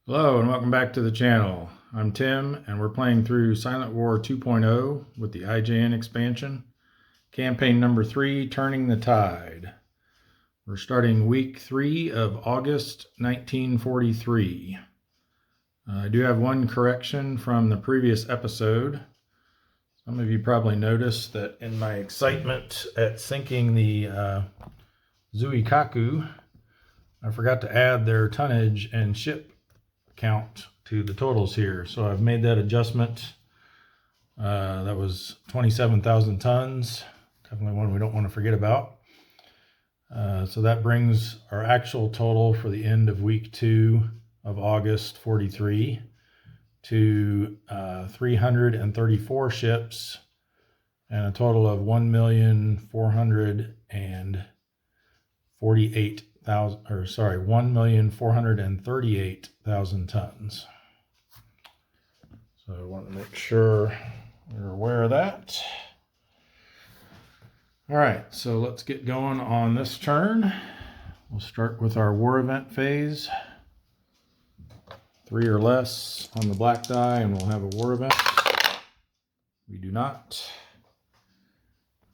Hello and welcome back to the channel. I'm Tim and we're playing through Silent War 2.0 with the IJN expansion. Campaign number 3, Turning the Tide. We're starting week 3 of August 1943. I do have one correction from the previous episode. Some of you probably noticed that in my excitement at sinking the Zuikaku, I forgot to add their tonnage and ship count to the totals here. So I've made that adjustment. That was 27,000 tons. Definitely one we don't want to forget about. So that brings our actual total for the end of week 2 of August 43 to 334 ships and a total of 1,438,000 tons. So I want to make sure you're aware of that. All right, so let's get going on this turn. We'll start with our war event phase. 3 or less on the black die and we'll have a war event. We do not.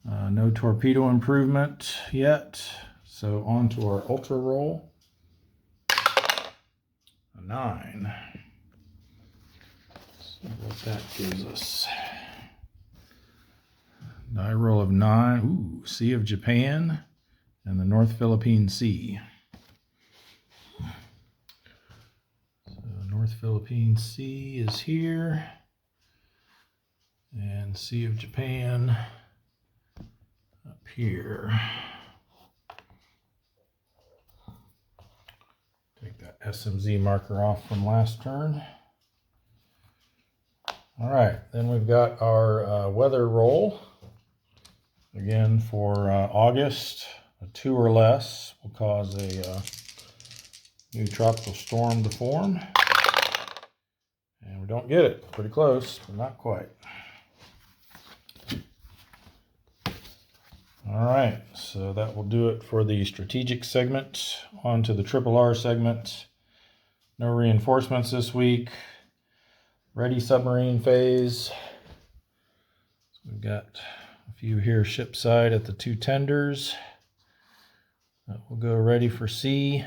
No torpedo improvement yet. So on to our ultra roll. A 9. See what that gives us. Die roll of 9. Ooh, Sea of Japan and the North Philippine Sea. So North Philippine Sea is here. And Sea of Japan up here. Take that SMZ marker off from last turn. All right, then we've got our weather roll. Again, for August, a 2 or less will cause a new tropical storm to form. And we don't get it. Pretty close, but not quite. All right, so that will do it for the strategic segment. On to the RRR segment. No reinforcements this week. Ready submarine phase. So we've got a few here shipside at the 2 tenders. That will go ready for sea.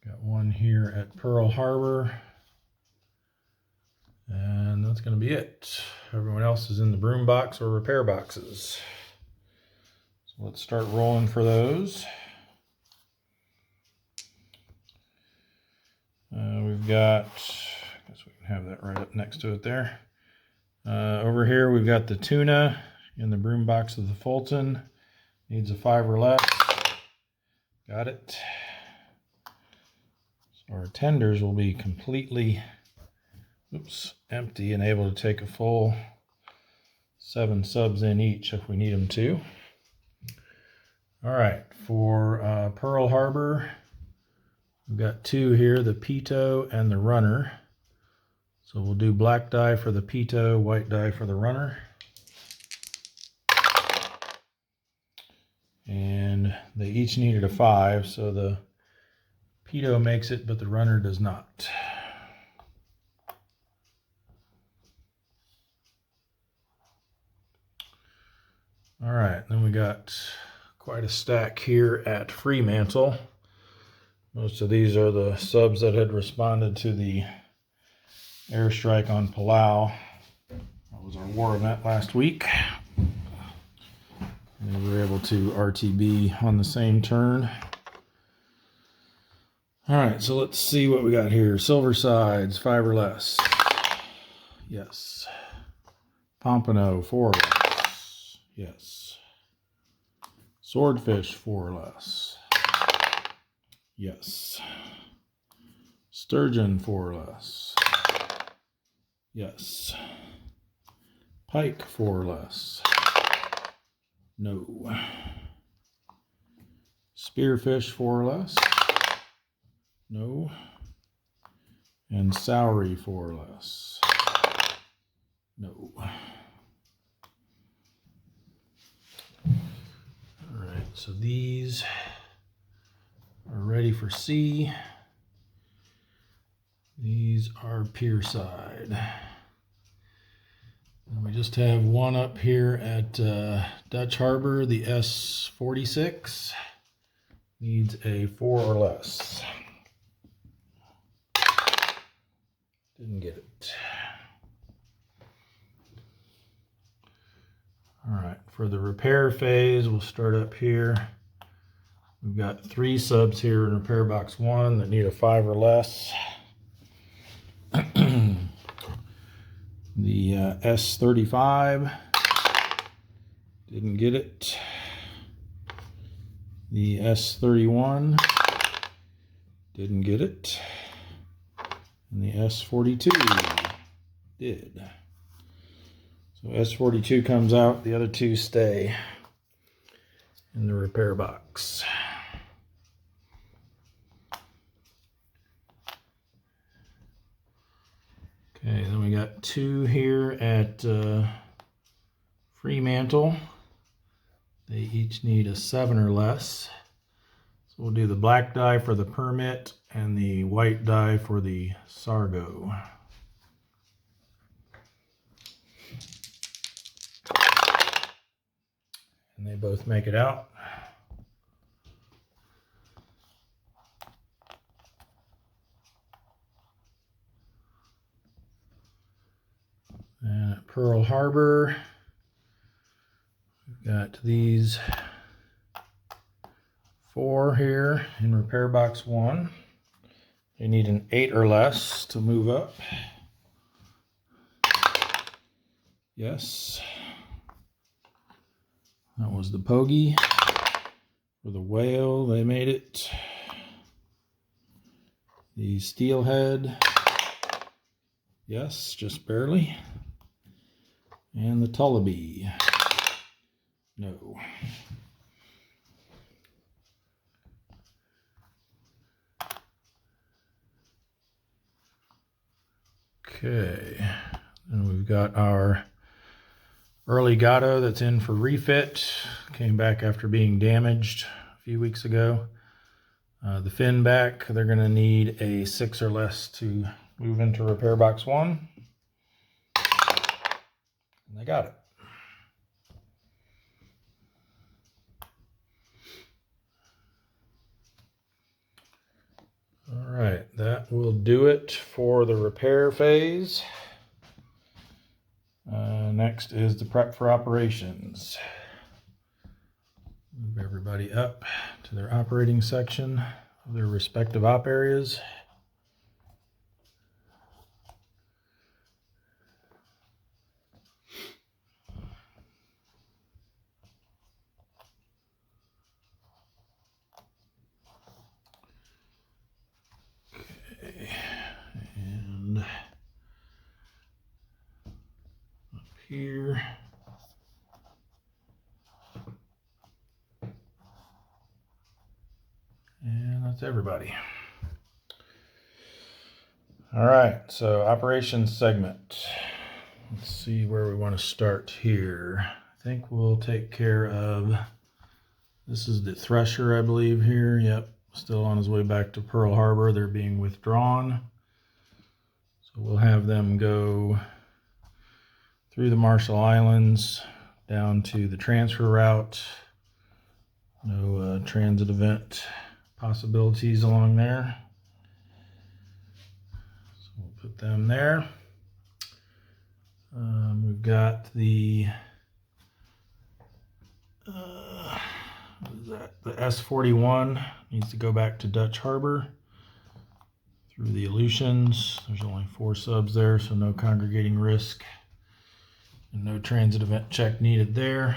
Got one here at Pearl Harbor. And that's going to be it. Everyone else is in the broom box or repair boxes. So let's start rolling for those. We've got, I guess we can have that right up next to it there. Over here we've got the tuna in the broom box of the Fulton. Needs a 5 or less. Got it. So our tenders will be completely empty and able to take a full 7 subs in each if we need them to. All right, for Pearl Harbor, we've got 2 here, the Pito and the Runner. So we'll do black die for the Pito, white die for the Runner. And they each needed a 5, so the Pito makes it, but the Runner does not. All right, then we got quite a stack here at Fremantle. Most of these are the subs that had responded to the airstrike on Palau. That was our war event last week. And we were able to RTB on the same turn. All right, so let's see what we got here. Silver Sides, 5 or less. Yes. Pompano, 4 or less. Yes. Swordfish, 4 or less. Yes. Sturgeon, 4 or less. Yes. Pike, 4 or less. No. Spearfish, 4 or less. No. And Saury, 4 or less. No. All right, so these are ready for sea. These are pier side. And we just have one up here at Dutch Harbor, the S46. Needs a 4 or less. Didn't get it. All right, for the repair phase, we'll start up here. We've got 3 subs here in repair box 1 that need a 5 or less. The S35, didn't get it. The S31, didn't get it. And the S42 did. So S42 comes out, the other 2 stay in the repair box. Okay, then we got 2 here at Fremantle. They each need a 7 or less. So we'll do the black die for the permit and the white die for the Sargo. And they both make it out. And at Pearl Harbor, we've got these 4 here in repair box 1. They need an 8 or less to move up. Yes. That was the Pogey. For the Whale, they made it. The Steelhead. Yes, just barely. And the Tullabee. No. Okay. And we've got our early Gatto that's in for refit. Came back after being damaged a few weeks ago. The fin back, they're going to need a 6 or less to move into repair box 1. And they got it. All right, that will do it for the repair phase. Next is the prep for operations. Move everybody up to their operating section of their respective op areas. Okay, and up here. And that's everybody. All right, so operations segment. Let's see where we want to start here. I think we'll take care of, this is the Thresher, I believe, here. Yep, still on his way back to Pearl Harbor. They're being withdrawn. So we'll have them go through the Marshall Islands down to the transfer route. No transit event possibilities along there. So we'll put them there. We've got the what is that? The S41 needs to go back to Dutch Harbor through the Aleutians. There's only 4 subs there, so no congregating risk and no transit event check needed there.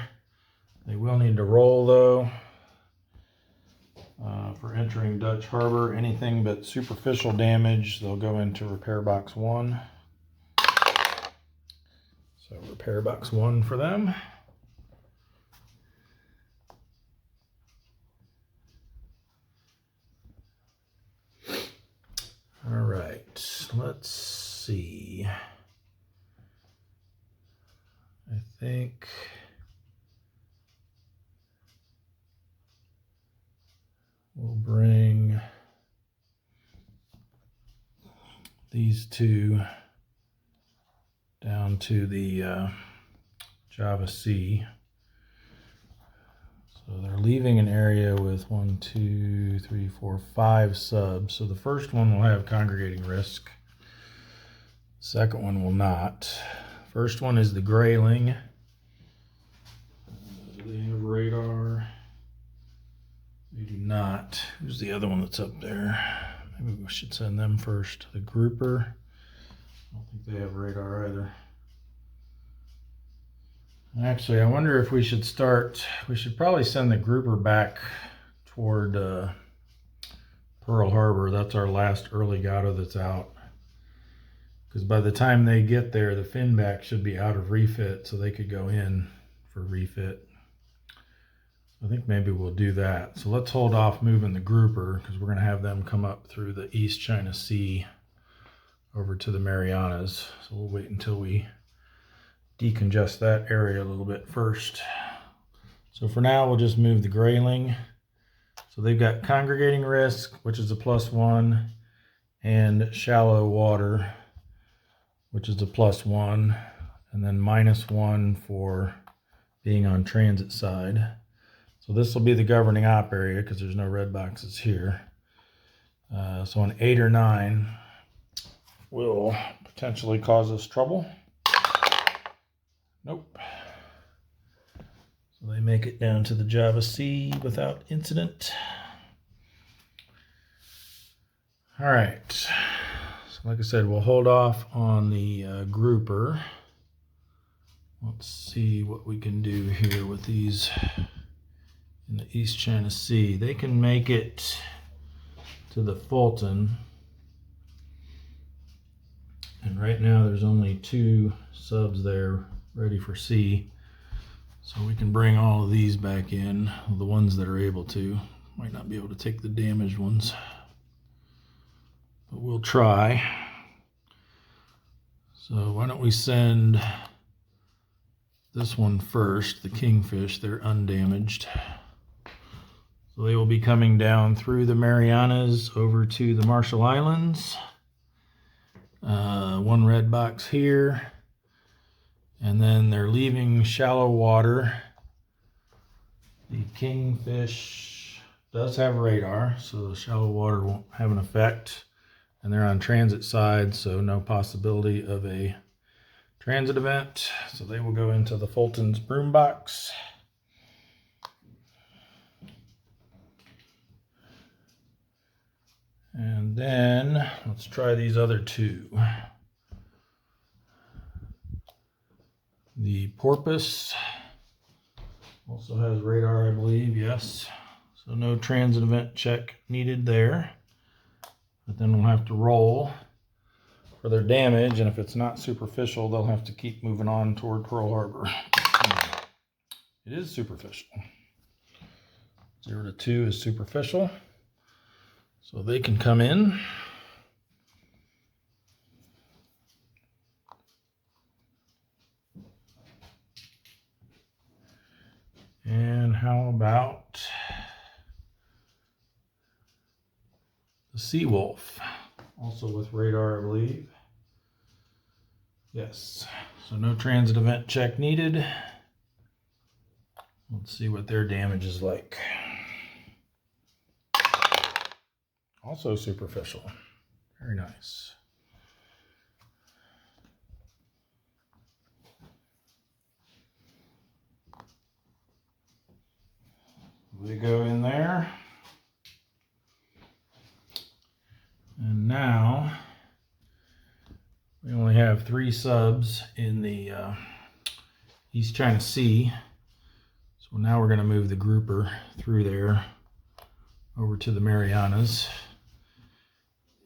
They will need to roll though for entering Dutch Harbor. Anything but superficial damage, they'll go into repair box 1. So repair box 1 for them. All right, let's see. I think we'll bring these two down to the Java C. So they're leaving an area with 1, 2, 3, 4, 5 subs. So the first one will have congregating risk. Second one will not. First one is the grayling. Do they have radar? They do not. Who's the other one that's up there? Maybe we should send them first. The grouper. I don't think they have radar either. Actually, I wonder if we should probably send the grouper back toward Pearl Harbor. That's our last early gata that's out. Because by the time they get there, the finback should be out of refit, so they could go in for refit. I think maybe we'll do that. So let's hold off moving the grouper, because we're going to have them come up through the East China Sea over to the Marianas. So we'll wait until we decongest that area a little bit first. So for now, we'll just move the grayling. So they've got congregating risk, which is a +1, and shallow water, which is a +1, and then -1 for being on transit side. So this will be the governing op area because there's no red boxes here. So an 8 or 9 will potentially cause us trouble. Nope. So they make it down to the Java Sea without incident. All right. So like I said, we'll hold off on the grouper. Let's see what we can do here with these in the East China Sea. They can make it to the Fulton. And right now there's only 2 subs there ready for sea. So we can bring all of these back in, the ones that are able to. Might not be able to take the damaged ones, but we'll try. So why don't we send this one first, the Kingfish. They're undamaged. So they will be coming down through the Marianas over to the Marshall Islands. 1 red box here. And then they're leaving shallow water. The Kingfish does have radar, so the shallow water won't have an effect. And they're on transit side, so no possibility of a transit event. So they will go into the Fulton's broom box. And then let's try these other 2. The Porpoise also has radar, I believe, yes. So no transit event check needed there. But then we'll have to roll for their damage, and if it's not superficial, they'll have to keep moving on toward Pearl Harbor. It is superficial. 0 to 2 is superficial. So they can come in. And how about the Seawolf? Also with radar, I believe. Yes. So no transit event check needed. Let's see what their damage is like. Also superficial. Very nice. We go in there. And now we only have 3 subs in the East China Sea. So now we're going to move the grouper through there over to the Marianas.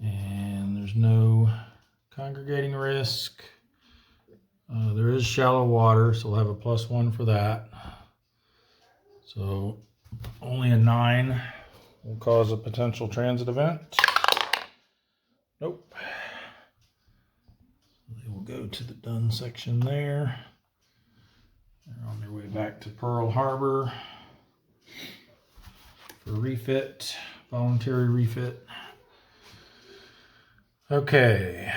And there's no congregating risk. There is shallow water, so we'll have a +1 for that. So only a 9 will cause a potential transit event. Nope. They will go to the done section there. They're on their way back to Pearl Harbor for refit, voluntary refit. Okay,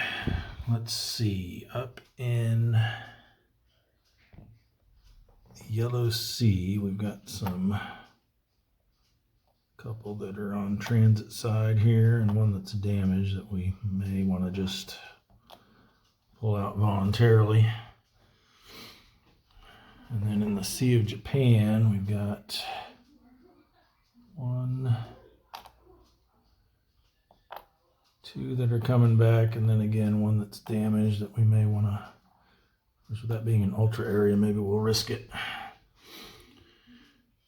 let's see. Up in Yellow Sea, we've got some couple that are on transit side here and one that's damaged that we may want to just pull out voluntarily. And then in the Sea of Japan, we've got one, two that are coming back, and then again one that's damaged that we may want to, with that being an ultra area, maybe we'll risk it.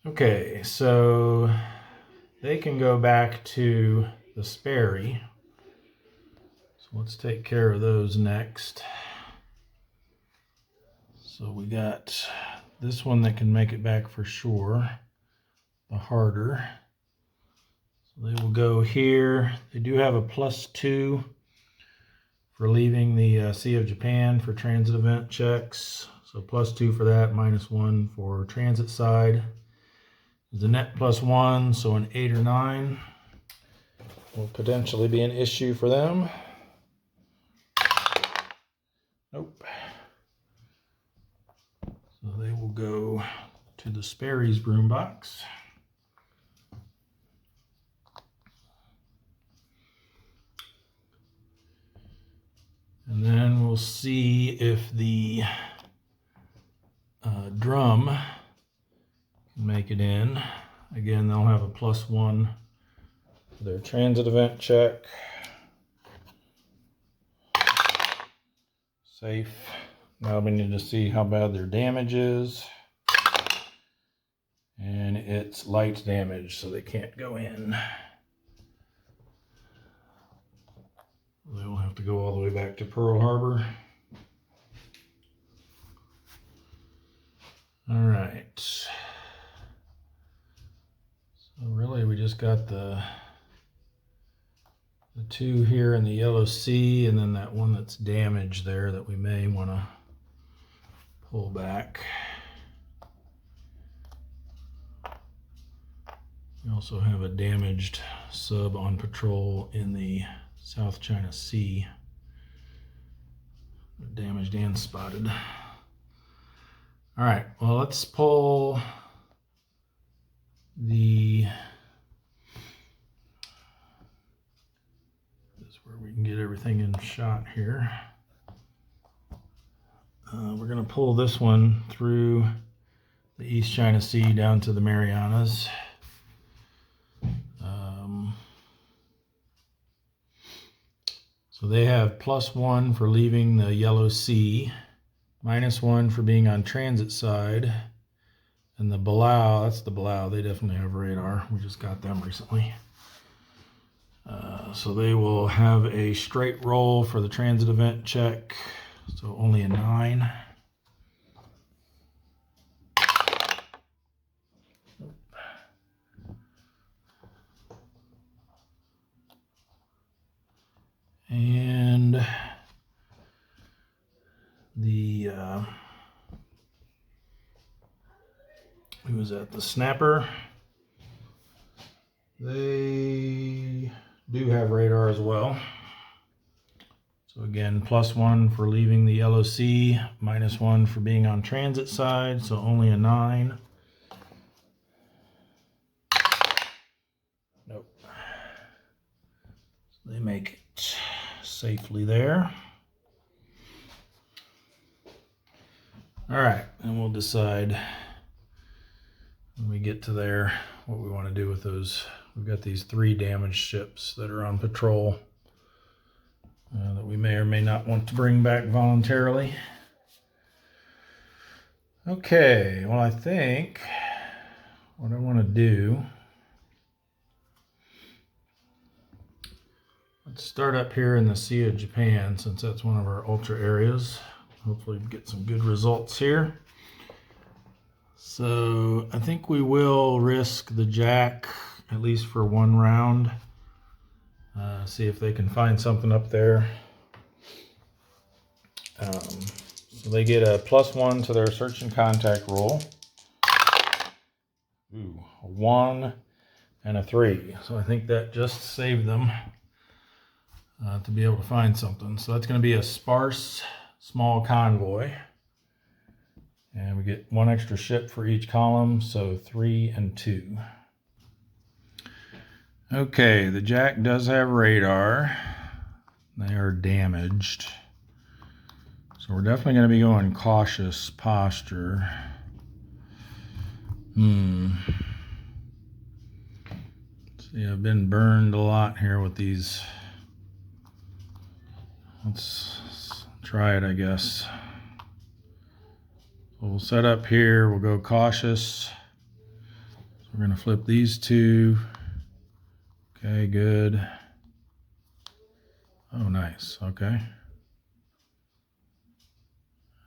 Okay, so they can go back to the Sperry. So let's take care of those next. So we got this one that can make it back for sure, the Harder. So they will go here. They do have a +2 for leaving the Sea of Japan for transit event checks. So +2 for that, -1 for transit side. The net +1, so an 8 or 9 will potentially be an issue for them. Nope. So they will go to the Sperry's broom box. And then we'll see if the drum can make it in. Again, they'll have a +1 for their transit event check. Safe. Now we need to see how bad their damage is. And it's light damage, so they can't go in. They will have to go all the way back to Pearl Harbor. All right. So really we just got the two here in the Yellow Sea, and then that one that's damaged there that we may want to pull back. We also have a damaged sub on patrol in the South China Sea. Damaged and spotted. All right, well, let's pull this where we can get everything in shot here. We're going to pull this one through the East China Sea down to the Marianas. So they have +1 for leaving the Yellow Sea, -1 for being on transit side, and the Belau, that's the Belau, they definitely have radar. We just got them recently. So they will have a straight roll for the transit event check, so only a 9. And the who was that? The Snapper. They do have radar as well. So again, +1 for leaving the Yellow Sea, -1 for being on transit side, so only a 9. Nope. So they make it safely there. All right, and we'll decide when we get to there what we want to do with those. We've got these 3 damaged ships that are on patrol that we may or may not want to bring back voluntarily. Okay, well, I think what I want to do, let's start up here in the Sea of Japan, since that's one of our ultra areas. Hopefully get some good results here. So I think we will risk the jack, at least for 1 round. See if they can find something up there. So they get a +1 to their search and contact roll. Ooh, a 1 and a 3. So I think that just saved them. to be able to find something. So that's going to be a sparse small convoy. And we get 1 extra ship for each column, so 3 and 2. Okay, the Jack does have radar. They are damaged. So we're definitely going to be going cautious posture. See, I've been burned a lot here with these. Let's try it, I guess. So we'll set up here. We'll go cautious. So we're going to flip these 2. Okay, good. Oh, nice. Okay.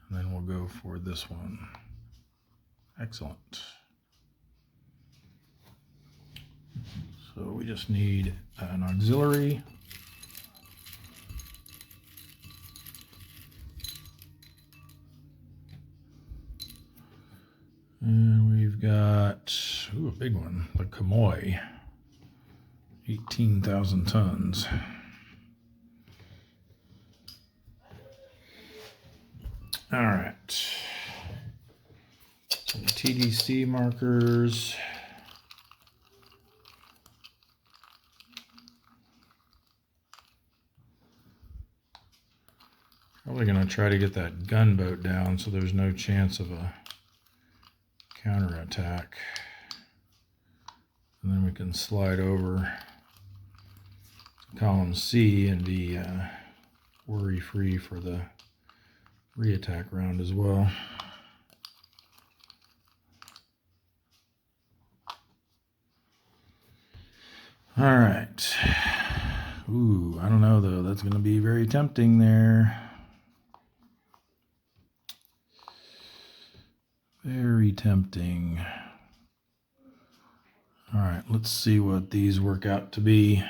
And then we'll go for this one. Excellent. So we just need an auxiliary. And we've got, ooh, a big one, the Kamoy. 18,000 tons. All right. Some TDC markers. Probably going to try to get that gunboat down so there's no chance of a counterattack. And then we can slide over column C and be worry-free for the re-attack round as well. All right. Ooh, I don't know though. That's going to be very tempting there. Very tempting. All right, let's see what these work out to be.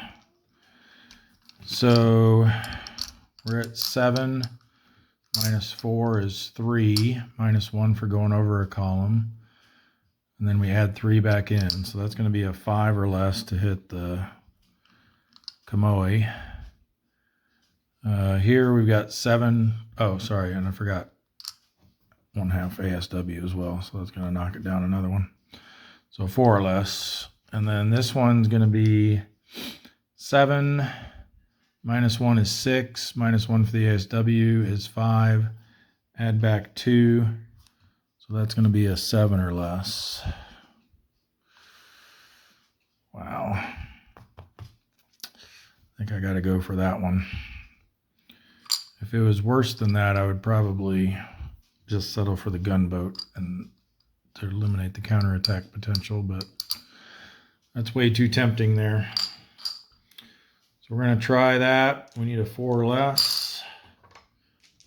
So we're at 7. Minus 4 is 3. Minus 1 for going over a column. And then we add 3 back in. So that's going to be a 5 or less to hit the Kamoy. Here we've got 7. Oh, sorry, and I forgot 1/2 ASW as well. So that's going to knock it down another one. So 4 or less. And then this one's going to be 7. Minus 1 is 6. Minus 1 for the ASW is 5. Add back 2. So that's going to be a 7 or less. Wow. I think I got to go for that one. If it was worse than that, I would probably just settle for the gunboat and to eliminate the counterattack potential, but that's way too tempting there. So we're going to try that. We need a 4 or less.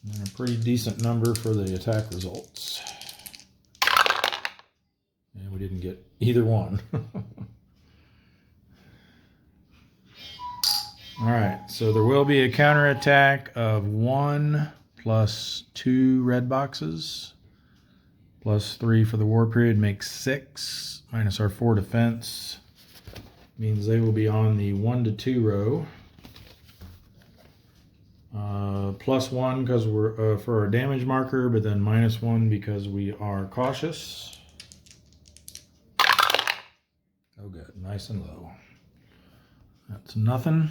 And a pretty decent number for the attack results. And we didn't get either one. All right, so there will be a counterattack of 1 plus 2 red boxes. Plus 3 for the war period makes 6. Minus our 4 defense means they will be on the 1 to 2 row. Plus 1 because we're for our damage marker, but then minus 1 because we are cautious. Oh, good, nice and low. That's nothing.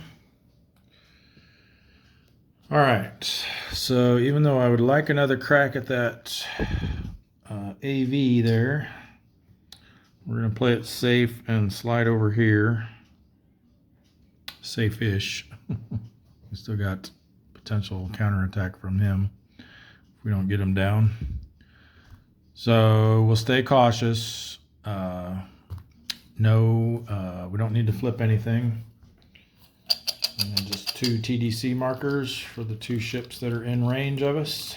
All right, so even though I would like another crack at that AV there, we're going to play it safe and slide over here. Safe-ish. We still got potential counterattack from him if we don't get him down. So we'll stay cautious. No, we don't need to flip anything. And then just 2 TDC markers for the 2 ships that are in range of us.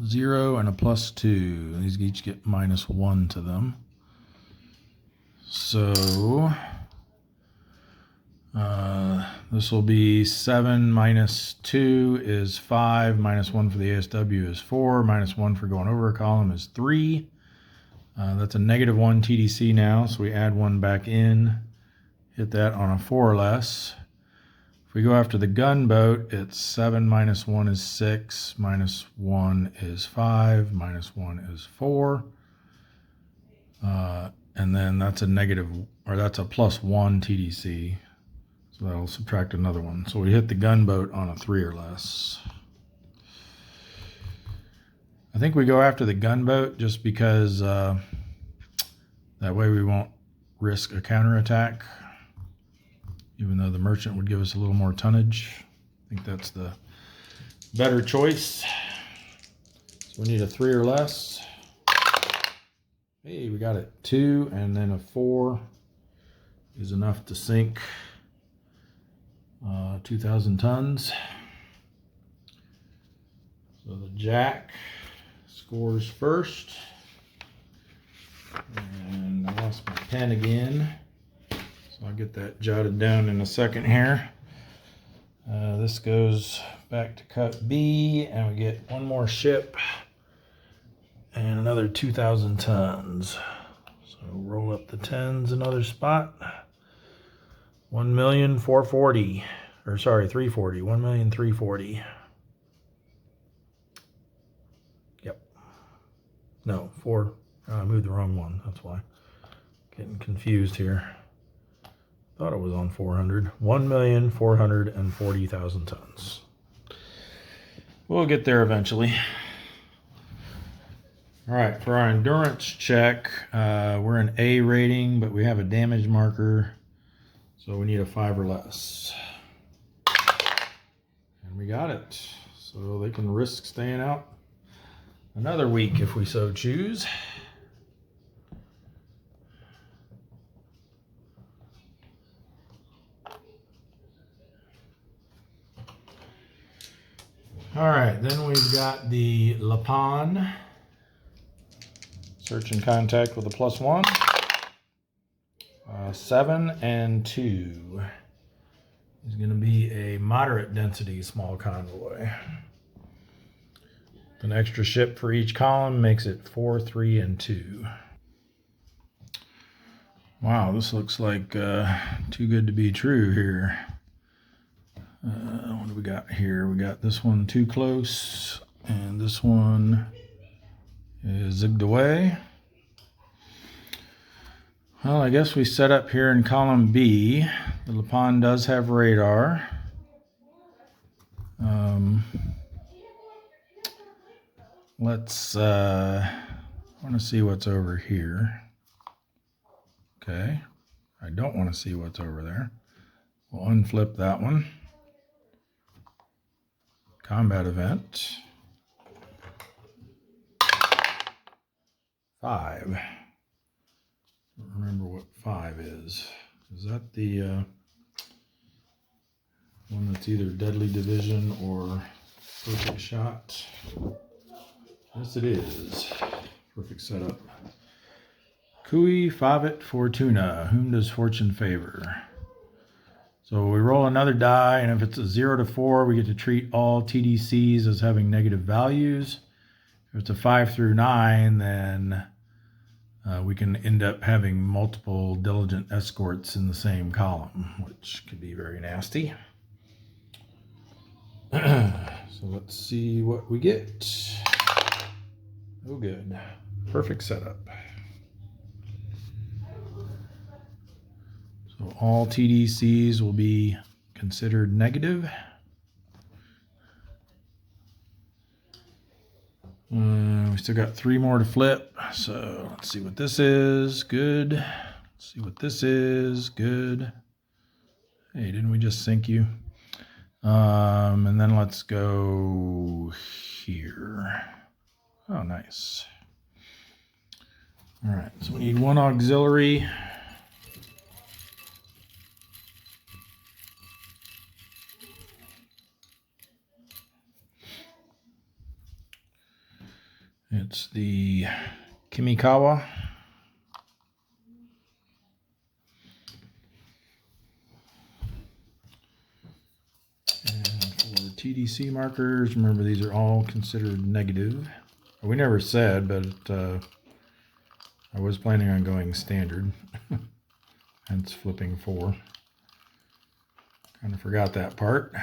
Zero and a plus 2. These each get minus 1 to them. So This will be 7 minus 2 is 5, minus 1 for the ASW is 4, minus 1 for going over a column is 3. That's a -1 TDC now, so we add 1 back in, hit that on a 4 or less. If we go after the gunboat, it's 7 minus 1 is 6, minus 1 is 5, minus 1 is 4. And then that's a that's a +1 TDC. So that'll subtract another one. So we hit the gunboat on a 3 or less. I think we go after the gunboat just because that way we won't risk a counterattack, even though the merchant would give us a little more tonnage. I think that's the better choice. So we need a 3 or less. Hey, we got it. 2, and then a 4 is enough to sink 2,000 tons. So the Jack scores first. And I lost my pen again, so I'll get that jotted down in a second here. This goes back to cut B, and we get one more ship and another 2,000 tons. So roll up the 10s another spot. 1,440,000, or sorry, 340. 1,340,000. Yep. No, 4. I moved the wrong one. That's why. Getting confused here. Thought it was on 400. 1,440,000 tons. We'll get there eventually. All right, for our endurance check, we're an A rating, but we have a damage marker, so we need a 5 or less. And we got it. So they can risk staying out another week if we so choose. All right, then we've got the Lapon. Search and contact with a +1. 7 and 2 is going to be a moderate density small convoy. An extra ship for each column makes it 4, 3, and 2. Wow, this looks like too good to be true here. What do we got here? We got this one too close, and this one is zigged away. Well, I guess we set up here in column B. The Lapon does have radar. Let's I want to see what's over here. Okay, I don't want to see what's over there. We'll unflip that one. Combat event. 5. Don't remember what 5 is. Is that the one that's either deadly division or perfect shot? Yes, it is. Perfect setup. Cui favit fortuna. Whom does fortune favor? So we roll another die, and if it's a 0 to 4, we get to treat all TDCs as having negative values. If it's a 5 through 9, then we can end up having multiple diligent escorts in the same column, which could be very nasty. So let's see what we get. Oh, good. Perfect setup. So all TDCs will be considered negative. We still got 3 more to flip. So let's see what this is. Good. Let's see what this is. Good. Hey, didn't we just sink you? And then let's go here. Oh, nice. All right, so we need 1 auxiliary. It's the Kimikawa. TDC markers. Remember, these are all considered negative. We never said, but I was planning on going standard, hence flipping 4. Kind of forgot that part.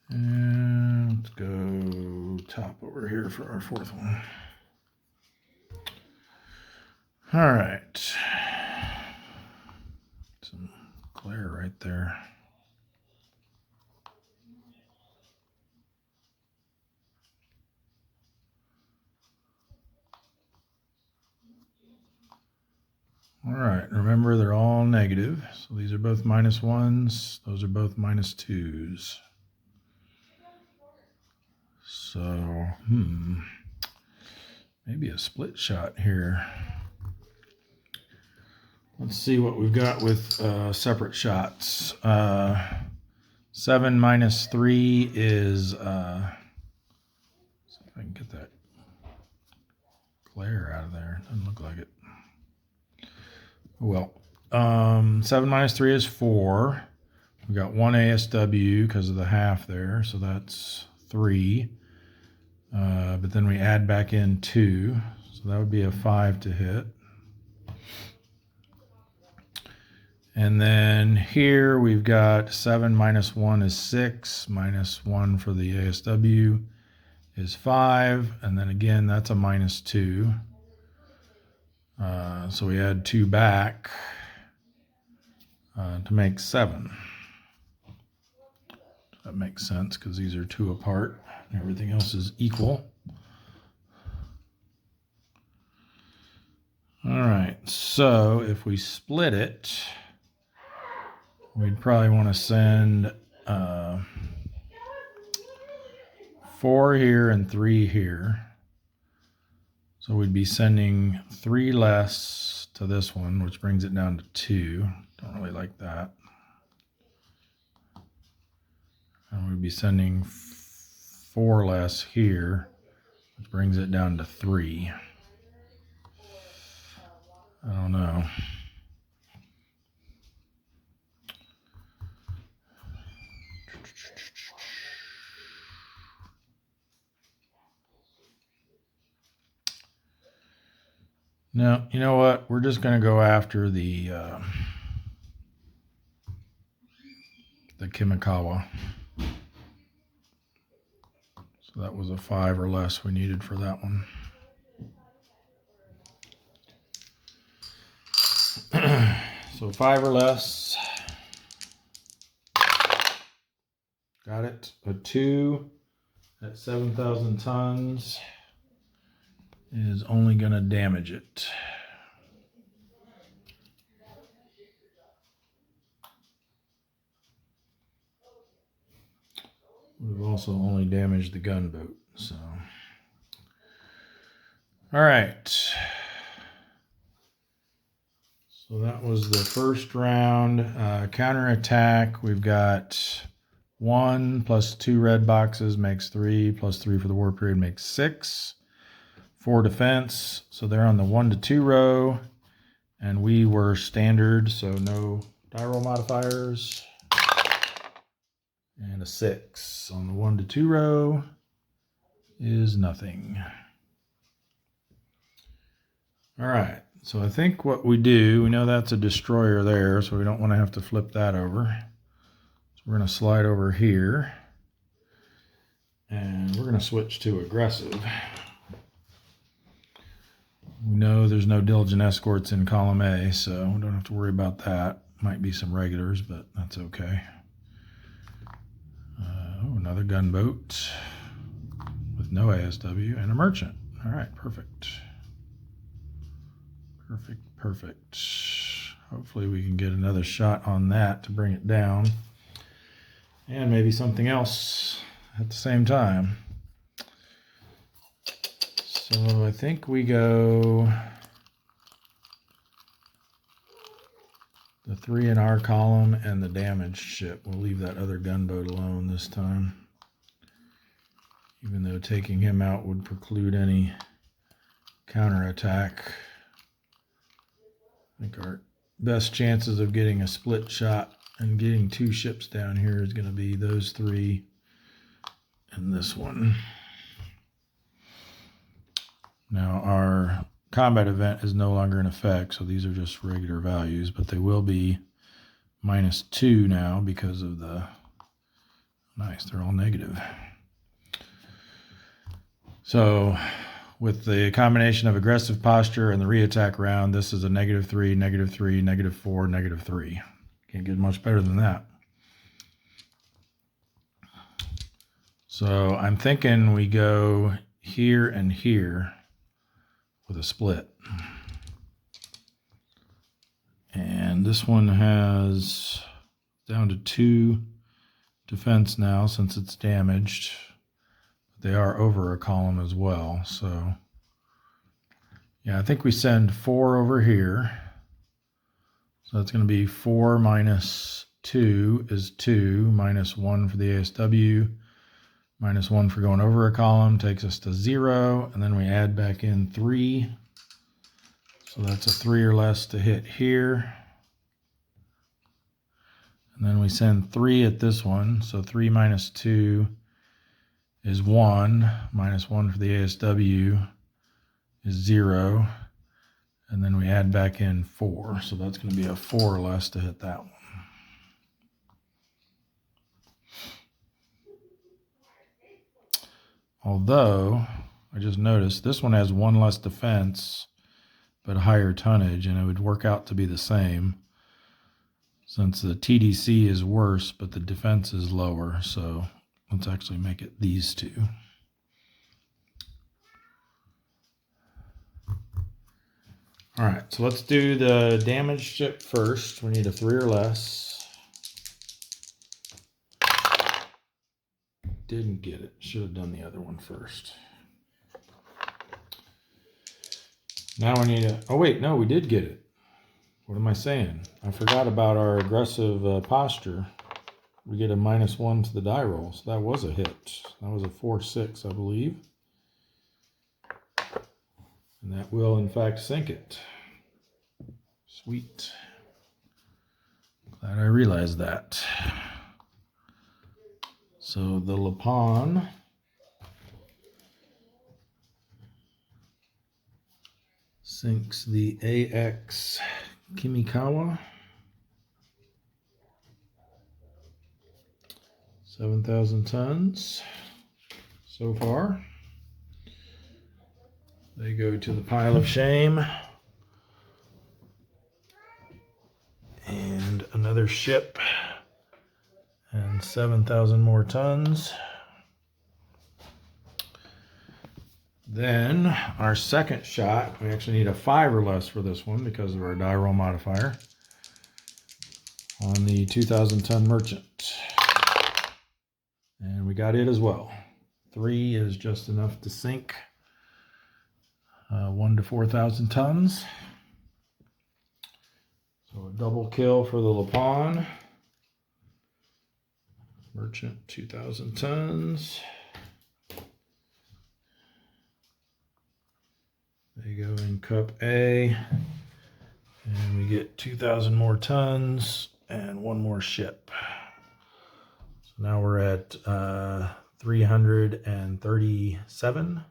And let's go top over here for our 4th one. All right. Some glare right there. All right, remember they're all negative. So these are both -1s. Those are both -2s. So, maybe a split shot here. Let's see what we've got with separate shots. 7 minus 3 is, see if I can get that glare out of there. Doesn't look like it. Well, 7 minus 3 is 4. We got 1 ASW because of the half there, so that's 3. But then we add back in 2, so that would be a 5 to hit. And then here we've got 7 minus 1 is 6, minus 1 for the ASW is 5, and then again that's a -2. So we add 2 back to make 7. That makes sense because these are 2 apart. Everything else is equal. All right, so if we split it, we'd probably want to send 4 here and 3 here. So we'd be sending 3 less to this one, which brings it down to 2. Don't really like that. And we'd be sending 4 less here, which brings it down to 3. I don't know. No, you know what? We're just going to go after the Kimikawa. So that was a 5 or less we needed for that one. So 5 or less. Got it. A 2 at 7,000 tons is only going to damage it. We've also only damaged the gunboat, so. All right. So that was the first round. Counterattack, we've got 1 plus 2 red boxes makes 3, plus 3 for the war period makes 6. 4 defense, so they're on the 1 to 2 row, and we were standard, so no die roll modifiers. And a 6 on the 1 to 2 row is nothing. All right, so I think what we do, we know that's a destroyer there, so we don't want to have to flip that over. So we're going to slide over here, and we're going to switch to aggressive. We know there's no diligent escorts in column A, so we don't have to worry about that. Might be some regulars, but that's okay. Another gunboat with no ASW and a merchant. All right, perfect. Perfect. Hopefully we can get another shot on that to bring it down. And maybe something else at the same time. So I think we go the 3 in our column and the damaged ship. We'll leave that other gunboat alone this time, even though taking him out would preclude any counterattack. I think our best chances of getting a split shot and getting 2 ships down here is going to be those 3 and this one. Now our combat event is no longer in effect, so these are just regular values, but they will be -2 now because of the, nice, they're all negative. So with the combination of aggressive posture and the reattack round, this is a -3, -3, -4, -3. Can't get much better than that. So I'm thinking we go here and here with a split. And this one has down to 2 defense now since it's damaged. They are over a column as well, so yeah, I think we send 4 over here. So that's going to be 4 minus 2 is 2, minus 1 for the ASW, minus 1 for going over a column takes us to 0, and then we add back in 3. So that's a 3 or less to hit here. And then we send 3 at this one, so 3 minus 2 is 1, minus 1 for the ASW is 0, and then we add back in 4, so that's going to be a 4 or less to hit that one. Although, I just noticed this one has 1 less defense, but higher tonnage, and it would work out to be the same, since the TDC is worse, but the defense is lower, so let's actually make it these 2. All right, so let's do the damaged ship first. We need a 3 or less. Didn't get it. Should have done the other one first. Now we need a, oh wait, no, we did get it. What am I saying? I forgot about our aggressive posture. We get a -1 to the die roll, so that was a hit. That was a 4-6, I believe. And that will, in fact, sink it. Sweet. Glad I realized that. So the Lapon sinks the AX Kimikawa. 7,000 tons so far. They go to the pile of shame. And another ship and 7,000 more tons. Then our second shot, we actually need a 5 or less for this one because of our die roll modifier on the 2,000 ton merchant. And we got it as well. 3 is just enough to sink 1 to 4,000 tons. So a double kill for the Lapon. Merchant 2,000 tons. They go in Cup A. And we get 2,000 more tons and 1 more ship. So now we're at 337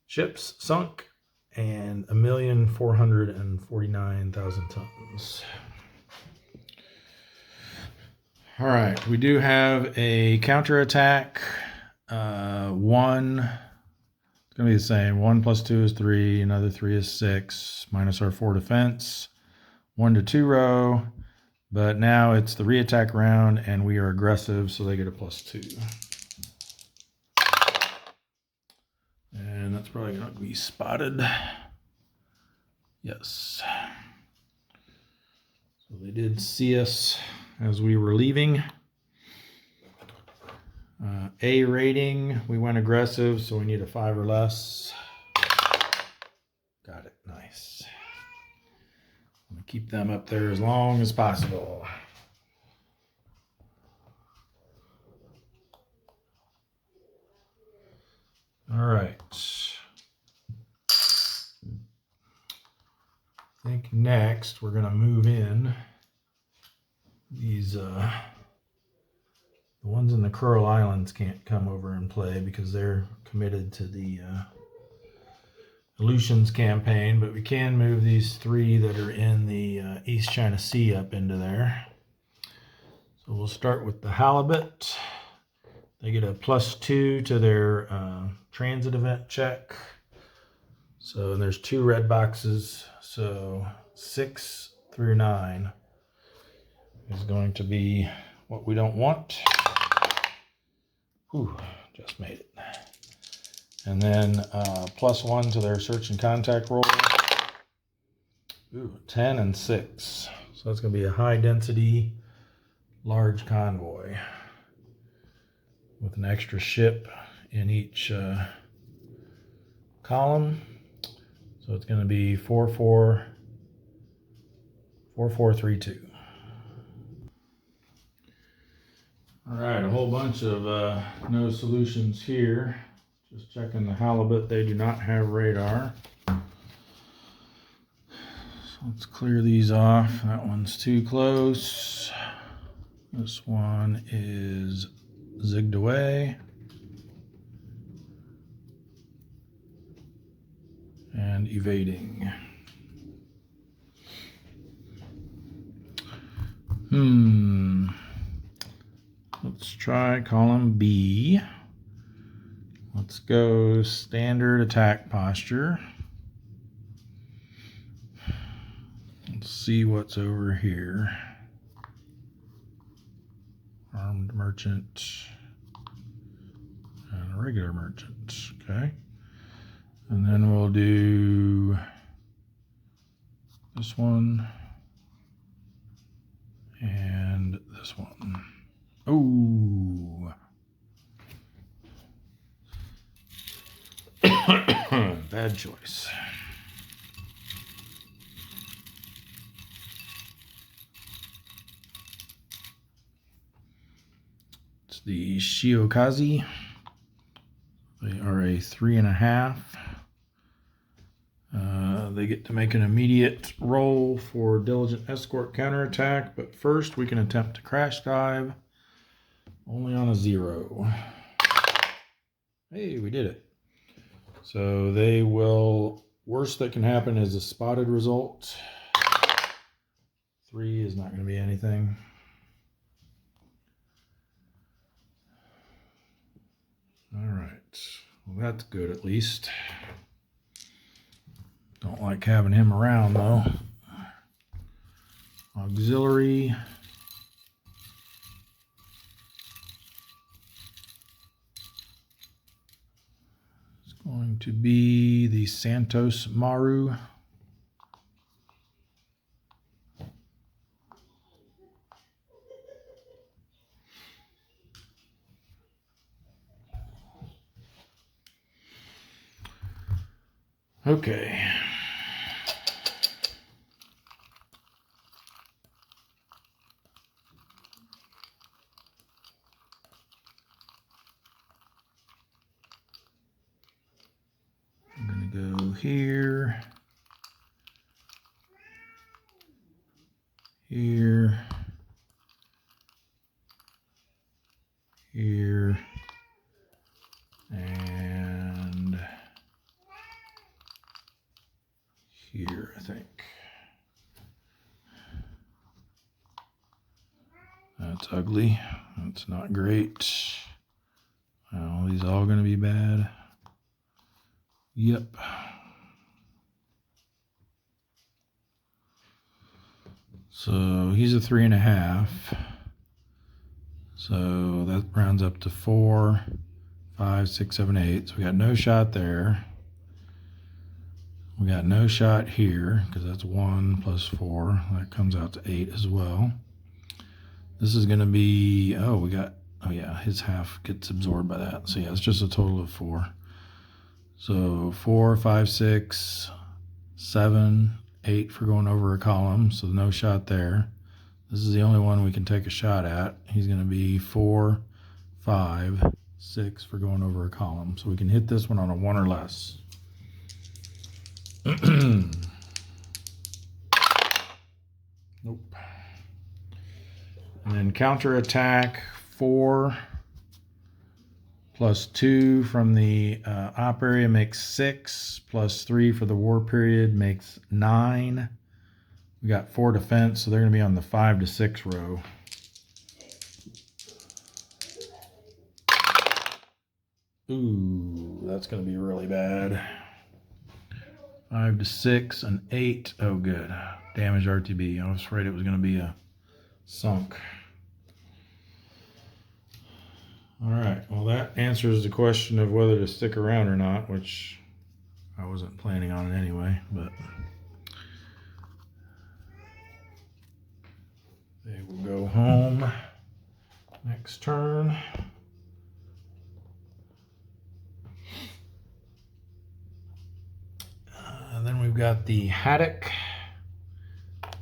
ships sunk and 1,449,000 tons. All right, we do have a counterattack. 1, it's going to be the same. 1 plus 2 is 3, another 3 is 6, minus our 4 defense. 1 to 2 row, but now it's the reattack round and we are aggressive, so they get a +2. And that's probably going to be spotted. Yes. So they did see us as we were leaving. A rating, we went aggressive, so we need a 5 or less. Got it, nice. I'm going to keep them up there as long as possible. All right. I think next we're going to move in these, the ones in the Coral Islands can't come over and play because they're committed to the Aleutians campaign, but we can move these 3 that are in the East China Sea up into there. So we'll start with the halibut. They get a +2 to their transit event check. So and there's 2 red boxes. So 6 through 9 is going to be what we don't want. Whew, just made it. And then +1 to their search and contact roll. Ooh, 10 and 6. So that's going to be a high density, large convoy with an extra ship in each column. So it's going to be 4-4, 4-4-3-2. All right, a whole bunch of no solutions here. Just checking the halibut, they do not have radar. So let's clear these off. That one's too close. This one is zigged away. And evading. Let's try column B. Let's go standard attack posture. Let's see what's over here. Armed merchant and a regular merchant. Okay. And then we'll do this one and this one. Oh. Bad choice. It's the Shiokaze. They are a 3.5. They get to make an immediate roll for diligent escort counterattack, but first we can attempt to crash dive only on a 0. Hey, we did it. So they will, worst that can happen is a spotted result. 3 is not going to be anything. All right, well that's good at least. Don't like having him around though. Auxiliary. It's going to be the Santos Maru. Okay. I'm going to go here, here, here, and here, I think. That's ugly. That's not great. Well, these all going to be bad. Yep. So he's a 3.5. So that rounds up to 4, 5, 6, 7, 8. So we got no shot there. We got no shot here because that's 1 plus 4. That comes out to 8 as well. This is going to be, oh yeah, his half gets absorbed by that. So yeah, it's just a total of 4. So 4, 5, 6, 7, 8 for going over a column, so no shot there. This is the only one we can take a shot at. He's going to be 4, 5, 6 for going over a column. So we can hit this one on a 1 or less. Nope. And then counter attack, 4 plus 2 from the op area makes 6, plus 3 for the war period makes 9. We got 4 defense, so they're going to be on the 5 to 6 row. Ooh, that's going to be really bad. 5 to 6, an 8. Oh, good. Damage RTB. I was afraid it was going to be a sunk. All right, well, that answers the question of whether to stick around or not, which I wasn't planning on it anyway, but they will go home next turn. Then we've got the Haddock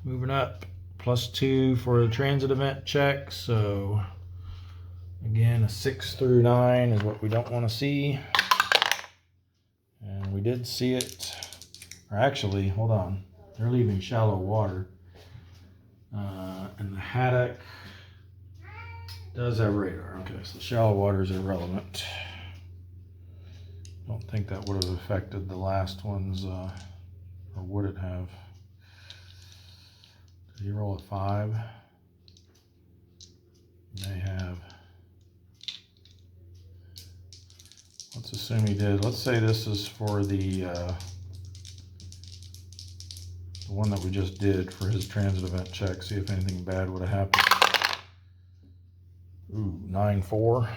moving up, +2 for a transit event check. So again, a 6 through 9 is what we don't want to see. And we did see it. Or actually, hold on. They're leaving shallow water. And the Haddock does have radar. Okay, so shallow water is irrelevant. Don't think that would have affected the last one's, or would it have? Did he roll a 5? May have. Let's assume he did. Let's say this is for the one that we just did for his transit event check. See if anything bad would have happened. Ooh, 9-4.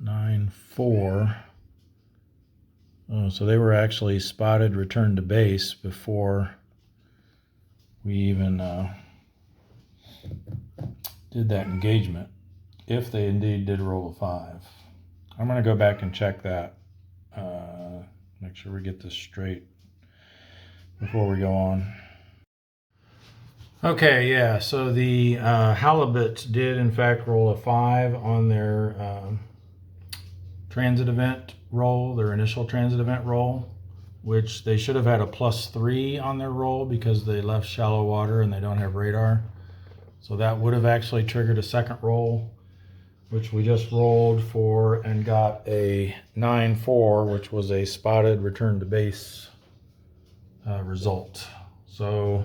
9-4. Oh, so they were actually spotted, returned to base before we even did that engagement. If they indeed did roll a 5. I'm going to go back and check that. Make sure we get this straight before we go on. Okay, yeah, so the halibut did in fact roll a 5 on their transit event roll, their initial transit event roll, which they should have had a +3 on their roll because they left shallow water and they don't have radar. So that would have actually triggered a second roll, which we just rolled for and got a 9-4, which was a spotted return to base result. So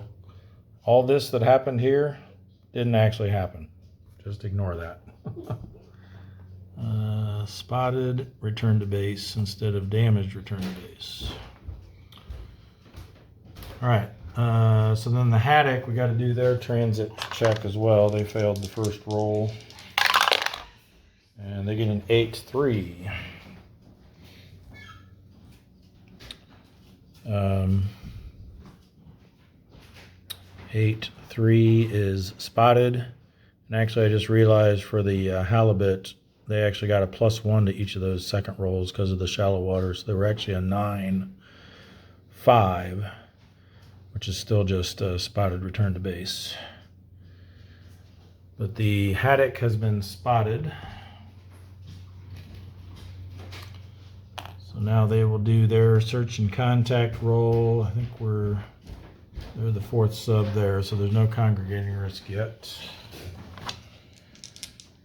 all this that happened here didn't actually happen. Just ignore that. Spotted return to base instead of damaged return to base. All right, so then the Haddock, we got to do their transit check as well. They failed the first roll. And they get an 8-3. 8-3 is spotted. And actually, I just realized for the halibut, they actually got a +1 to each of those second rolls because of the shallow water. So they were actually a 9-5, which is still just a spotted return to base. But the Haddock has been spotted. So now they will do their search and contact roll. I think they're the 4th sub there, so there's no congregating risk yet.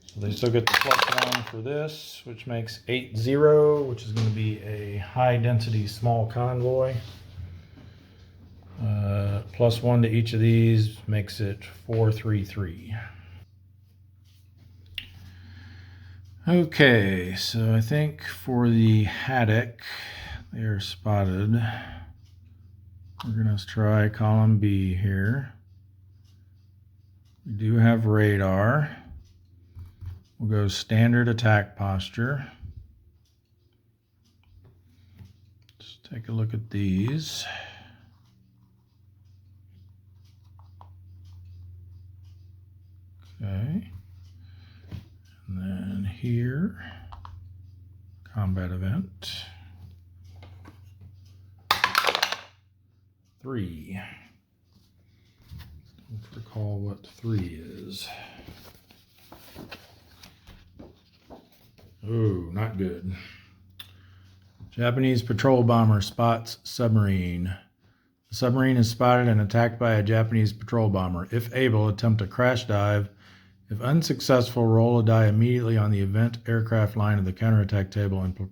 So they still get the +1 for this, which makes 8-0, which is going to be a high density small convoy. +1 to each of these makes it 4-3-3. Okay, so I think for the Haddock, they are spotted. We're going to try column B here. We do have radar. We'll go standard attack posture. Let's take a look at these. Okay. And then here, combat event. 3. Let's recall what 3 is. Oh, not good. Japanese patrol bomber spots submarine. The submarine is spotted and attacked by a Japanese patrol bomber. If able, attempt a crash dive. If unsuccessful, roll a die immediately on the event aircraft line of the counterattack table and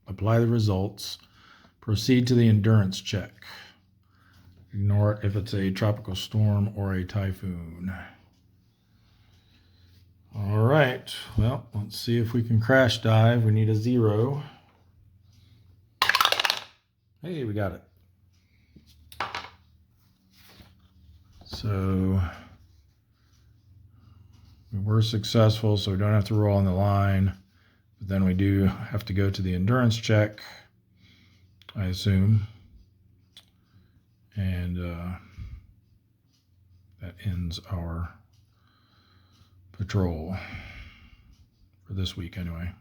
apply the results. Proceed to the endurance check. Ignore it if it's a tropical storm or a typhoon. All right, well, let's see if we can crash dive. We need a 0. Hey, we got it. So we were successful, so we don't have to roll on the line. But then we do have to go to the endurance check, I assume. And that ends our patrol for this week anyway.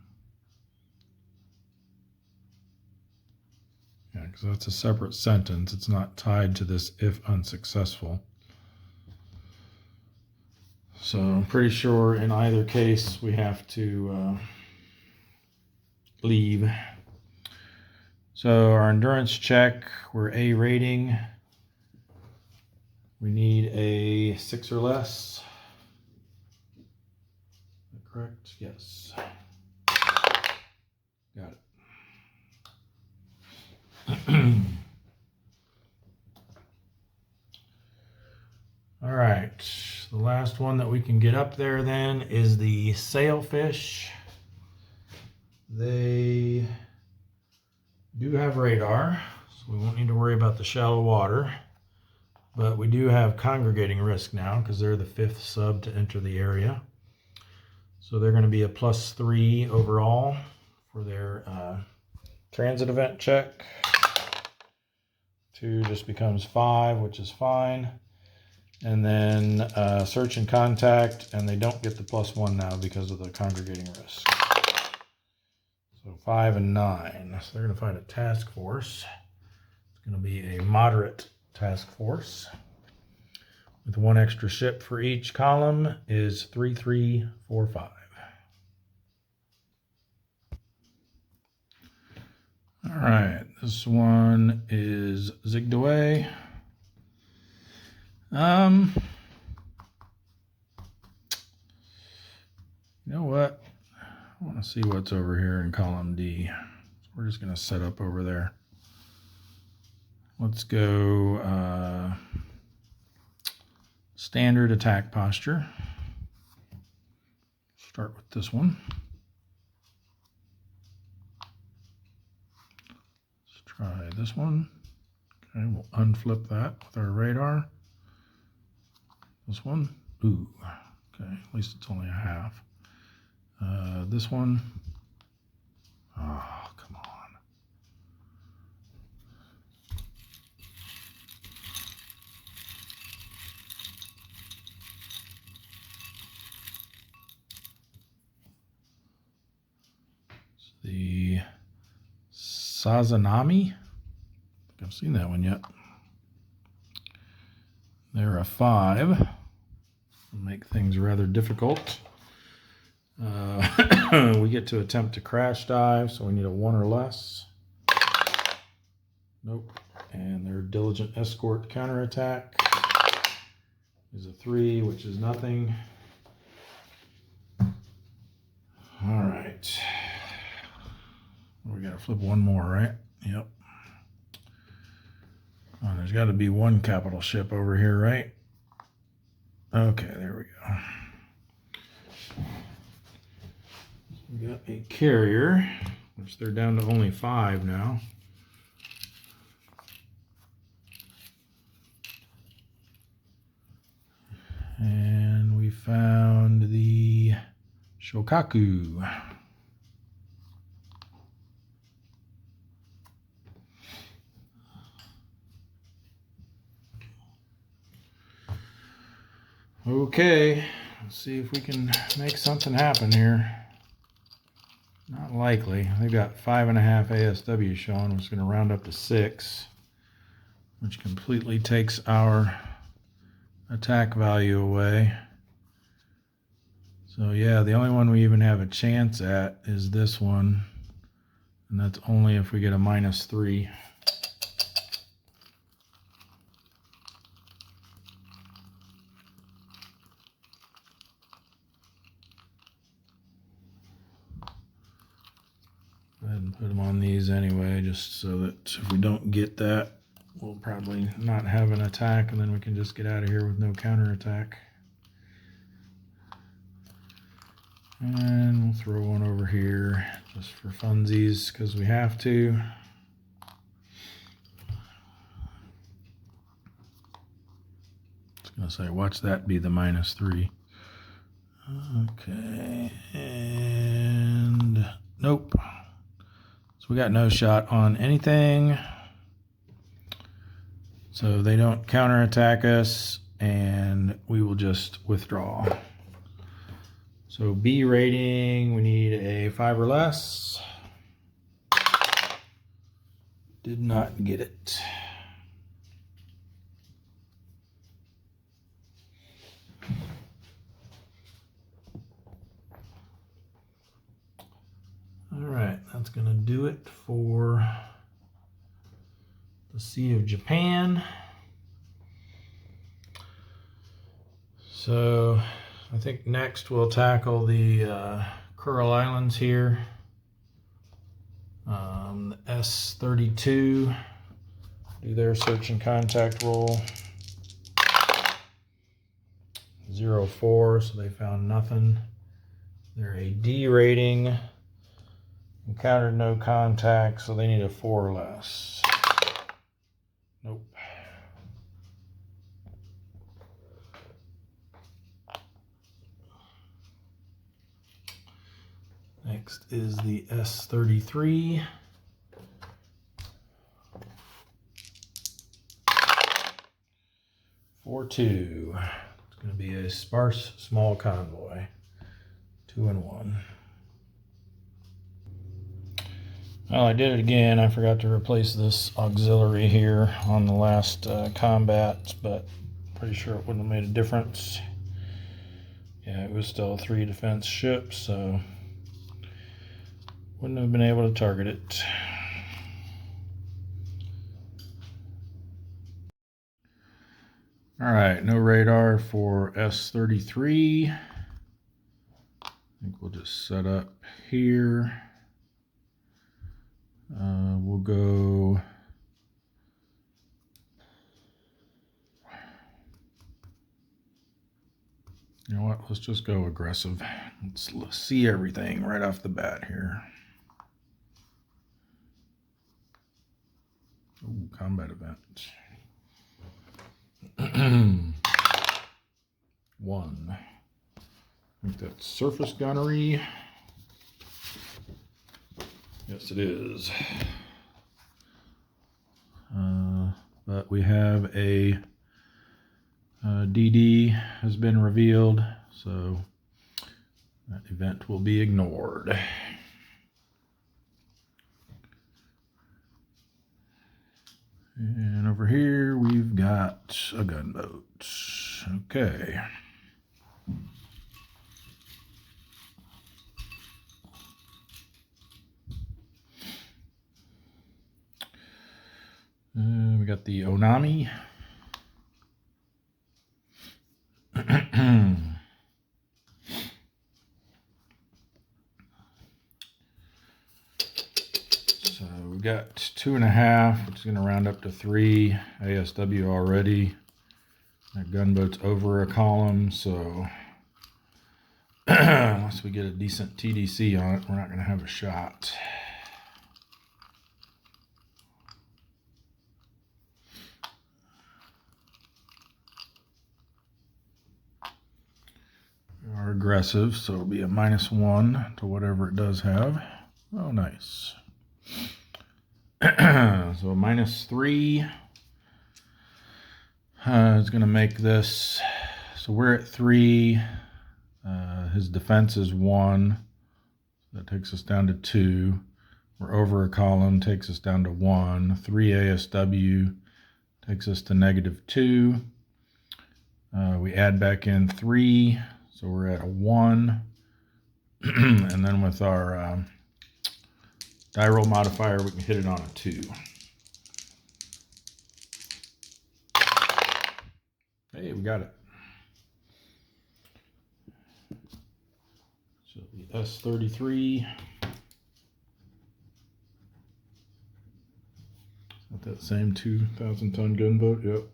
Yeah, because that's a separate sentence. It's not tied to this if unsuccessful. So I'm pretty sure in either case we have to leave. So our endurance check, we're A rating. We need a 6 or less. Is that correct? Yes. Got it. All right, the last one that we can get up there then is the sailfish. They do have radar, so we won't need to worry about the shallow water, but we do have congregating risk now because they're the 5th sub to enter the area. So they're going to be a +3 overall for their transit event check. 2 just becomes 5, which is fine. And then search and contact, and they don't get the +1 now because of the congregating risk. So 5 and 9. So they're going to find a task force. It's going to be a moderate task force. With 1 extra ship for each column is 3, 3, 4, 5. All right, this one is zigged away. You know what? I want to see what's over here in column D. So we're just going to set up over there. Let's go standard attack posture. Start with this one. Let's try this one. Okay, we'll unflip that with our radar. This one, ooh, okay, at least it's only a half. This one, oh, come on. It's the Sazanami. I think I've seen that one yet. They're a 5. Make things rather difficult. We get to attempt to crash dive, so we need a 1 or less. Nope. And their diligent escort counterattack is a 3, which is nothing. All right. We got to flip 1 more, right? Yep. Oh, there's got to be 1 capital ship over here, right? Okay, there we go. We got a carrier, which they're down to only 5 now. And we found the Shokaku. Okay, let's see if we can make something happen here. Not likely. They've got 5.5 ASW showing. I'm just going to round up to 6. which completely takes our attack value away. So yeah, the only one we even have a chance at is this one, and that's only if we get a -3. Go ahead and put them on these anyway, just so that if we don't get that, we'll probably not have an attack, and then we can just get out of here with no counterattack. And we'll throw one over here just for funsies, because we have to. I was going to say, watch that be the -3. Okay, and nope. So we got no shot on anything. So they don't counterattack us, and we will just withdraw. So B rating, we need a 5 or less. Did not get it. All right, that's gonna do it for the Sea of Japan. So I think next we'll tackle the Kuril Islands here. The S-32, do their search and contact roll. 0-4, so they found nothing. They're a D rating. Encountered no contact, so they need a 4 or less. Nope. Next is the S-33. (4-2). It's going to be a sparse small convoy. 2 and 1. Well, I did it again. I forgot to replace this auxiliary here on the last combat, but pretty sure it wouldn't have made a difference. Yeah, it was still a 3 defense ship, so wouldn't have been able to target it. All right, no radar for S-33. I think we'll just set up here. We'll go you know what, let's just go aggressive. Let's see everything right off the bat here. Ooh, combat event. 1. I think that's surface gunnery. Yes, it is. But we have a DD has been revealed, so that event will be ignored. And over here we've got a gunboat. Okay. We got the Onami. So we got 2.5, which is going to round up to 3 ASW already. That gunboat's over a column, so unless we get a decent TDC on it, we're not going to have a shot. We are aggressive, so it'll be a -1 to whatever it does have. Oh, nice. So a -3 is going to make this. So we're at 3. His defense is 1. That takes us down to 2. We're over a column, takes us down to 1. 3 ASW Takes us to -2. We add back in 3, so we're at a 1. And then with our die roll modifier, we can hit it on a 2. Hey, we got it. So the S33. Not that same 2,000-ton gunboat. Yep.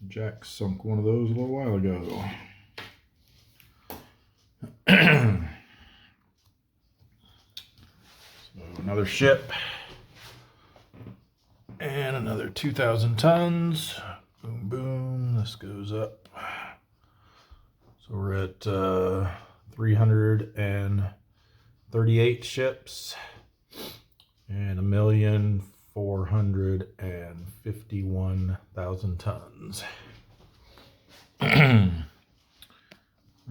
Jack sunk one of those a little while ago. So another ship. And another 2,000 tons. Boom, boom. This goes up. So we're at 338 ships and 1,451,000 tons.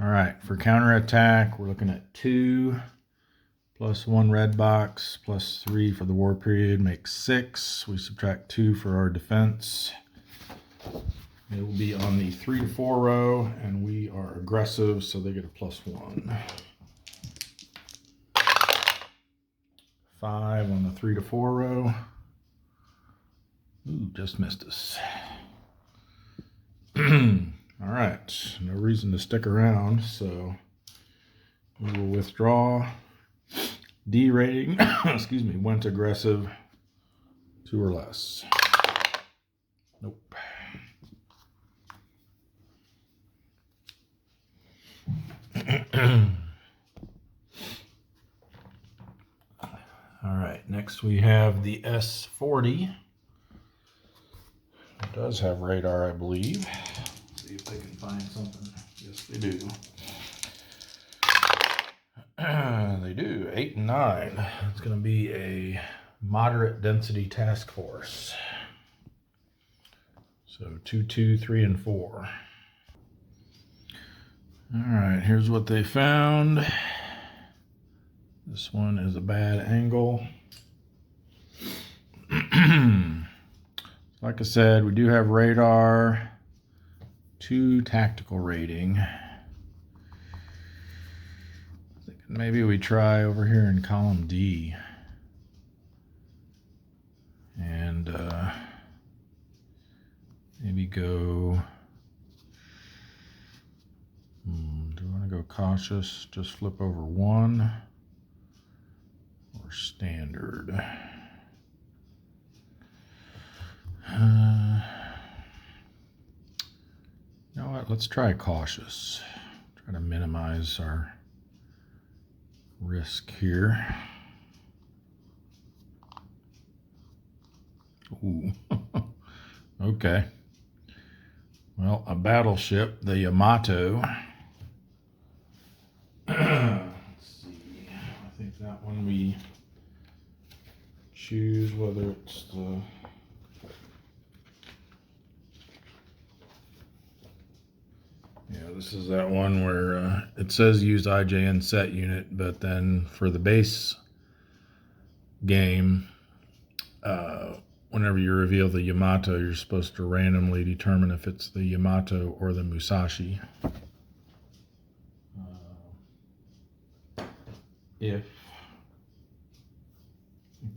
All right, for counterattack, we're looking at 2 plus 1 red box plus 3 for the war period makes 6. We subtract 2 for our defense. It will be on the 3 to 4 row, and we are aggressive, so they get a +1. 5 on the 3 to 4 row. Ooh, just missed us. All right, no reason to stick around, so we will withdraw. D rating, excuse me, went aggressive, 2 or less. Nope. All right, next we have the S40. It does have radar, I believe. Let's see if they can find something. Yes, they do. They do, 8 and 9. It's going to be a moderate density task force. So 2, 2, 3, and 4. All right, here's what they found. This one is a bad angle. Like I said, we do have radar, 2 tactical rating. Maybe we try over here in column D and maybe go, do I want to go cautious, just flip over 1, or standard? You know what, let's try cautious. Try to minimize our risk here. Ooh. Okay. Well, a battleship, the Yamato. Let's see. I think that one we choose whether it's the this is that one where it says use IJN set unit, but then for the base game, whenever you reveal the Yamato, you're supposed to randomly determine if it's the Yamato or the Musashi. I think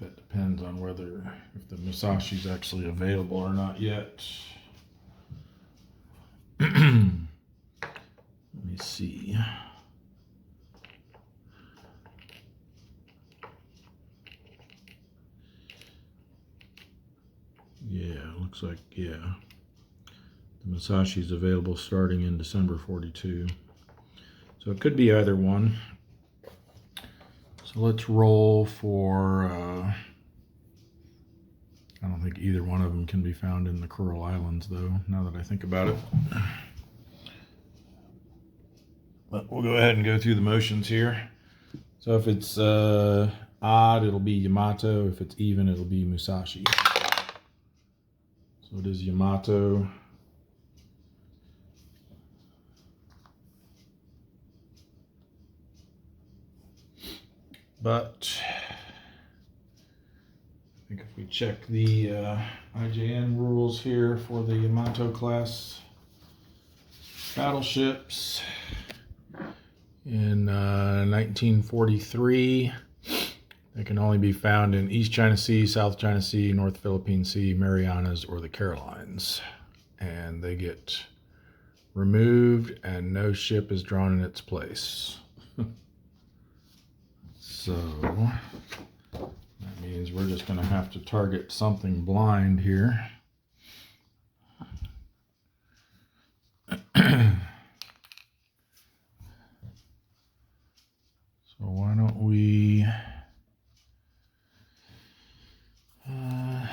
that depends on whether if the Musashi is actually available or not yet. Let me see. Yeah, looks like, yeah. The Musashi is available starting in December 42. So it could be either one. So let's roll for, I don't think either one of them can be found in the Coral Islands, though, now that I think about it. But we'll go ahead and go through the motions here. So if it's odd, it'll be Yamato. If it's even, it'll be Musashi. So it is Yamato. But think if we check the IJN rules here for the Yamato class battleships in 1943, they can only be found in East China Sea, South China Sea, North Philippine Sea, Marianas, or the Carolines. And they get removed and no ship is drawn in its place. So that means we're just going to have to target something blind here. So why don't we I'll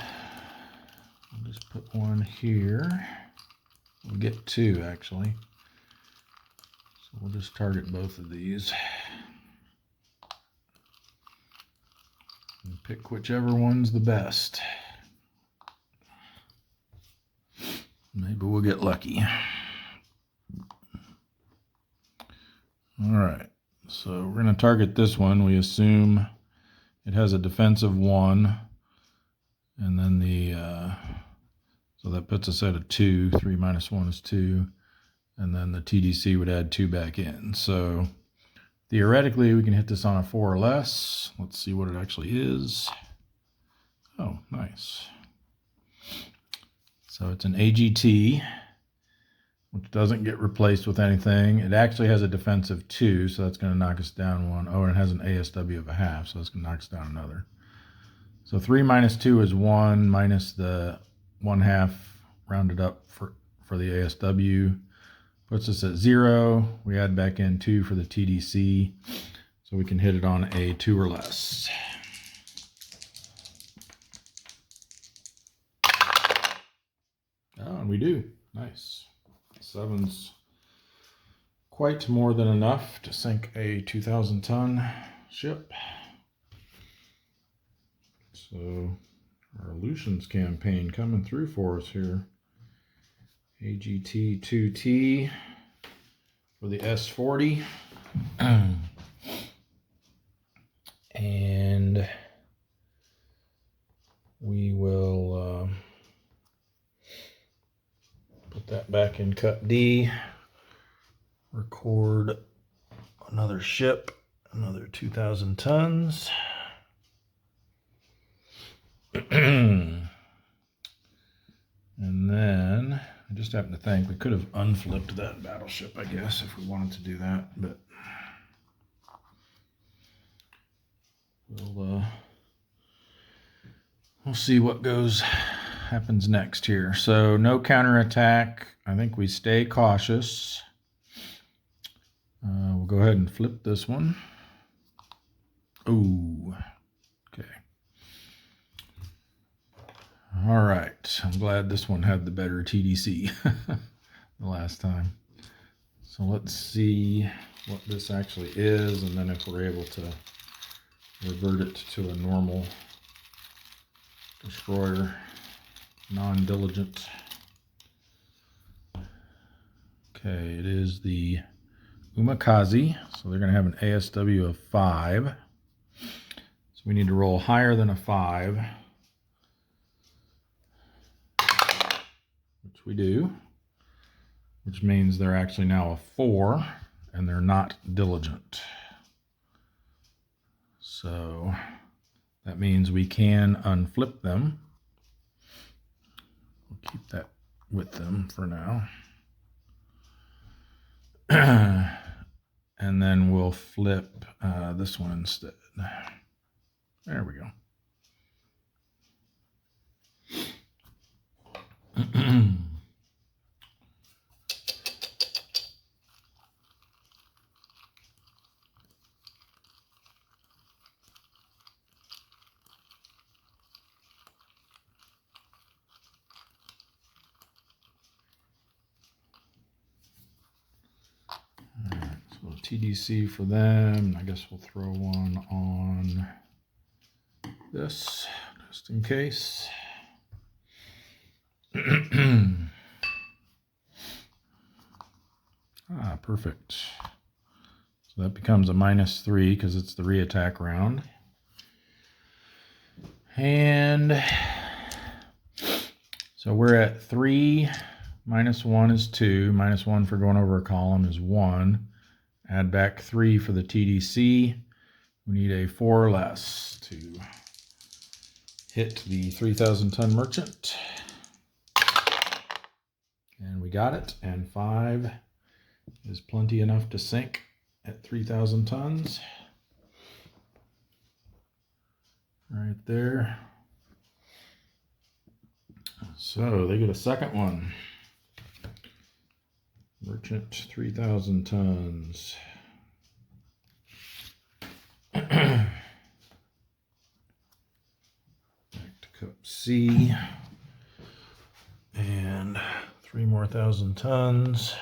just put one here. We'll get two actually. So we'll just target both of these. And pick whichever one's the best. Maybe we'll get lucky. All right. So we're going to target this one. We assume it has a defense of 1, and then so that puts us at a 2. 3 minus 1 is 2, and then the TDC would add 2 back in. So theoretically, we can hit this on a 4 or less. Let's see what it actually is. Oh, nice. So it's an AGT, which doesn't get replaced with anything. It actually has a defense of 2, so that's going to knock us down 1. Oh, and it has an ASW of a half, so that's going to knock us down another. So 3 minus 2 is 1, minus the 1/2 rounded up for the ASW. Puts us at 0. We add back in 2 for the TDC, so we can hit it on a 2 or less. Oh, and we do. Nice. 7's quite more than enough to sink a 2,000-ton ship. So our Aleutians campaign coming through for us here. AGT 2T for the S40. And we will put that back in Cut D. Record another ship, another 2,000 tons. And then I just happen to think we could have unflipped that battleship, I guess, if we wanted to do that, but we'll see what happens next here. So no counterattack. I think we stay cautious. We'll go ahead and flip this one. Ooh, okay. All right, I'm glad this one had the better TDC the last time. So let's see what this actually is, and then if we're able to revert it to a normal destroyer, non-diligent. Okay, it is the Umakazi, so they're going to have an ASW of 5. So we need to roll higher than a 5. Which we do, which means they're actually now a 4, and they're not diligent. So that means we can unflip them. We'll keep that with them for now. And then we'll flip this one instead. There we go. TDC for them. I guess we'll throw one on this just in case. Perfect. So that becomes a -3 because it's the re-attack round. And so we're at 3 minus 1 is 2. Minus 1 for going over a column is 1. Add back 3 for the TDC. We need a 4 or less to hit the 3,000 ton merchant. And we got it. And 5 is plenty enough to sink at 3,000 tons. Right there. So they get a second one. Merchant 3,000 tons. Back to cup C. And 3 more 1,000 tons.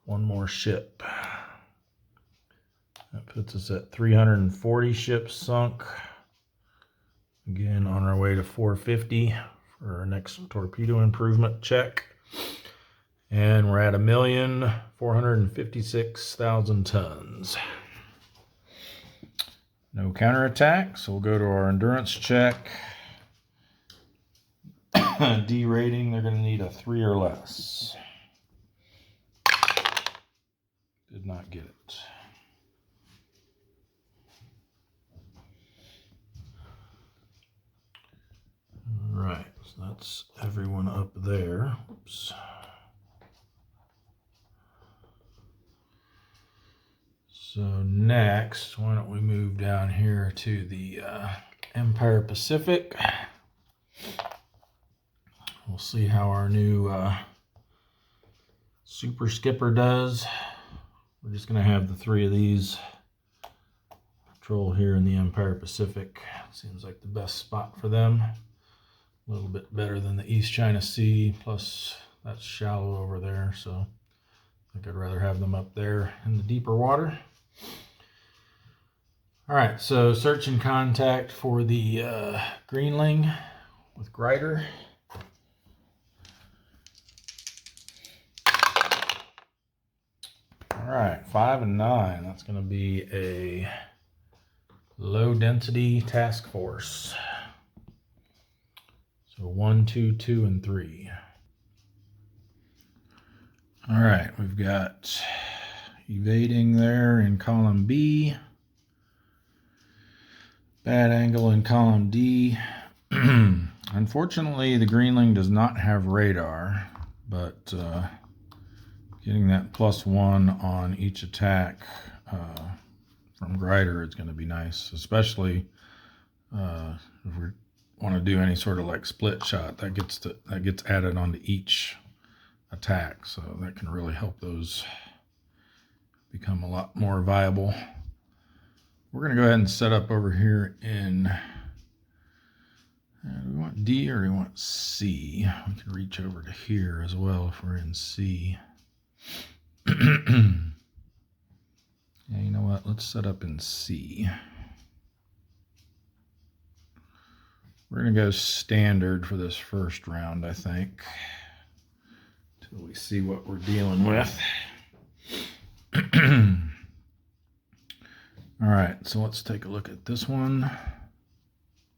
1 more ship. That puts us at 340 ships sunk. Again, on our way to 450 for our next torpedo improvement check. And we're at 1,456,000 tons. No counterattack, so we'll go to our endurance check. D rating, they're going to need a 3 or less. Did not get it. All right, so that's everyone up there. Oops. So next, why don't we move down here to the Empire Pacific. We'll see how our new Super Skipper does. We're just going to have the 3 of these patrol here in the Empire Pacific. Seems like the best spot for them. A little bit better than the East China Sea, plus that's shallow over there, so I think I'd rather have them up there in the deeper water. All right, so search and contact for the Greenling with Grider. All right, 5 and 9. That's going to be a low density task force. So 1, 2, 2, and 3. All right, we've got evading there in column B. Bad angle in column D. Unfortunately, the Greenling does not have radar, but getting that +1 on each attack from Grider is going to be nice, especially if we want to do any sort of like split shot. That gets added onto each attack, so that can really help those become a lot more viable. We're going to go ahead and set up over here in, do we want D or do we want C? We can reach over to here as well if we're in C. Yeah, you know what? Let's set up in C. We're going to go standard for this first round, I think, until we see what we're dealing with. All right, so let's take a look at this one.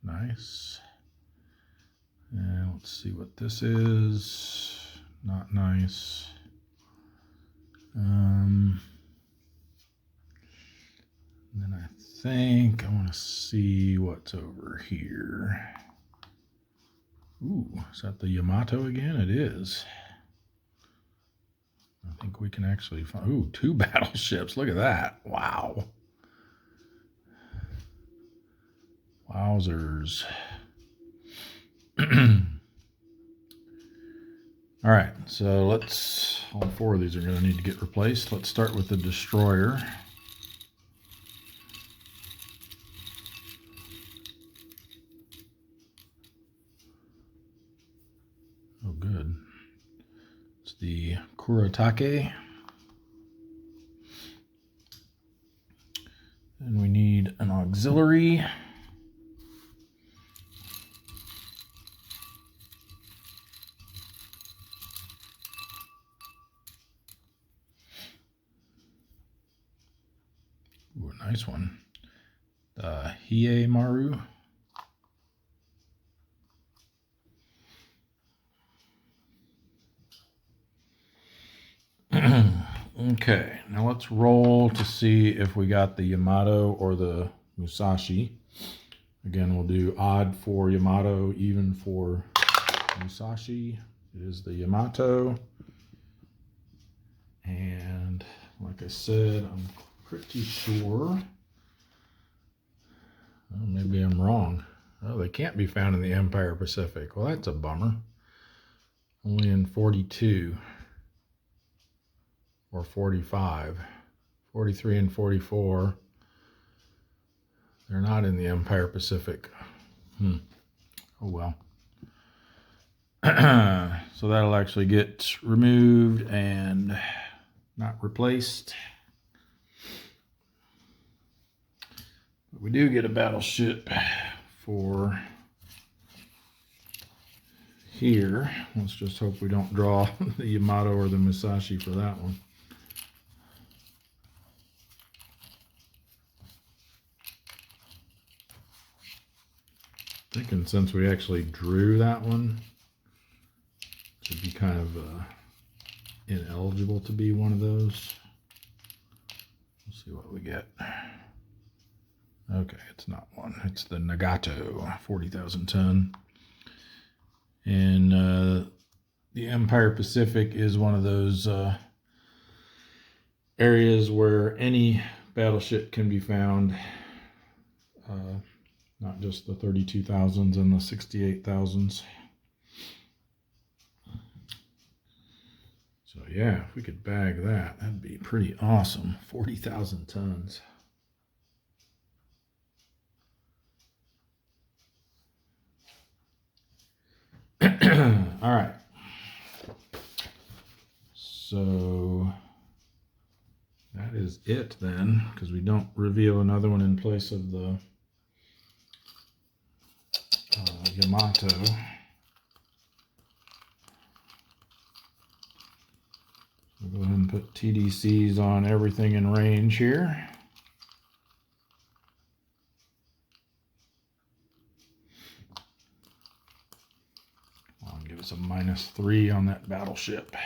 Nice. And let's see what this is. Not nice. And then I think I want to see what's over here. Ooh, is that the Yamato again? It is. I think we can actually find, ooh, 2 battleships. Look at that. Wow. Wowzers. All right, so all 4 of these are going to need to get replaced. Let's start with the destroyer. Oh, good. It's the Kuretake. And we need an auxiliary. Ooh, a nice one. Hiei Maru. Okay, now let's roll to see if we got the Yamato or the Musashi. Again, we'll do odd for Yamato, even for Musashi. It is the Yamato. And like I said, I'm pretty sure. Well, maybe I'm wrong. Oh, they can't be found in the Empire Pacific. Well, that's a bummer. Only in 42 or 45. 43 and 44. They're not in the Empire Pacific. Oh well. So that'll actually get removed and not replaced. But we do get a battleship for here. Let's just hope we don't draw the Yamato or the Musashi for that one. Thinking since we actually drew that one, it should be kind of ineligible to be one of those. Let's see what we get. Okay, it's not one. It's the Nagato, 40,000 ton. And the Empire Pacific is one of those areas where any battleship can be found. Not just the 32,000s and the 68,000s. So yeah, if we could bag that, that'd be pretty awesome. 40,000 tons. All right. So that is it then, because we don't reveal another one in place of the Yamato. We'll go ahead and put TDCs on everything in range here. I'll give us a -3 on that battleship.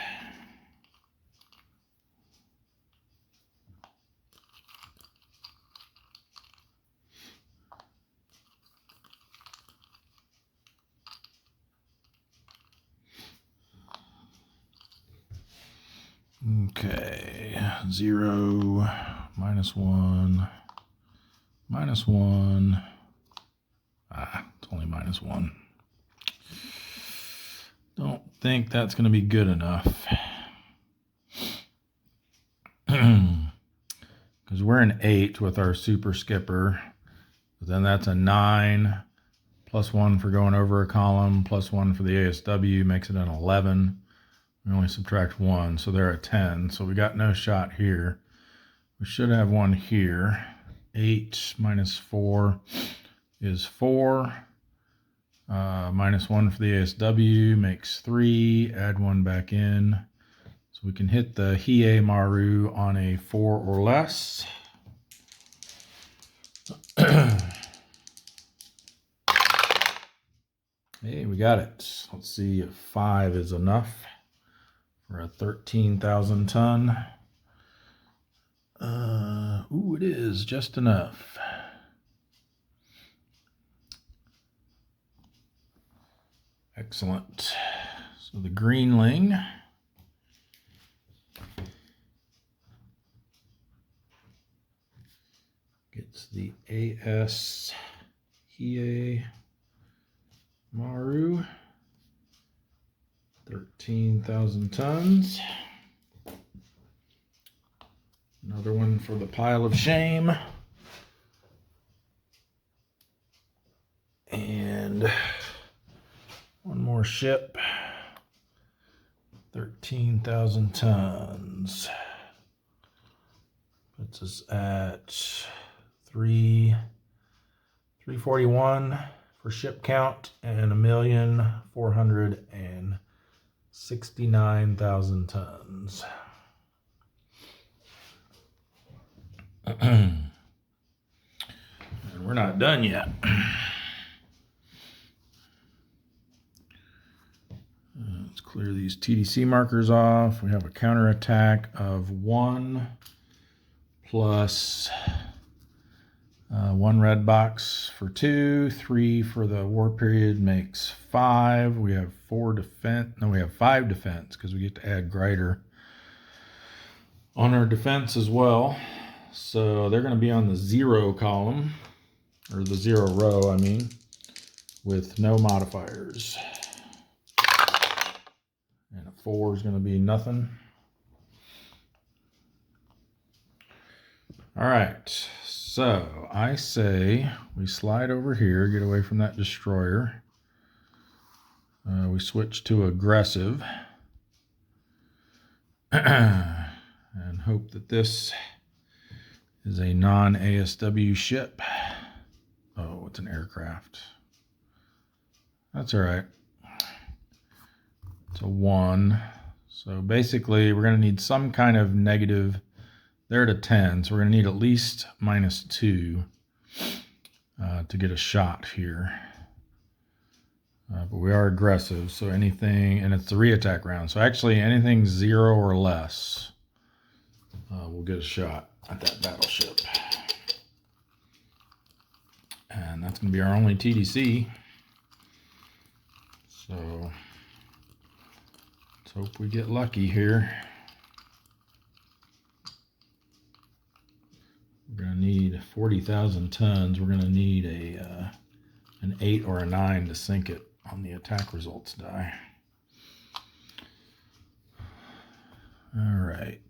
Okay, 0, -1, -1. It's only -1. Don't think that's going to be good enough. Because we're an 8 with our super skipper. But then that's a 9, +1 for going over a column, +1 for the ASW, makes it an 11. We only subtract 1, so they're at 10. So we got no shot here. We should have one here. 8 -4 is 4. -1 for the ASW makes 3. Add 1 back in. So we can hit the Hiei Maru on a 4 or less. Hey, we got it. Let's see if 5 is enough for a 13,000 ton. Ooh, it is just enough. Excellent. So the Greenling gets the AS Hiei Maru, 13,000 tons. Another one for the pile of shame. And one more ship, 13,000 tons. Puts us at 341 for ship count and 1,469,000 tons. And we're not done yet. Let's clear these TDC markers off. We have a counterattack of 1 plus 1 red box for 2, 3 for the war period makes 5. We have 4 defense. No, we have 5 defense because we get to add Grider on our defense as well. So they're going to be on the 0 column, or the 0 row, I mean, with no modifiers. And a 4 is going to be nothing. All right, so I say we slide over here, get away from that destroyer. We switch to aggressive. And hope that this is a non-ASW ship. Oh, it's an aircraft. That's all right. It's a 1. So basically, we're going to need some kind of negative. They're at a 10, so we're going to need at least -2 to get a shot here. But we are aggressive, so anything, and it's the re-attack round. So actually, anything 0 or less, we'll get a shot at that battleship. And that's going to be our only TDC. So let's hope we get lucky here. We're going to need 40,000 tons. We're going to need an 8 or a 9 to sink it on the attack results die. All right.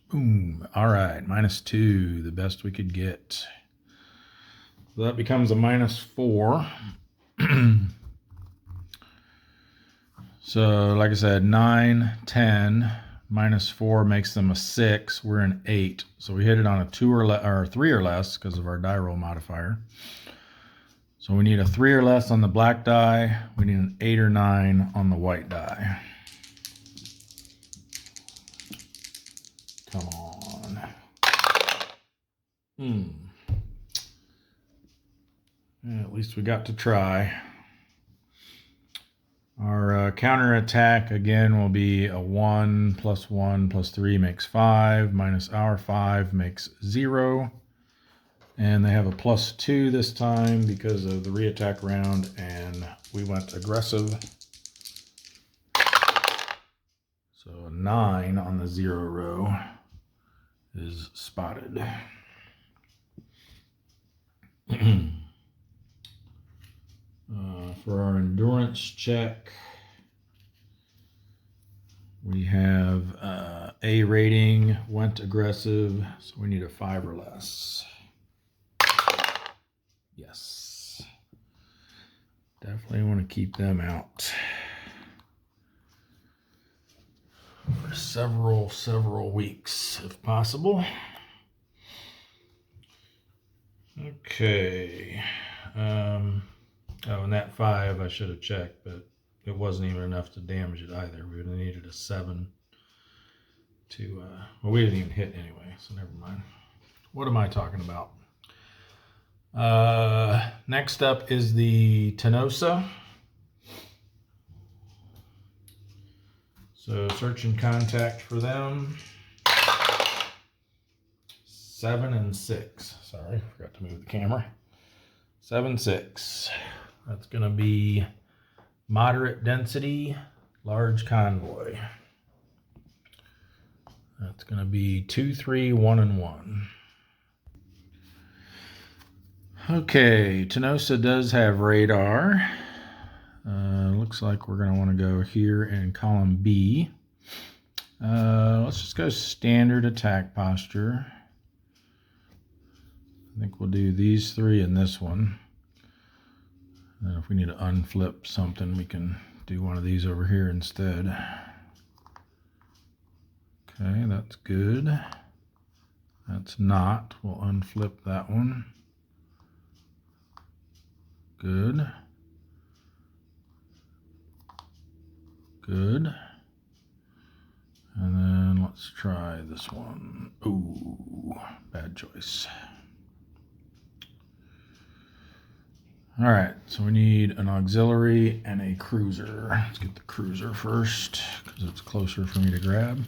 Boom. All right. -2, the best we could get. So that becomes a -4. So, like I said, 9, 10, -4 makes them a 6. We're an 8. So we hit it on a 2 or 3 or less because of our die roll modifier. So we need a 3 or less on the black die. We need an 8 or 9 on the white die. Come on. Yeah, at least we got to try. Our counterattack, again, will be a 1 plus 1 plus 3 makes 5, minus our 5 makes 0. And they have a +2 this time because of the re-attack round, and we went aggressive. So a 9 on the 0 row is spotted. For our endurance check, we have A rating, went aggressive, so we need a 5 or less. Yes. Definitely want to keep them out for several weeks if possible. Okay. Oh, and that 5 I should have checked, but it wasn't even enough to damage it either. We would have needed a 7 to, well, we didn't even hit anyway, so never mind. What am I talking about? Next up is the Tenosa. So search and contact for them. 7 and 6. Sorry, forgot to move the camera. 7, 6. That's going to be moderate density, large convoy. That's going to be 2, 3, 1, and 1. Okay, Tenosa does have radar. Looks like we're going to want to go here in column B. Let's just go standard attack posture. I think we'll do these 3 and this one. And if we need to unflip something, we can do one of these over here instead. Okay, that's good. That's not. We'll unflip that one. Good. Good. And then let's try this one. Ooh, bad choice. All right, so we need an auxiliary and a cruiser. Let's get the cruiser first because it's closer for me to grab.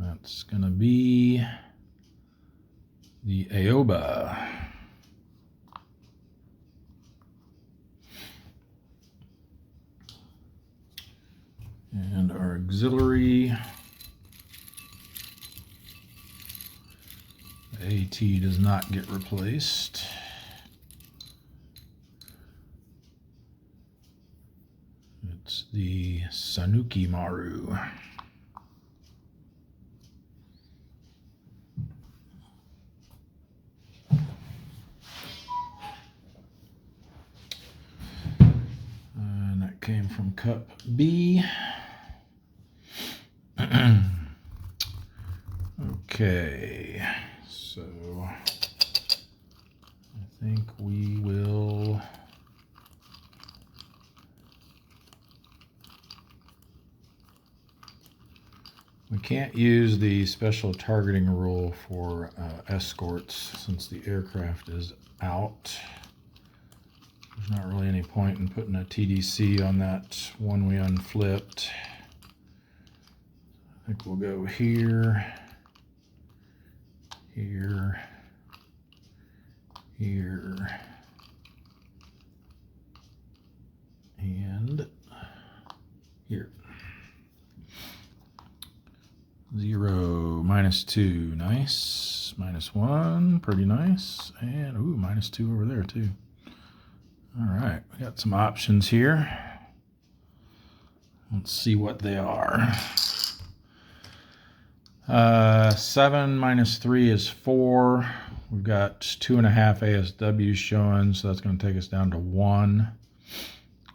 That's going to be the Aoba. And our auxiliary, AT does not get replaced. It's the Sanuki Maru. And that came from Cup B. Okay, so I think we will we can't use the special targeting rule for escorts since the aircraft is out. There's not really any point in putting a TDC on that one we unflipped. I think we'll go here, here, here, and here. 0, -2, nice. -1, pretty nice. And, ooh, -2 over there, too. All right, we got some options here. Let's see what they are. 7 -3 is 4. We've got 2.5 ASW showing, so that's going to take us down to 1.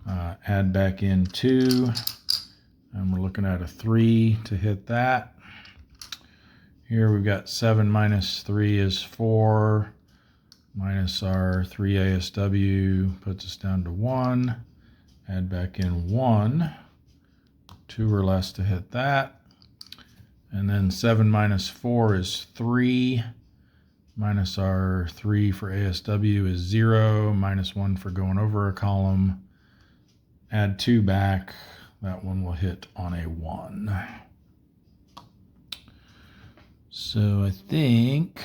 Add back in 2, and we're looking at a 3 to hit that. Here we've got 7 -3 is 4, minus our 3 ASW puts us down to 1. Add back in 1, 2 or less to hit that. And then 7 -4 is 3, minus our 3 for ASW is 0, -1 for going over a column. Add 2 back, that one will hit on a 1. So I think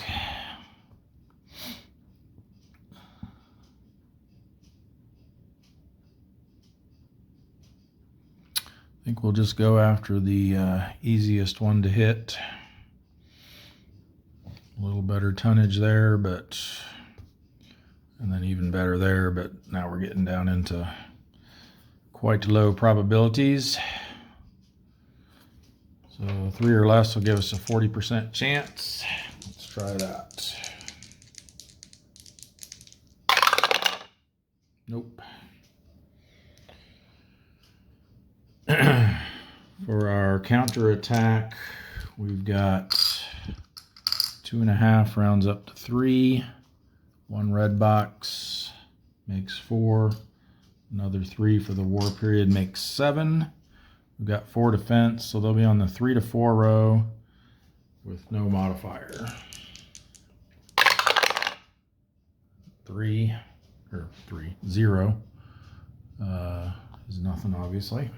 we'll just go after the easiest one to hit. A little better tonnage there, and then even better there, but now we're getting down into quite low probabilities. So 3 or less will give us a 40% chance. Let's try that. Nope. For our counter attack, we've got 2.5 rounds up to 3. 1 red box makes 4. Another 3 for the war period makes 7. We've got 4 defense, so they'll be on the 3 to 4 row with no modifier. 0 is nothing, obviously.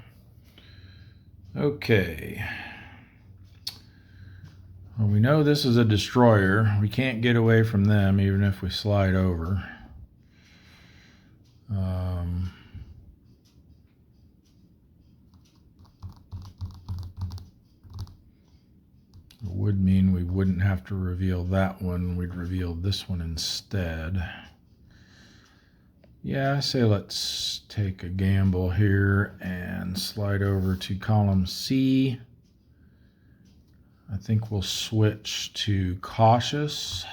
Okay. Well, we know this is a destroyer. We can't get away from them even if we slide over. It would mean we wouldn't have to reveal that one. We'd reveal this one instead. Yeah, I say let's take a gamble here and slide over to column C. I think we'll switch to cautious,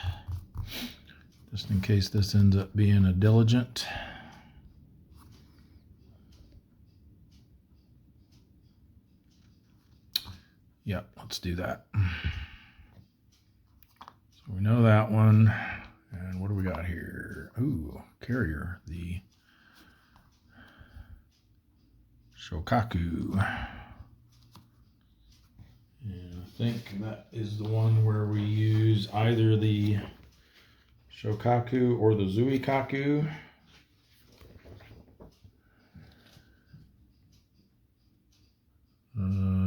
just in case this ends up being a diligent. Yep, let's do that. So we know that one. And what do we got here? Ooh, carrier, the Shokaku. And I think that is the one where we use either the Shokaku or the Zuikaku.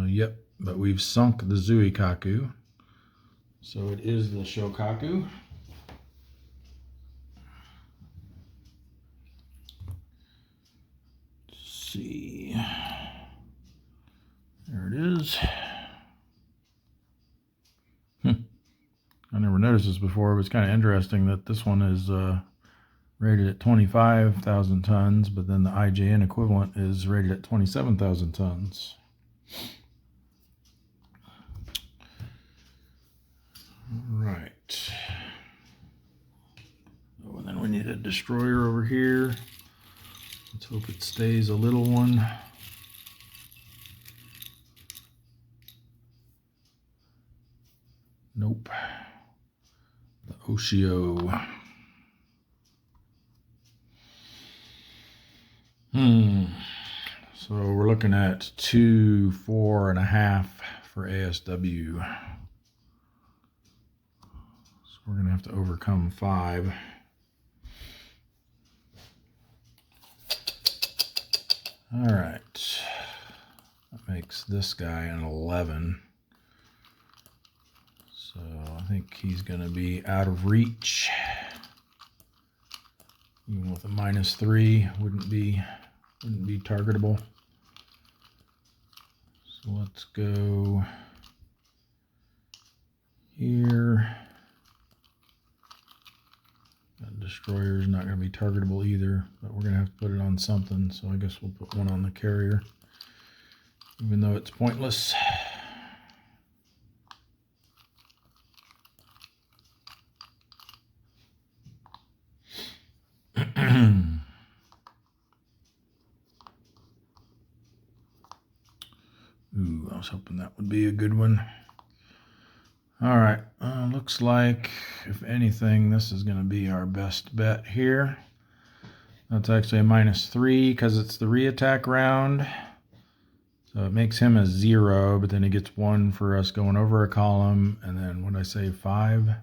Yep, but we've sunk the Zuikaku. So it is the Shokaku. Let's see. There it is. I never noticed this before, but it's kind of interesting that this one is rated at 25,000 tons, but then the IJN equivalent is rated at 27,000 tons. All right. Oh, and then we need a destroyer over here. Let's hope it stays a little one. Nope. The Oshio. So we're looking at 2, 4.5 for ASW. So we're going to have to overcome 5. All right. That makes this guy an 11. So I think he's going to be out of reach. Even with a -3, wouldn't be targetable. So let's go here. That destroyer is not going to be targetable either, but we're going to have to put it on something. So I guess we'll put one on the carrier, even though it's pointless. Ooh, I was hoping that would be a good one. All right, looks like, if anything, this is going to be our best bet here. That's actually a -3 because it's the re-attack round. So it makes him a 0, but then he gets 1 for us going over a column. And then, what did I say, 5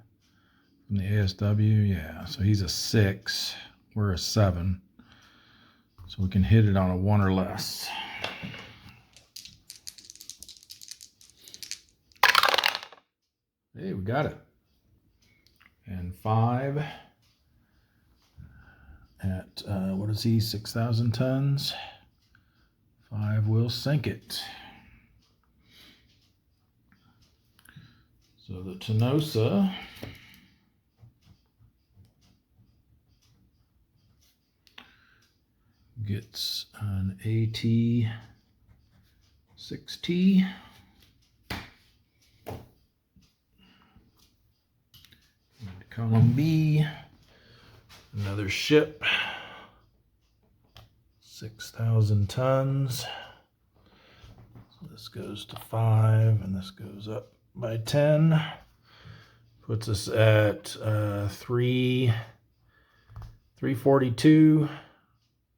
from the ASW? Yeah, so he's a 6. We're a 7. So we can hit it on a 1 or less. Hey, we got it. And 5 at, what is he, 6,000 tons? 5 will sink it. So the Tenosa gets an AT-6T. Column B, another ship, 6,000 tons. So this goes to 5, and this goes up by 10. Puts us at 342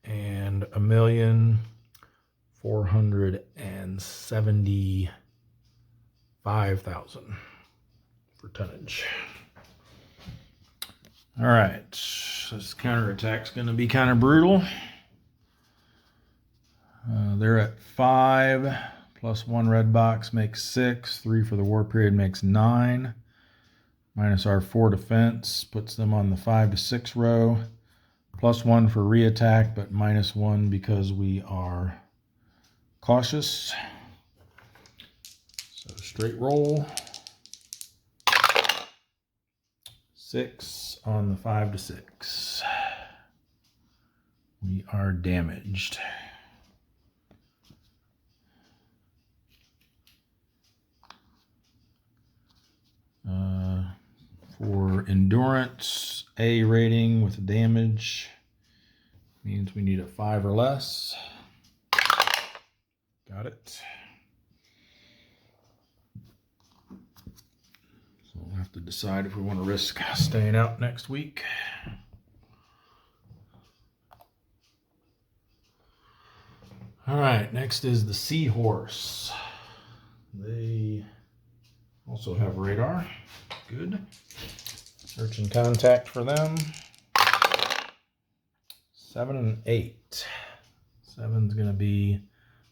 and 1,475,000 for tonnage. All right, this counterattack's going to be kind of brutal. They're at 5, plus 1 red box makes 6. 3 for the war period makes 9. Minus our 4 defense puts them on the 5 to 6 row. Plus 1 for re-attack, but -1 because we are cautious. So straight roll. 6 on the 5 to 6. We are damaged. For endurance, A rating with damage means we need a 5 or less. Got it. So we'll have to decide if we want to risk staying out next week. All right, next is the Seahorse. They also have radar. Good. Search and contact for them. 7 and 8. 7's going to be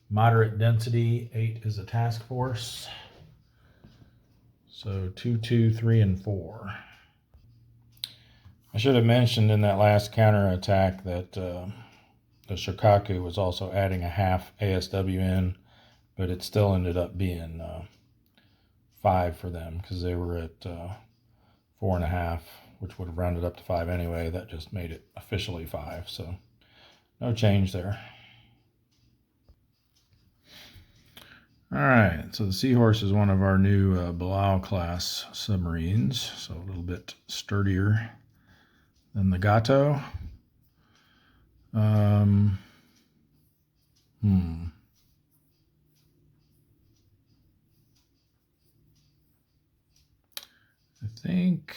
moderate density. 8 is a task force. So 2, 2, 3, and 4. I should have mentioned in that last counterattack that the Shokaku was also adding a half ASW in, but it still ended up being 5 for them because they were at 4.5, which would have rounded up to 5 anyway. That just made it officially 5, so no change there. All right, so the Seahorse is one of our new Bilal class submarines, so a little bit sturdier than the Gato. I think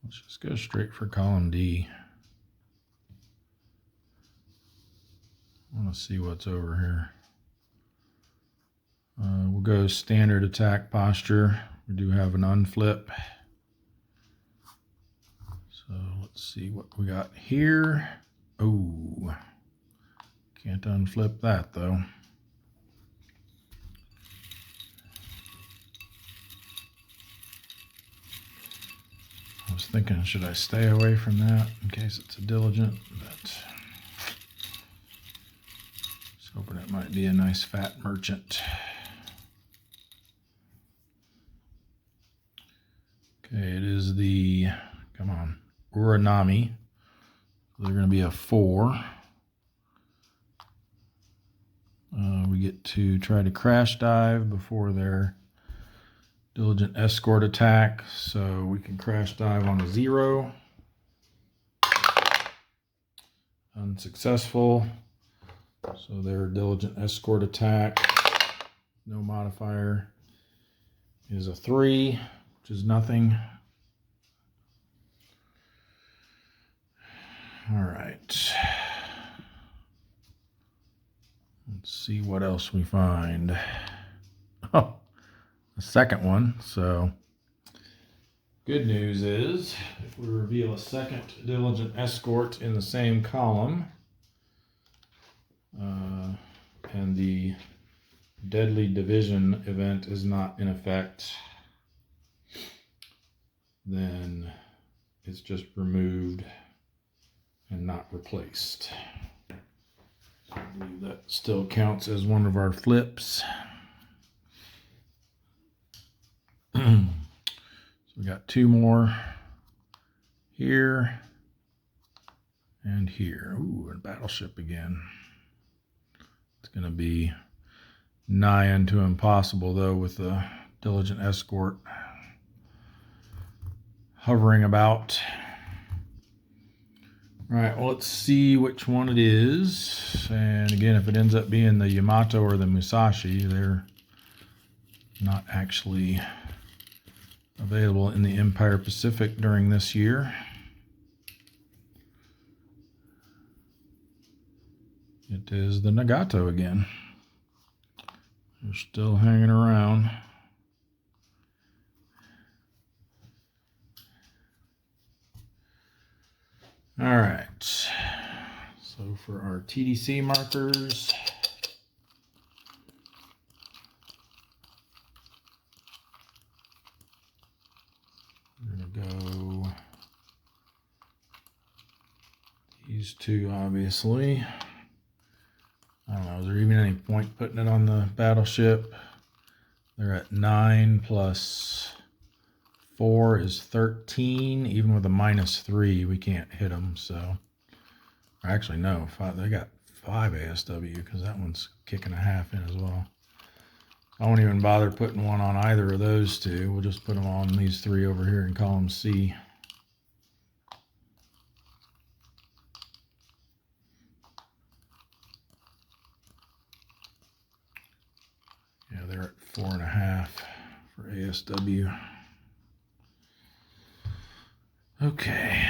let's just go straight for column D. I want to see what's over here. We'll go standard attack posture. We do have an unflip. So let's see what we got here. Oh, can't unflip that though. I was thinking, should I stay away from that in case it's a diligent, but I was hoping it might be a nice fat merchant. Okay, it is the, come on, Uranami. They're going to be a 4. We get to try to crash dive before their diligent escort attack, so we can crash dive on a 0. Unsuccessful. So their diligent escort attack, no modifier, is a 3, which is nothing. All right. Let's see what else we find. Oh, the second one. So good news is if we reveal a second diligent escort in the same column, and the deadly division event is not in effect, then it's just removed and not replaced. I believe that still counts as one of our flips. So we got 2 more here and here. Ooh, and battleship again. It's going to be nigh unto impossible though with the diligent escort hovering about. All right, well, let's see which one it is. And again, if it ends up being the Yamato or the Musashi, they're not actually available in the Empire Pacific during this year. It is the Nagato again. They're still hanging around. All right, so for our TDC markers, we're going to go these 2, obviously. I don't know, is there even any point putting it on the battleship? They're at 9 plus 4 is 13. Even with a -3, we can't hit them. So, actually, no, 5, they got 5 ASW because that one's kicking a half in as well. I won't even bother putting one on either of those 2. We'll just put them on these 3 over here in column C. Yeah, they're at 4.5 for ASW. Okay,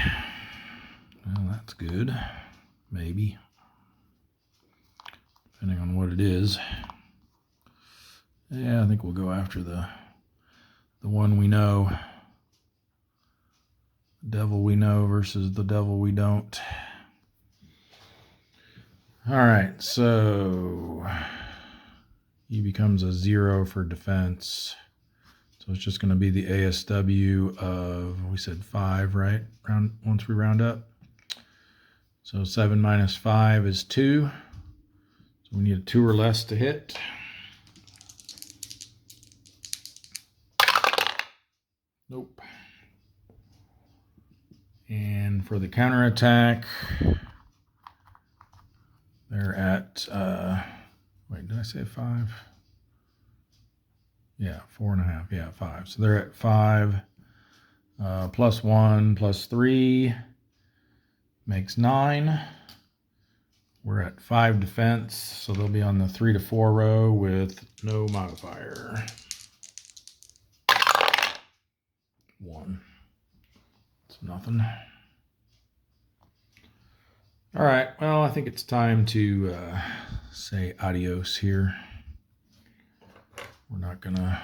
well, that's good, maybe, depending on what it is. Yeah, I think we'll go after the one we know. The devil we know versus the devil we don't. All right, so he becomes a 0 for defense. So it's just going to be the ASW of, we said 5, right? Once we round up. So 7 minus 5 is 2. So we need a 2 or less to hit. Nope. And for the counterattack, they're at, wait, did I say 5? Yeah, 4.5. Yeah, 5. So they're at 5. Plus 1 plus 3 makes 9. We're at 5 defense, so they'll be on the 3 to 4 row with no modifier. 1. It's nothing. All right, well, I think it's time to say adios here. We're not gonna,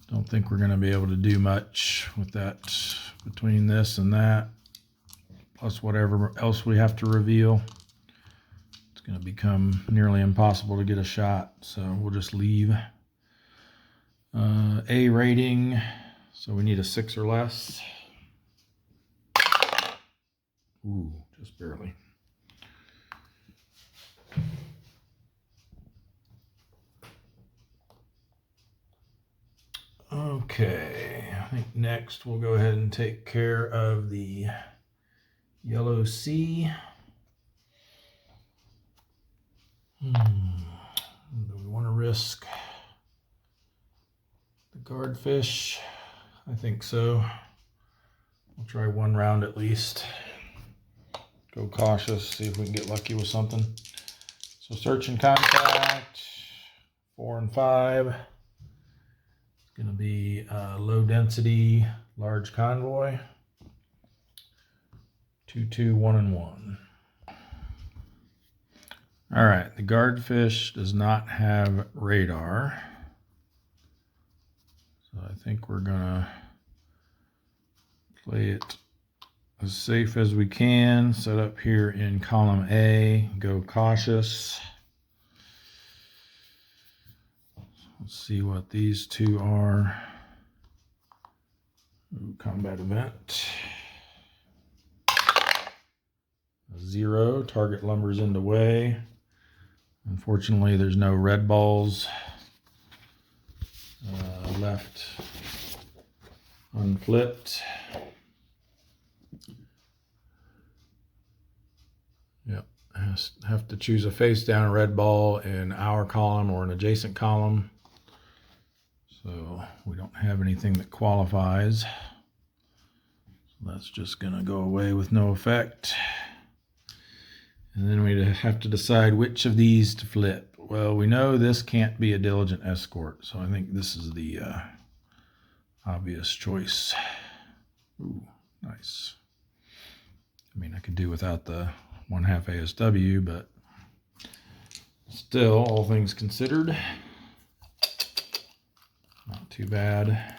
don't think we're gonna be able to do much with that between this and that, plus whatever else we have to reveal. It's gonna become nearly impossible to get a shot, so we'll just leave. A rating, so we need a 6 or less. Ooh, just barely. Okay, I think next we'll go ahead and take care of the yellow C. Do we want to risk the guardfish? I think so. We'll try 1 round at least. Go cautious, see if we can get lucky with something. So search and contact, 4 and 5. It's going to be low density, large convoy. 2, 2, 1 and 1. All right, the guardfish does not have radar. So I think we're gonna play it as safe as we can. Set up here in column A, go cautious. Let's see what these two are. Ooh, combat event. 0, target lumbers into way. Unfortunately, there's no red balls left unflipped. Yep, have to choose a face down red ball in our column or an adjacent column. So we don't have anything that qualifies. So that's just gonna go away with no effect. And then we have to decide which of these to flip. Well, we know this can't be a diligent escort, so I think this is the obvious choice. Ooh, nice. I mean, I could do without the 1/2 ASW, but still, all things considered, not too bad.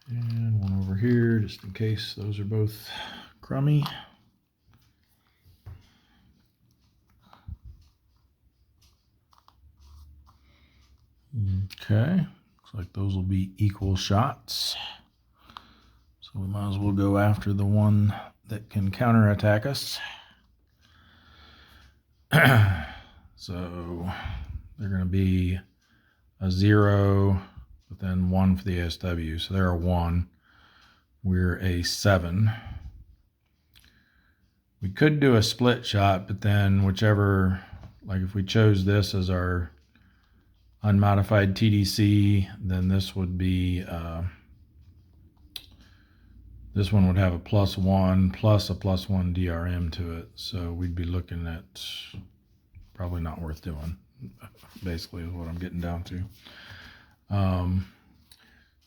And one over here, just in case those are both crummy. Okay, looks like those will be equal shots. So we might as well go after the one that can counterattack us. So they're going to be a 0, but then 1 for the ASW. So they're a 1. We're a 7. We could do a split shot, but then whichever, like if we chose this as our unmodified TDC, then this would be, this one would have a +1 plus a +1 DRM to it. So we'd be looking at probably not worth doing, basically is what I'm getting down to.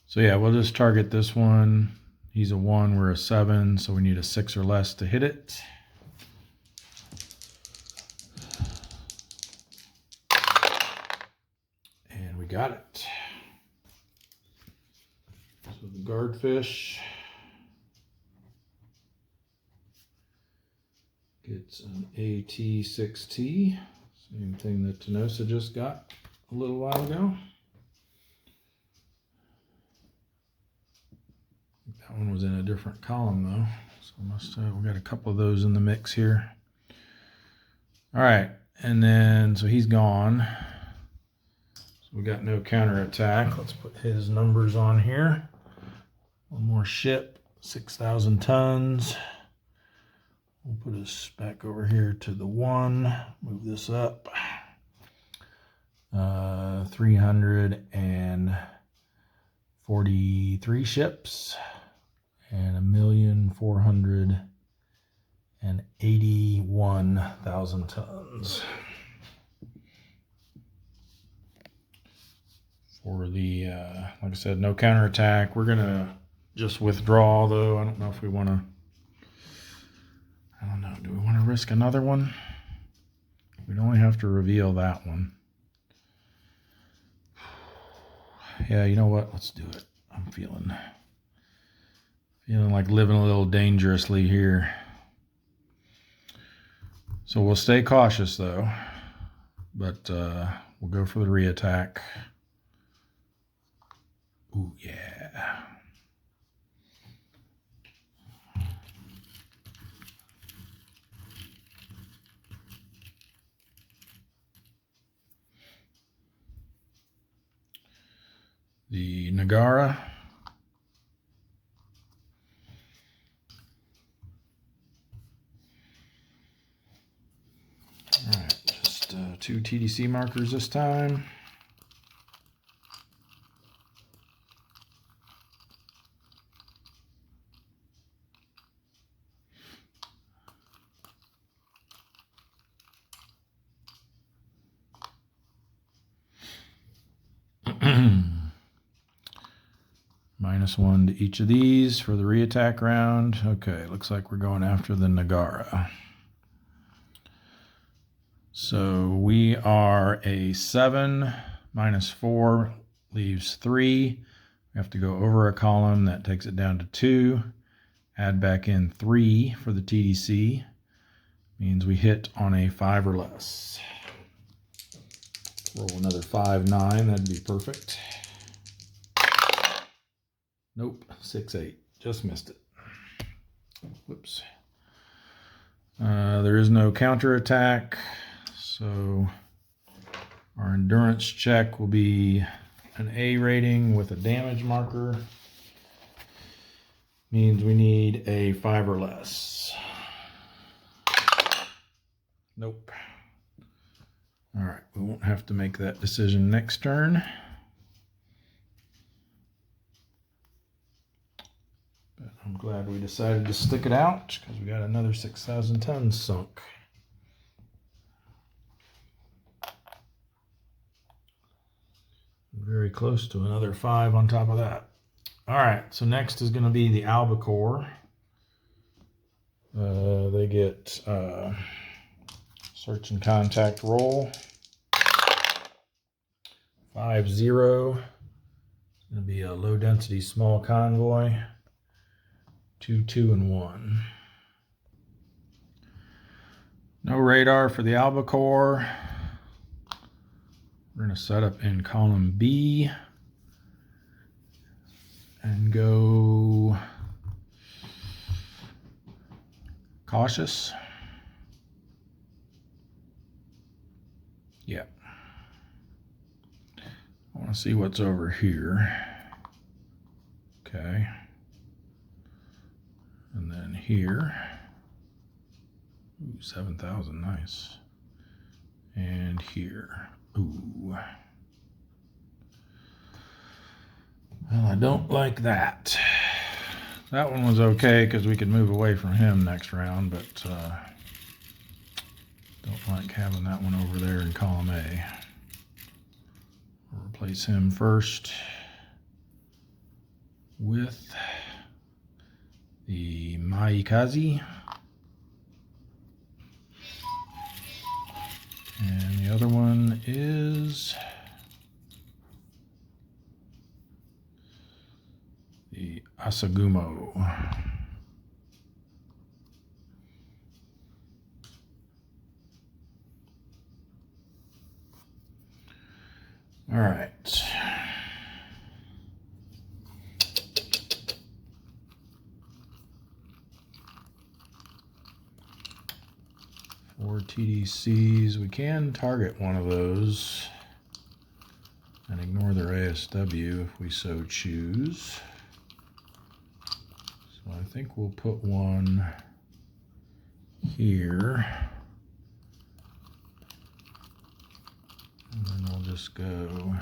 So yeah, we'll just target this one. He's a 1, we're a 7, so we need a 6 or less to hit it. And we got it. So the guardfish gets an AT6T, same thing that Tenosa just got a little while ago. That one was in a different column though, so we got a couple of those in the mix here. All right, and then so he's gone. So we got no counterattack. Let's put his numbers on here. One more ship, 6,000 tons. We'll put us back over here to the 1. Move this up. 343 ships and 1,481,000 tons. For the, like I said, no counterattack. We're gonna just withdraw though. I don't know if we want to. I don't know. Do we want to risk another one? We'd only have to reveal that one. Yeah, you know what? Let's do it. I'm feeling like living a little dangerously here. So we'll stay cautious though, but we'll go for the reattack. Ooh, yeah. The Nagara. All right, just 2 TDC markers this time. -1 to each of these for the reattack round. Okay, looks like we're going after the Nagara. So we are a 7, -4 leaves 3. We have to go over a column. That takes it down to 2. Add back in 3 for the TDC. Means we hit on a 5 or less. Roll another 5-9. That'd be perfect. Nope, 6-8. Just missed it. Whoops. There is no counterattack, so our endurance check will be an A rating with a damage marker. Means we need a 5 or less. Nope. All right, we won't have to make that decision next turn. But I'm glad we decided to stick it out because we got another 6,000 tons sunk. Very close to another 5 on top of that. All right, so next is going to be the albacore. They get search and contact roll. 5-0. It's going to be a low density small convoy. 2, 2, and 1. No radar for the albacore. We're going to set up in column B and go cautious. Yeah. I want to see what's over here. Okay. And then here. Ooh, 7,000, nice. And here. Ooh. Well, I don't like that. That one was okay because we could move away from him next round, but don't like having that one over there in column A. We'll replace him first with the Maikaze. And the other one is the Asagumo. All right. For TDCs, we can target one of those and ignore their ASW if we so choose. So I think we'll put one here. And then we'll just go,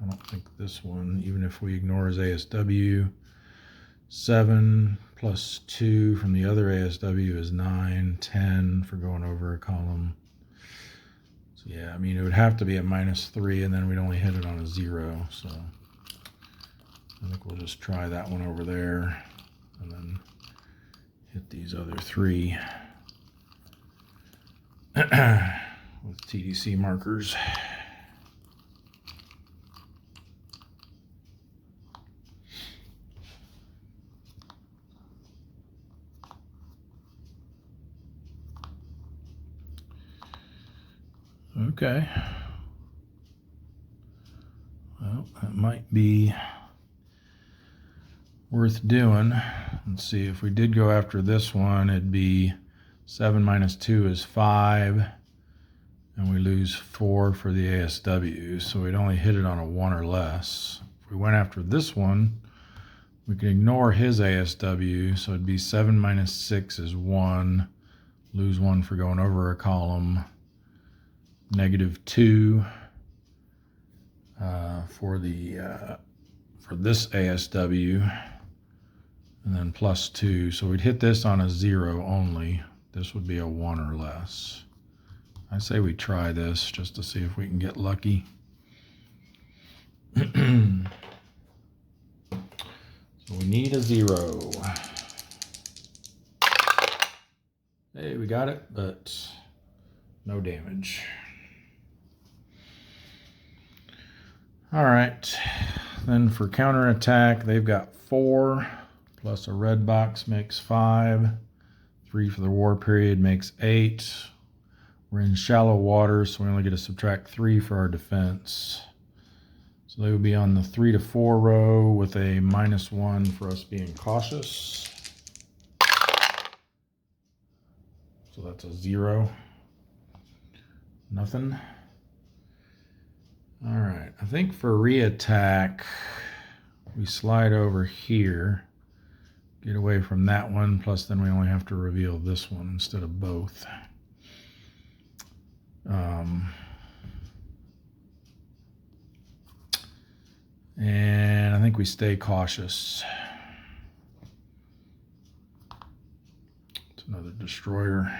I don't think this one, even if we ignore his ASW, 7 plus 2 from the other ASW is 9, 10 for going over a column. So yeah, I mean, it would have to be a -3, and then we'd only hit it on a 0. So I think we'll just try that one over there and then hit these other 3 with TDC markers. Okay. Well, that might be worth doing. Let's see, if we did go after this one, it'd be 7 minus 2 is 5, and we lose 4 for the ASW, so we'd only hit it on a 1 or less. If we went after this one, we can ignore his ASW, so it'd be 7 minus 6 is 1, lose 1 for going over a column, -2 for this ASW, and then +2. So we'd hit this on a 0 only. This would be a 1 or less. I say we try this just to see if we can get lucky. So we need a 0. Hey, we got it, but no damage. All right, then for counterattack, they've got 4, plus a red box makes 5. 3 for the war period makes 8. We're in shallow water, so we only get to subtract 3 for our defense. So they would be on the 3 to 4 row with a -1 for us being cautious. So that's a 0. Nothing. All right, I think for re-attack, we slide over here, get away from that one, plus then we only have to reveal this one instead of both. And I think we stay cautious. It's another destroyer.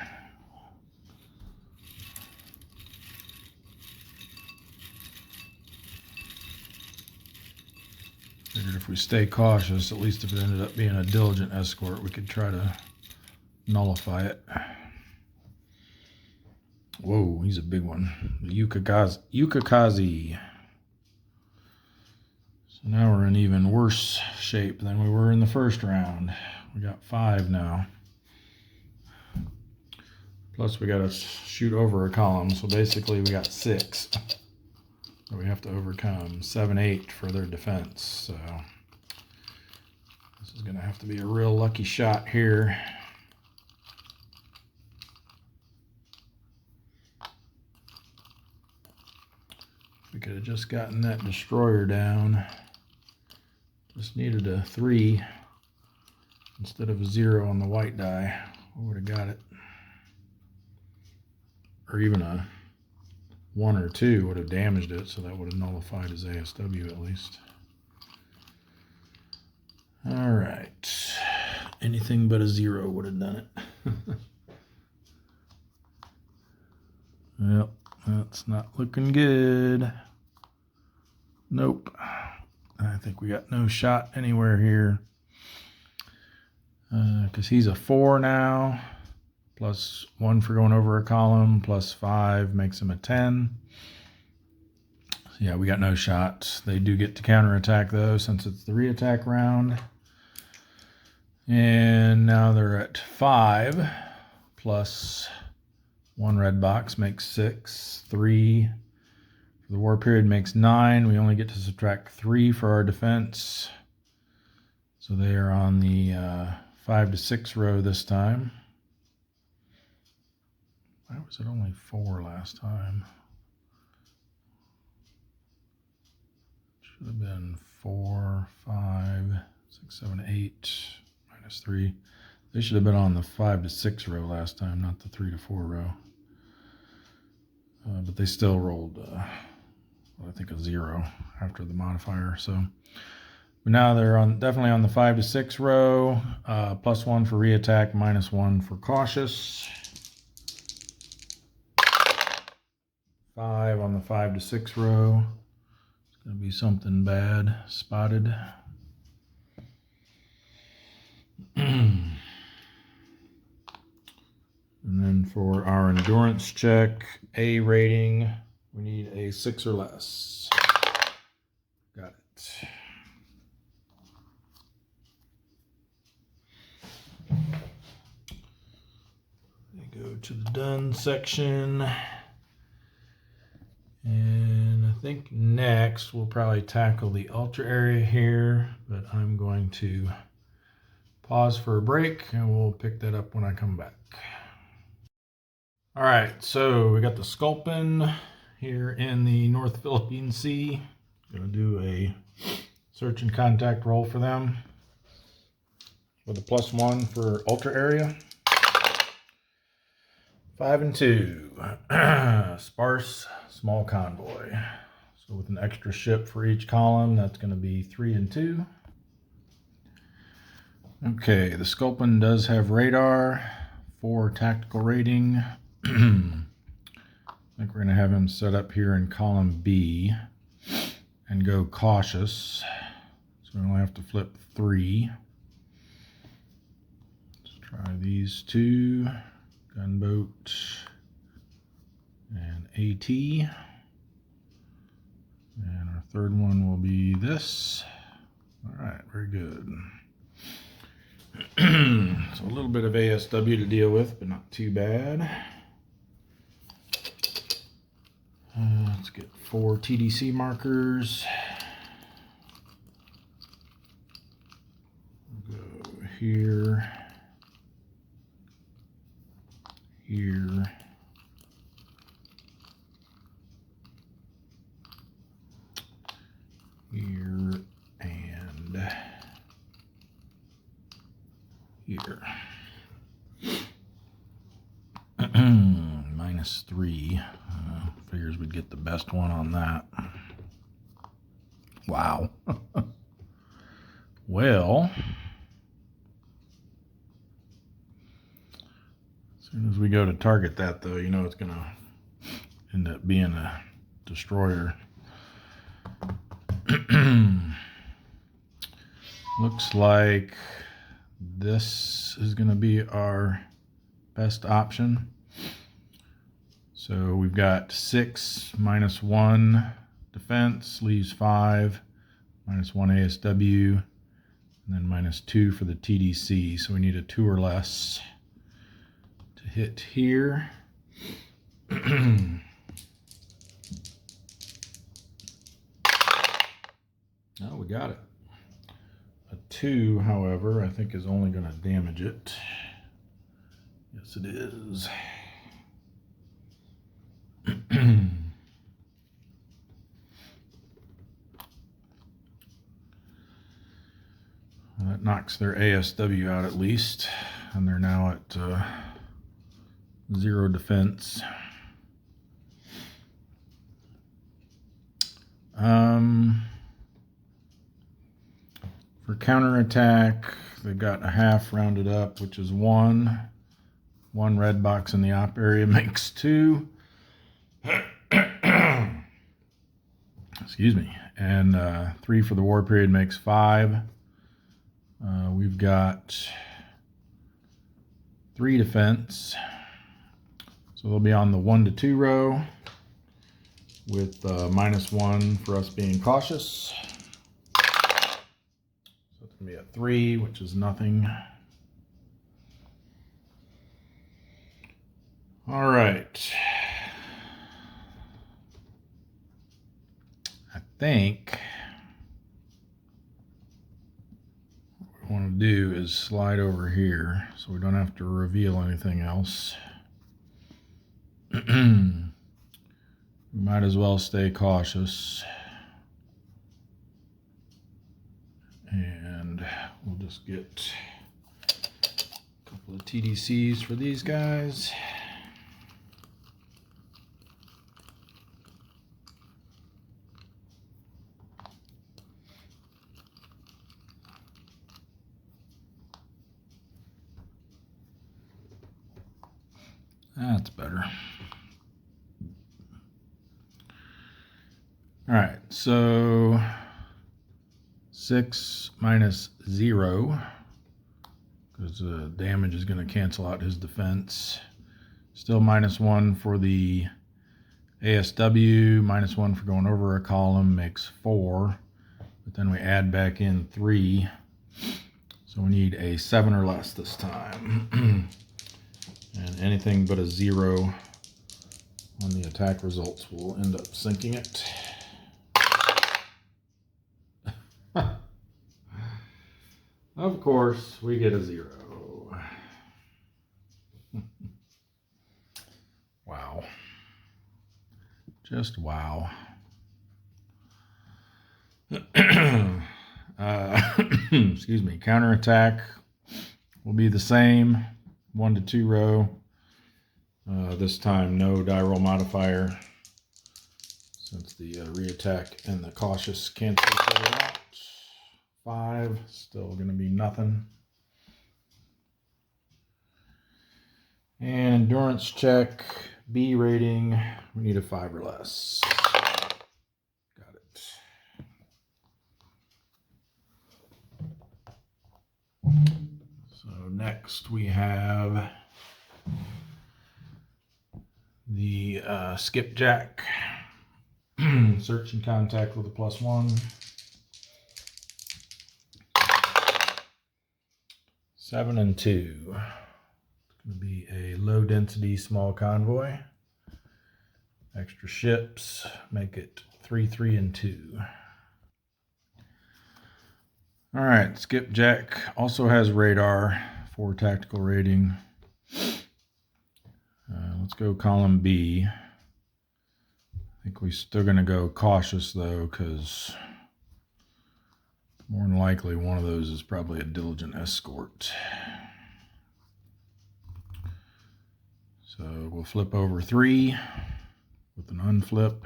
Figured if we stay cautious, at least if it ended up being a diligent escort, we could try to nullify it. Whoa, he's a big one. The Yukikaze. So now we're in even worse shape than we were in the first round. We got 5 now. Plus we got to shoot over a column, so basically we got 6. So we have to overcome 7, 8 for their defense. So this is going to have to be a real lucky shot here. We could have just gotten that destroyer down. Just needed a 3 instead of a 0 on the white die. We would have got it. Or even a 1 or 2 would have damaged it, so that would have nullified his ASW at least. All right. Anything but a 0 would have done it. Yep, that's not looking good. Nope. I think we got no shot anywhere here. Because he's a 4 now. Plus 1 for going over a column. Plus 5 makes him a 10. So yeah, we got no shots. They do get to counterattack though, since it's the re-attack round. And now they're at 5. Plus 1 red box makes 6. 3 for the war period makes 9. We only get to subtract 3 for our defense. So they are on the 5 to 6 row this time. Why was it only 4 last time? Should have been 4, 5, 6, 7, 8, minus 3. They should have been on the 5 to 6 row last time, not the 3 to 4 row. But they still rolled, I think, a 0 after the modifier. So. But now they're definitely on the 5 to 6 row. Plus 1 for re-attack, minus 1 for cautious. 5 on the 5 to 6 row. It's going to be something bad spotted. And then for our endurance check, A rating, we need a 6 or less. Got it. Go to the done section, and I think next we'll probably tackle the ultra area here, but I'm going to pause for a break and we'll pick that up when I come back. All right, so we got the Sculpin here in the North Philippine Sea. Gonna do a search and contact roll for them with a plus 1 for ultra area. 5 and 2, sparse small convoy. So with an extra ship for each column, that's going to be 3 and 2. Okay, the Sculpin does have radar, 4 tactical rating. I think we're going to have him set up here in column B and go cautious. So we only have to flip 3. Let's try these 2. Gunboat and AT. And our third one will be this. All right, very good. So a little bit of ASW to deal with, but not too bad. Let's get 4 TDC markers. We'll go here. Here, here, and here. Minus 3. Figures we'd get the best one on that. Wow. Well, as soon as we go to target that, though, you know it's going to end up being a destroyer. Looks like this is going to be our best option. So we've got 6 minus 1 defense, leaves 5, minus 1 ASW, and then minus 2 for the TDC. So we need a 2 or less to hit here. Oh, we got it. A 2, however, I think is only going to damage it. Yes, it is. Well, that knocks their ASW out at least, and they're now at 0 defense. For counterattack, they've got a half rounded up, which is 1. 1 red box in the op area makes 2. Excuse me. And 3 for the war period makes 5. We've got 3 defense. So they'll be on the 1 to 2 row with -1 for us being cautious. So it's going to be a 3, which is nothing. All right. I think what we want to do is slide over here so we don't have to reveal anything else. We might as well stay cautious. And we'll just get a couple of TDCs for these guys. That's better. All right, so 6 minus 0, because the damage is going to cancel out his defense. Still -1 for the ASW, -1 for going over a column makes 4, but then we add back in 3, so we need a 7 or less this time. And anything but a 0 on the attack results will end up sinking it. Of course, we get a 0. Wow. Just wow. Excuse me. Counterattack will be the same. 1 to 2 row. This time, no die roll modifier, since the reattack and the cautious cancel each other out. 5, still going to be nothing. And endurance check, B rating, we need a 5 or less. Got it. So next we have the skipjack. Search and contact with a +1. 7 and 2. It's going to be a low density small convoy. Extra ships make it 3, 3, and 2. All right, skipjack also has radar, 4 tactical rating. Let's go column B. I think we're still going to go cautious though, because more than likely one of those is probably a diligent escort. So we'll flip over 3 with an unflip.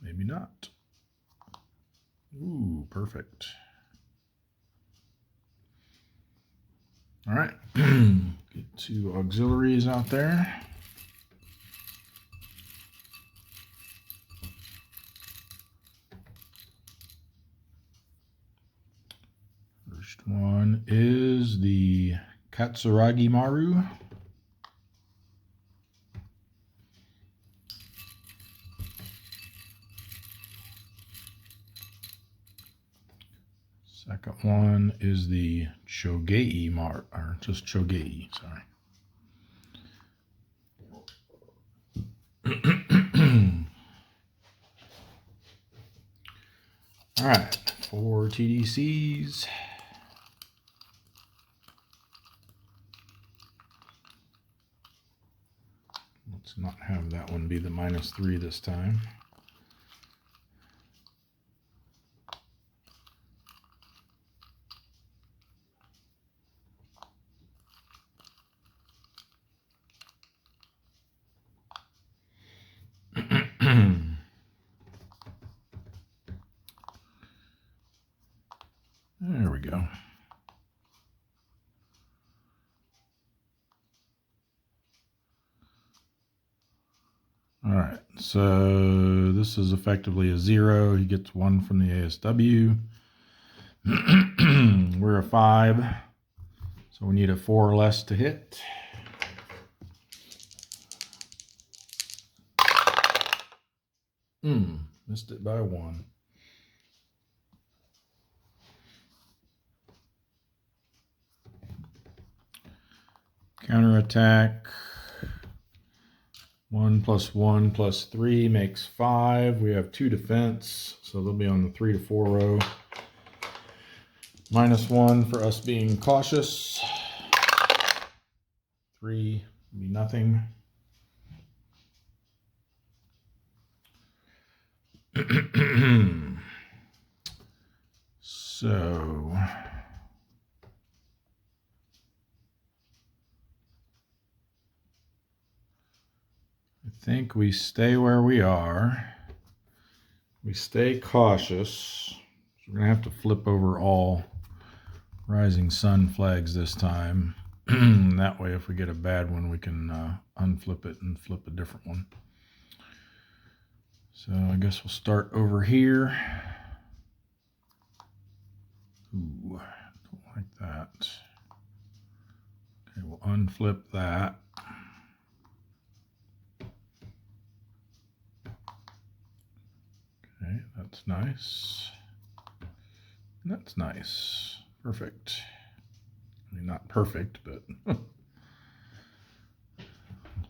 Maybe not. Ooh, perfect. All right, get 2 auxiliaries out there. First one is the Katsuragi Maru. Second one is the Chogei or just Chogei, sorry. All right, 4 TDCs. Let's not have that one be the -3 this time. There we go. All right, so this is effectively a 0. He gets 1 from the ASW. We're a 5, so we need a 4 or less to hit. Missed it by 1. Counterattack. 1 + 1 + 3 makes 5. We have 2 defense, so they'll be on the 3 to 4 row. -1 for us being cautious. 3 would be nothing. So I think we stay where we are. We stay cautious. So we're going to have to flip over all rising sun flags this time. That way, if we get a bad one, we can unflip it and flip a different one. So I guess we'll start over here. Ooh, don't like that. Okay, we'll unflip that. Okay, that's nice. That's nice. Perfect. I mean, not perfect, but a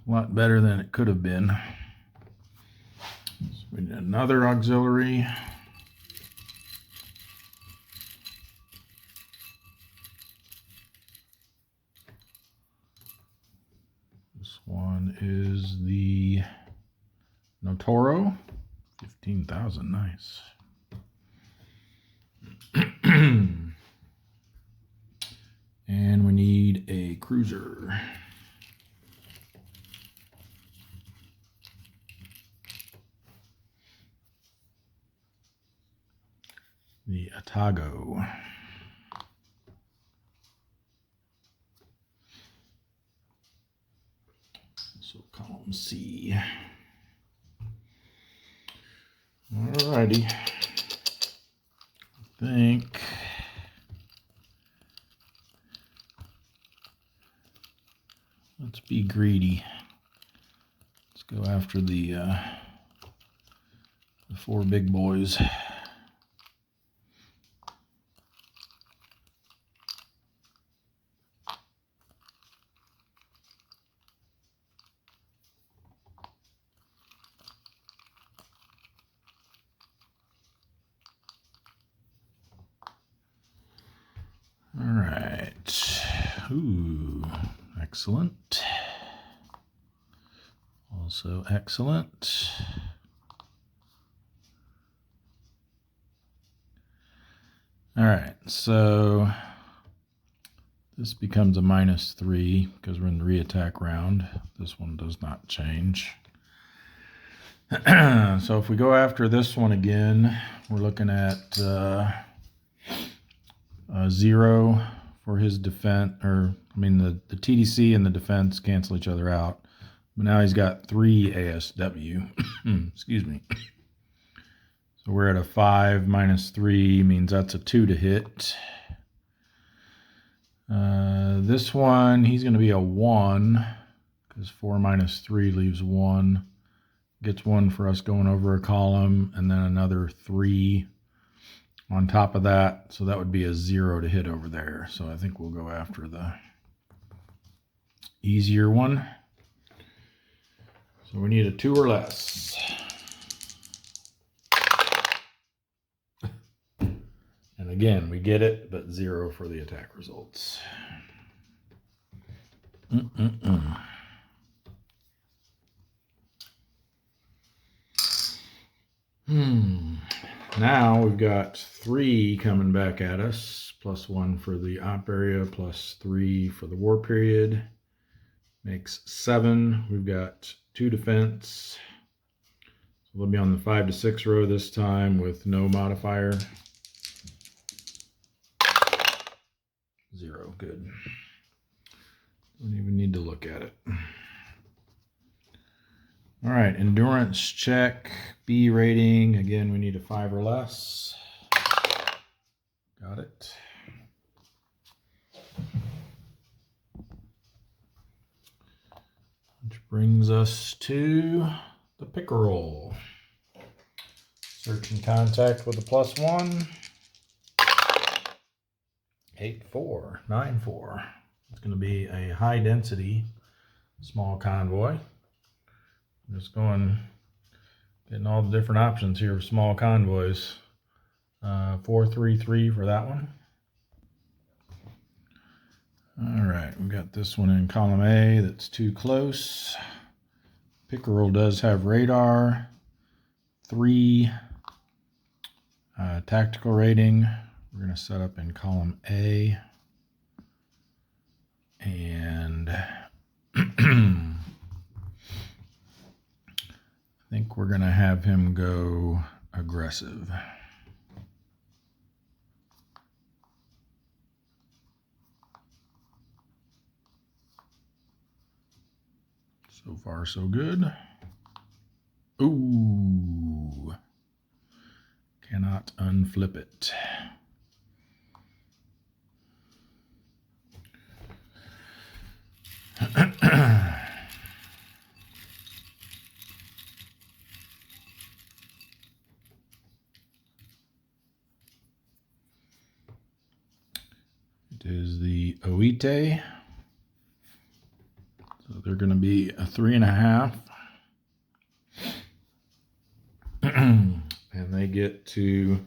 lot better than it could have been. So we need another auxiliary. This one is the Notoro. 15,000, nice. And we need a cruiser. The Atago. So column C. Alrighty. I think let's be greedy. Let's go after the 4 big boys. All right. Ooh, excellent. Also excellent. All right, so this becomes a -3 because we're in the re-attack round. This one does not change. So if we go after this one again, we're looking at 0 for his defense, or I mean the TDC and the defense cancel each other out. But now he's got 3 ASW. Excuse me. So we're at a 5 -3 means that's a 2 to hit. This one, he's going to be a 1 because 4 -3 leaves 1. Gets 1 for us going over a column, and then another 3 on top of that. So that would be a 0 to hit over there. So I think we'll go after the easier one. So we need a 2 or less. And again, we get it, but 0 for the attack results. Now we've got 3 coming back at us, +1 for the op area, +3 for the war period. Makes 7. We've got 2 defense. So we'll be on the 5 to 6 row this time with no modifier. 0, good. Don't even need to look at it. All right, endurance check, B rating. Again, we need a 5 or less. Got it. Which brings us to the pickerel. Search and contact with a +1. 8494. It's going to be a high density small convoy. Just getting all the different options here of small convoys. 433 for that one. All right, we've got this one in column A that's too close. Pickerel does have radar, 3 tactical rating. We're going to set up in column A, and I think we're going to have him go aggressive. So far, so good. Ooh. Cannot unflip it. It is the Oite. So they're going to be a 3.5. And they get to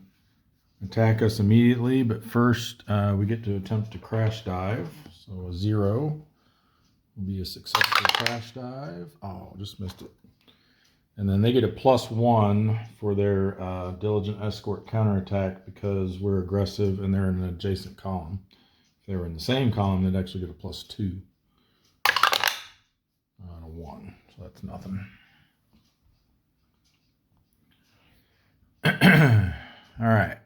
attack us immediately, but first we get to attempt to crash dive. So a 0 will be a successful crash dive. Oh, just missed it. And then they get a +1 for their diligent escort counterattack because we're aggressive and they're in an adjacent column. If they were in the same column, they'd actually get a +2 on a 1. So that's nothing. All right.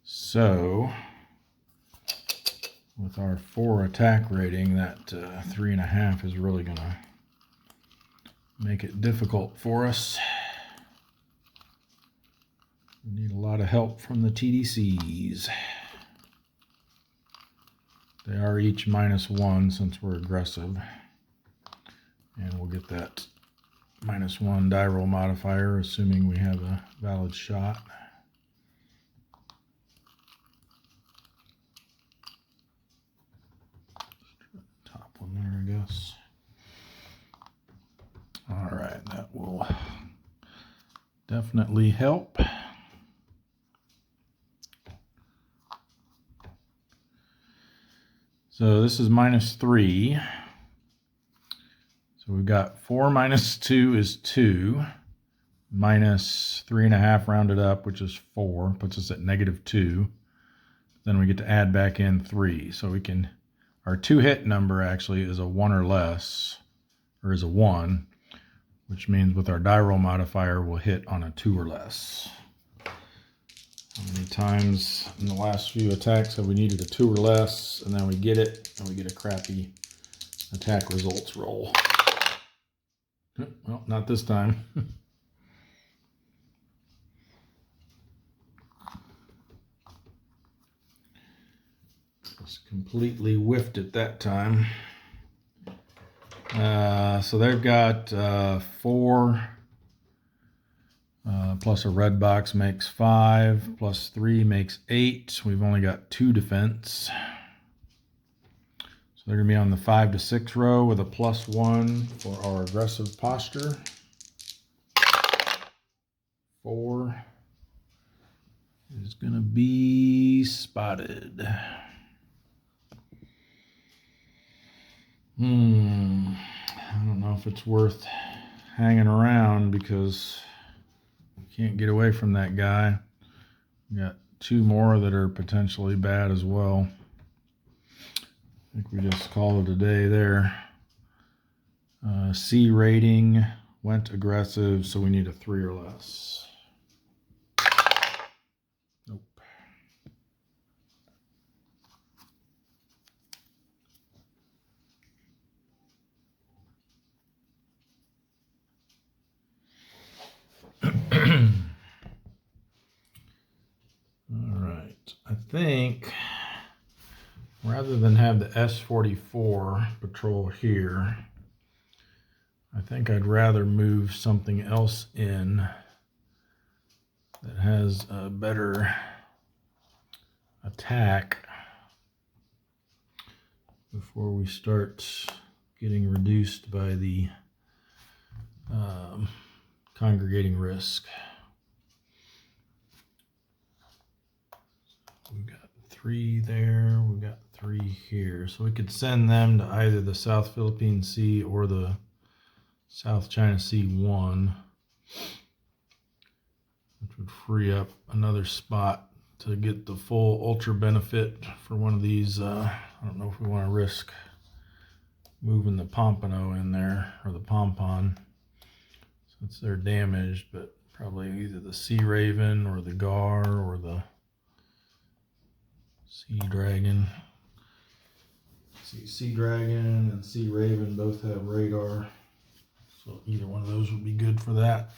So with our 4 attack rating, that 3.5 is really going to make it difficult for us. We need a lot of help from the TDCs. They are each -1 since we're aggressive. And we'll get that -1 die roll modifier, assuming we have a valid shot. Top one there, I guess. All right, that will definitely help. So this is -3. So we've got 4 - 2 is 2, -3.5 rounded up, which is 4, puts us at -2. Then we get to add back in 3. So we can, our 2 hit number actually is a 1 or less, or is a 1, which means with our die roll modifier, we'll hit on a 2 or less. How many times in the last few attacks have we needed a 2 or less, and then we get it, and we get a crappy attack results roll? Well, not this time. Just completely whiffed it that time. So they've got 4 plus a red box makes 5, plus 3 makes 8. We've only got 2 defense. So they're going to be on the 5 to 6 row with a +1 for our aggressive posture. 4 is going to be spotted. I don't know if it's worth hanging around because you can't get away from that guy. We got 2 more that are potentially bad as well. I think we just call it a day there. C rating, went aggressive, so we need a 3 or less. Nope. I think rather than have the S44 patrol here, I think I'd rather move something else in that has a better attack before we start getting reduced by the congregating risk. We've got 3 there, we've got 3 here. So we could send them to either the South Philippine Sea or the South China Sea 1, which would free up another spot to get the full ultra benefit for one of these. I don't know if we want to risk moving the pompano in there, or the pompon, since they're damaged, but probably either the Sea Raven or the Gar or the Sea Dragon. Sea Dragon and Sea Raven both have radar, so either one of those would be good for that.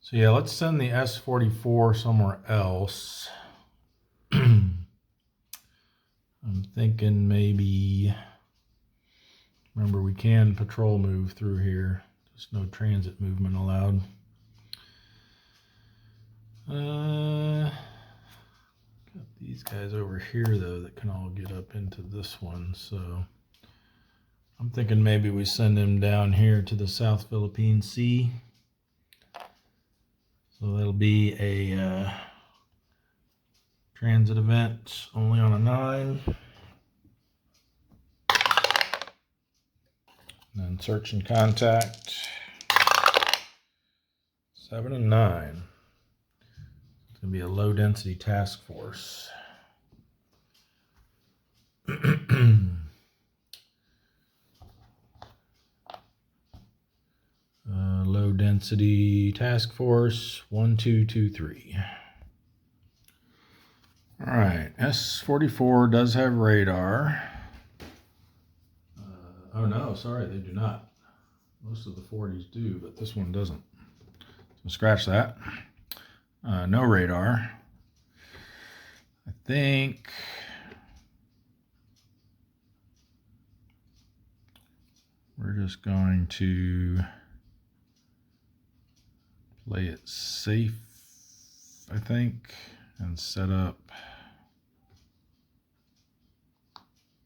So yeah, let's send the S44 somewhere else. I'm thinking maybe, remember we can patrol move through here, just no transit movement allowed. Got these guys over here though that can all get up into this one, so I'm thinking maybe we send him down here to the South Philippine Sea. So that'll be a transit event only on a 9. And then search and contact 7 and 9. It's going to be a low density task force. Low density task force 1223. All right, S44 does have radar. Oh no, sorry, they do not. Most of the 40s do, but this one doesn't. So scratch that. No radar. I think we're just going to play it safe, I think, and set up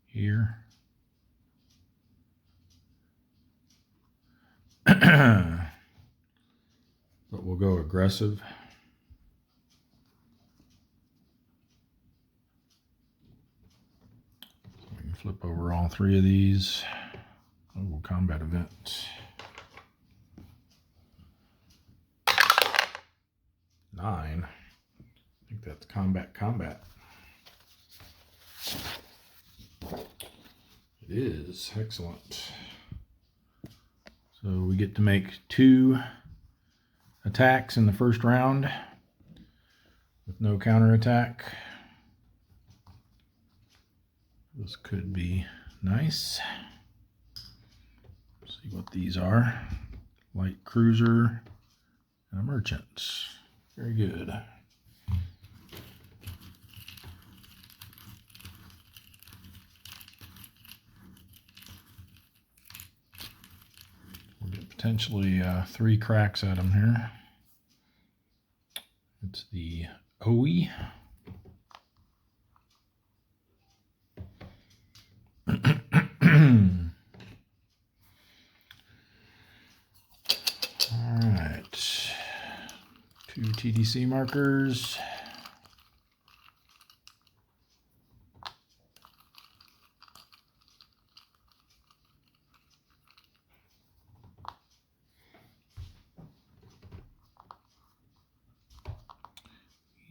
here. But we'll go aggressive. So we can flip over all 3 of these. Oh, combat event. 9. I think that's combat. It is. Excellent. So we get to make 2 attacks in the first round with no counterattack. This could be nice. See what these are. Light cruiser and a merchant. Very good. We'll get potentially 3 cracks at them here. It's the OE. All right. 2 TDC markers.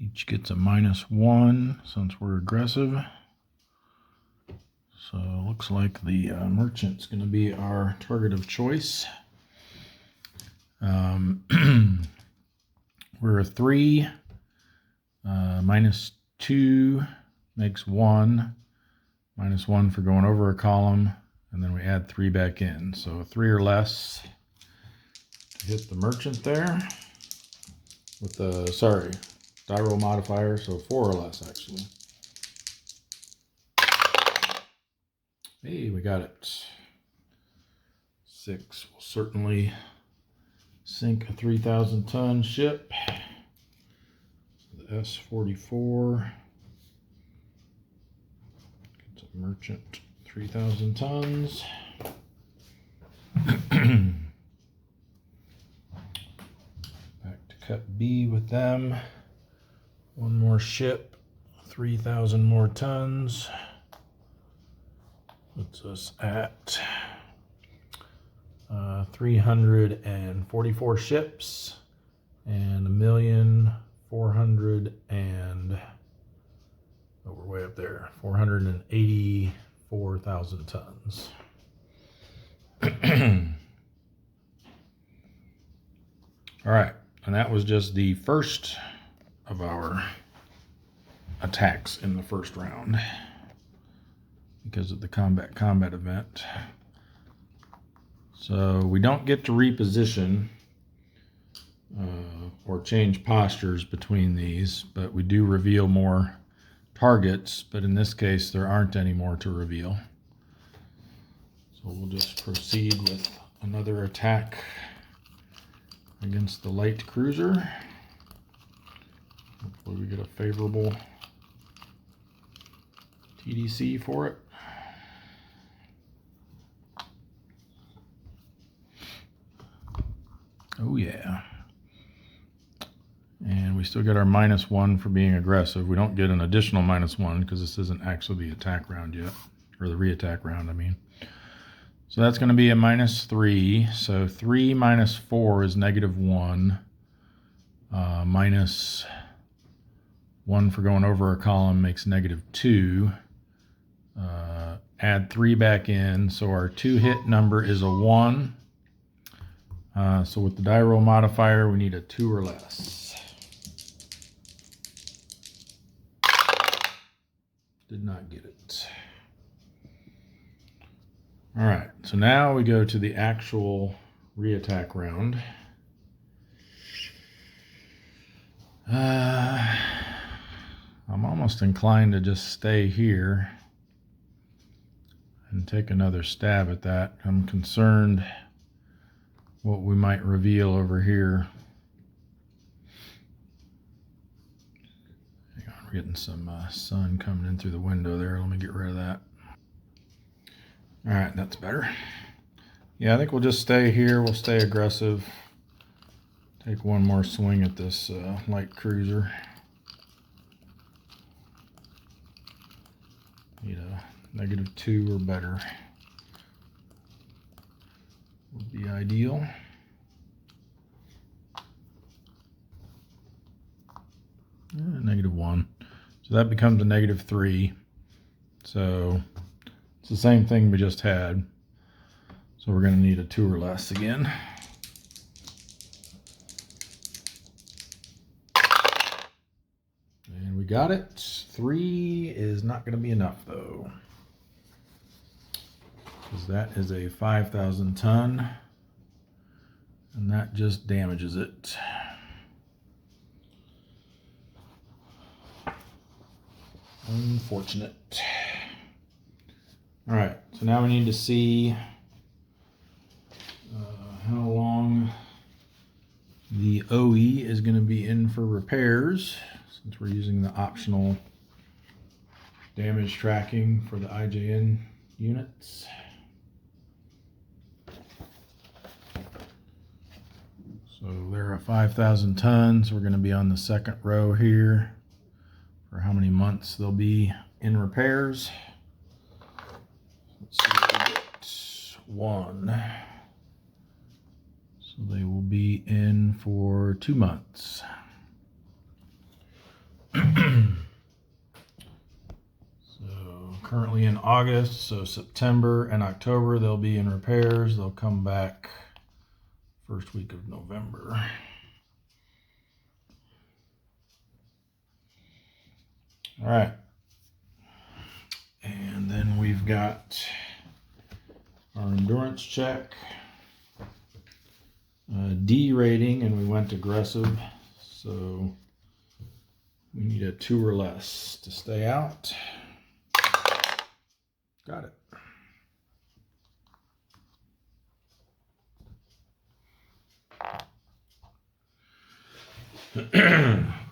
Each gets a -1 since we're aggressive. So it looks like the merchant's going to be our target of choice. We're a 3. -2 makes 1. -1 for going over a column. And then we add 3 back in. So 3 or less to hit the merchant there. With the, sorry, die roll modifier, so 4 or less actually. Hey, we got it. 6 will certainly sink a 3,000 ton ship. The S-44. It's a merchant 3,000 tons. Back to cut B with them. One more ship, 3,000 more tons. Puts us at 344 ships and 1,400,000 and oh, we're way up there, 484,000 tons. All right, and that was just the first of our attacks in the first round because of the combat event. So we don't get to reposition or change postures between these, but we do reveal more targets, but in this case there aren't any more to reveal. So we'll just proceed with another attack against the light cruiser. Hopefully we get a favorable TDC for it. Oh yeah. And we still get our -1 for being aggressive. We don't get an additional -1 because this isn't actually the attack round yet, or the re-attack round, I mean. So that's going to be a -3. So 3 minus 4 is -1. -1 for going over a column makes -2. Add 3 back in. So our 2-hit number is a 1. So with the die roll modifier, we need a 2 or less. Did not get it. All right, so now we go to the actual re-attack round. I'm almost inclined to just stay here and take another stab at that. I'm concerned what we might reveal over here. Hang on, we're getting some sun coming in through the window there. Let me get rid of that. All right, that's better. Yeah, I think we'll just stay here. We'll stay aggressive. Take one more swing at this light cruiser. Need a -2 or better. Would be ideal. -1. So that becomes a -3. So it's the same thing we just had. So we're going to need a 2 or less again. And we got it. 3 is not going to be enough though, because that is a 5,000 ton and that just damages it. Unfortunate. All right, so now we need to see how long the OE is going to be in for repairs, since we're using the optional damage tracking for the IJN units. So they're at 5,000 tons. We're going to be on the second row here for how many months they'll be in repairs. Let's see what we get. 1. So they will be in for 2 months. So currently in August, so September and October they'll be in repairs. They'll come back first week of November. All right. And then we've got our endurance check. D rating, and we went aggressive. So We need a 2 or less to stay out. Got it.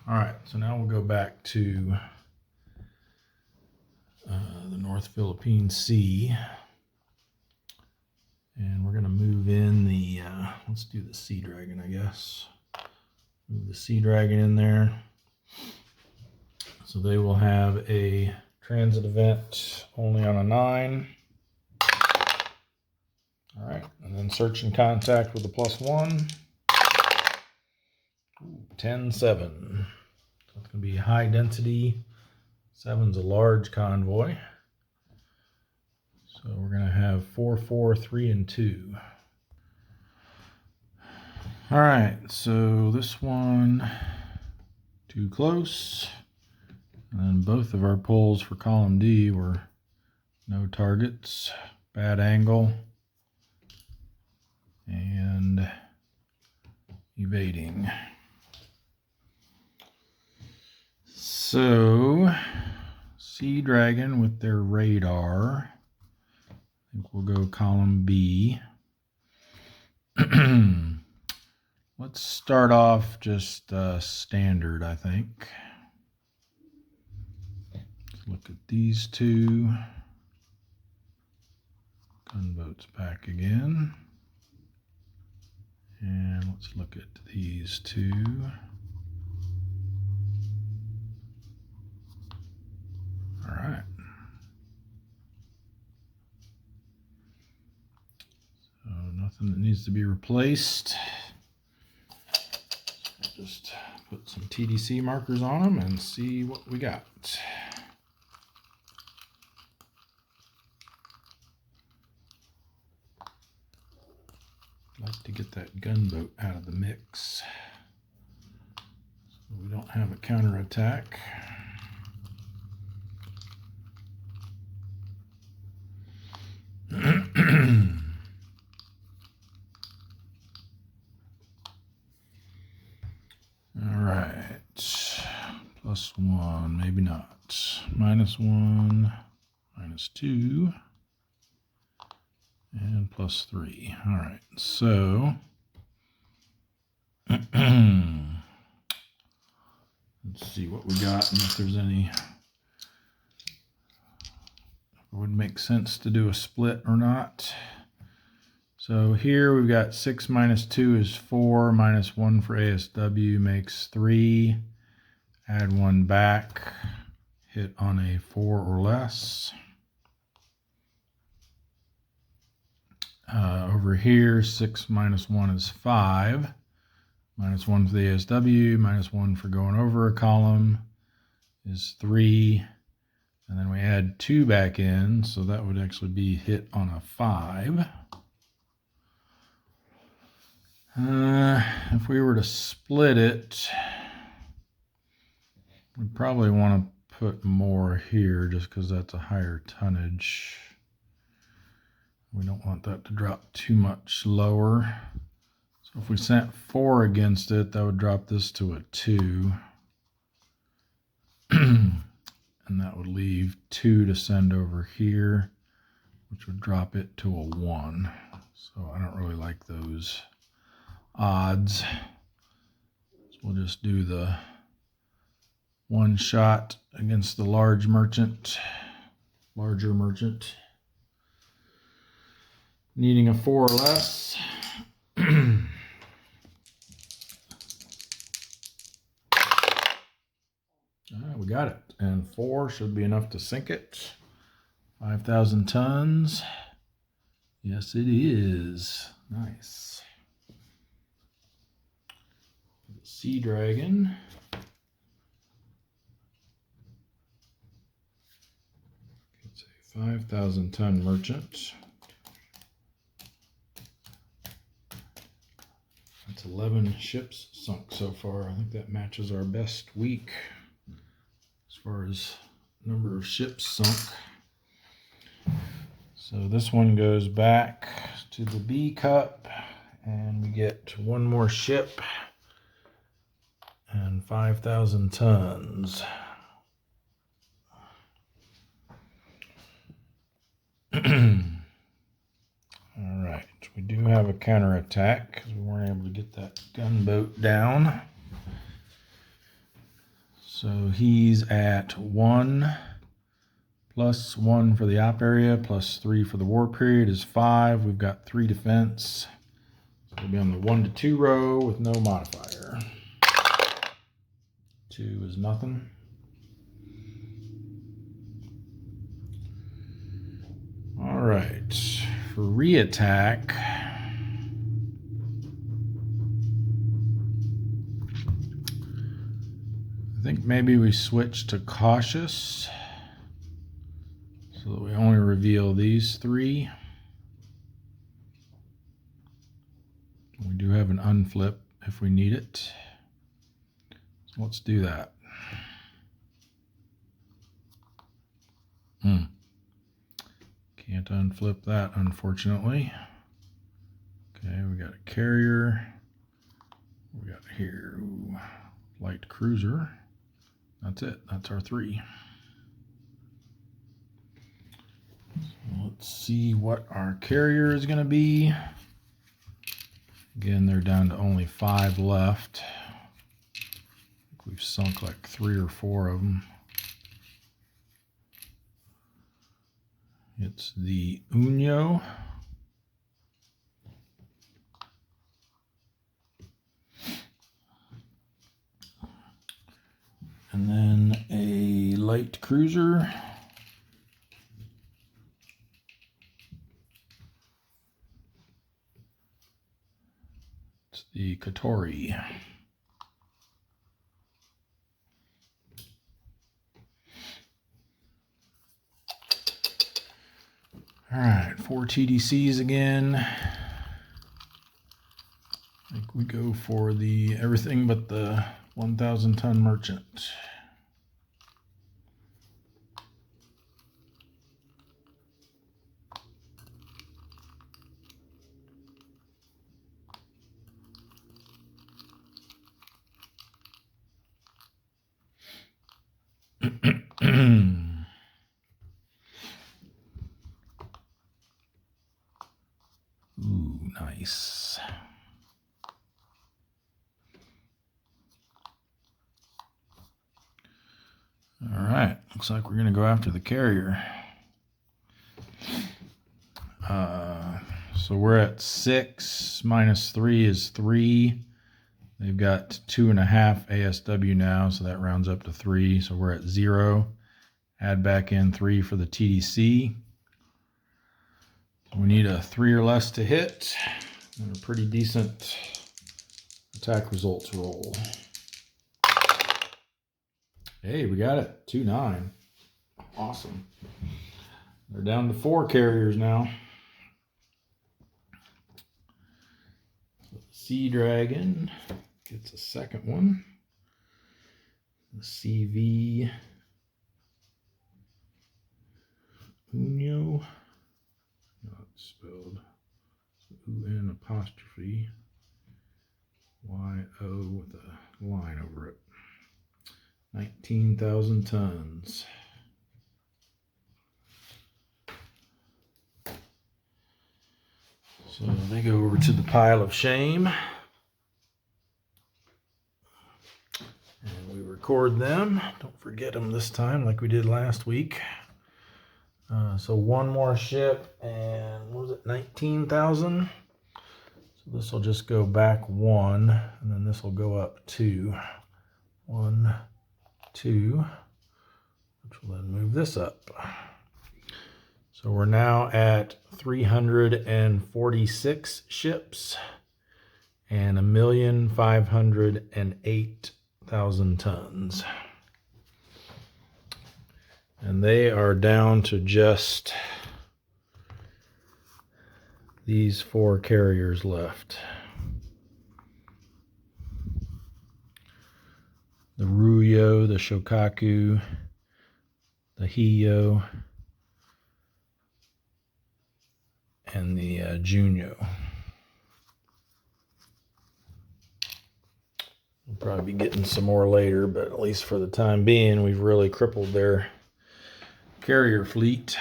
All right, so now we'll go back to the North Philippine Sea. And we're going to move in the, let's do the Sea Dragon, I guess. Move the Sea Dragon in there. So they will have a transit event only on a 9. All right, and then search and contact with a +1. 10-7. So it's going to be high density. 7's a large convoy. So we're going to have 4, 4, 3, and 2. All right, so this one, too close. And then both of our pulls for column D were no targets, bad angle, and evading. So, Sea Dragon with their radar. I think we'll go column B. Let's start off just standard, I think. Let's look at these two. Gunboats back again. And let's look at these two. All right. So nothing that needs to be replaced. Just put some TDC markers on them and see what we got. I'd like to get that gunboat out of the mix so we don't have a counterattack. All right, +1, maybe not. -1, -2, and +3. All right, so let's see what we got and if there's any. It would make sense to do a split or not. So here we've got 6 - 2 is 4, -1 for ASW makes 3. Add 1 back, hit on a 4 or less. Over here, 6 - 1 is 5. -1 for the ASW, -1 for going over a column is 3. And then we add 2 back in, so that would actually be hit on a 5. If we were to split it, we'd probably want to put more here just because that's a higher tonnage. We don't want that to drop too much lower. So if we sent 4 against it, that would drop this to a 2. And that would leave 2 to send over here, which would drop it to a 1. So I don't really like those odds. So we'll just do the 1 shot against the larger merchant, needing a 4 or less. We got it, and 4 should be enough to sink it. 5,000 tons. Yes, it is. Nice. Sea Dragon. It's a 5,000 ton merchant. That's 11 ships sunk so far. I think that matches our best week as far as number of ships sunk. So this one goes back to the B cup, and we get 1 more ship, and 5,000 tons. All right, we do have a counterattack because we weren't able to get that gunboat down. So he's at 1 plus 1 for the op area plus 3 for the war period is 5. We've got 3 defense. So we'll be on the 1 to 2 row with no modifier. 2 is nothing. All right, for re-attack, I think maybe we switch to cautious so that we only reveal these 3. We do have an unflip if we need it. So let's do that. Can't unflip that, unfortunately. Okay, we got a carrier. We got here, ooh, light cruiser. That's it. That's our 3. So let's see what our carrier is going to be. Again, they're down to only 5 left. I think we've sunk like 3 or 4 of them. It's the Unyo. And then a light cruiser. It's the Katori. All right, 4 TDCs again. I think we go for the everything but the 1,000 ton merchant. Ooh, nice. All right, looks like we're going to go after the carrier. So we're at 6 minus 3 is 3. They've got 2.5 ASW now, so that rounds up to 3. So we're at 0. Add back in 3 for the TDC. We need a 3 or less to hit, and a pretty decent attack results roll. Hey, we got it. 2-9. Awesome. They're down to 4 carriers now. So the Sea Dragon gets a second one. The CV Unyo. Not spelled UN apostrophe YO with a line over it. 19,000 tons. So they go over to the pile of shame. And we record them. Don't forget them this time like we did last week. So 1 more ship and what was it, 19,000? So this will just go back 1 and then this will go up 2. 1, 2, which will then move this up. So we're now at 346 ships and 1,508,000 tons. And they are down to just these 4 carriers left. The Ruyo, the Shokaku, the Hiyo, and the Junyo. Probably be getting some more later, but at least for the time being, we've really crippled their carrier fleet.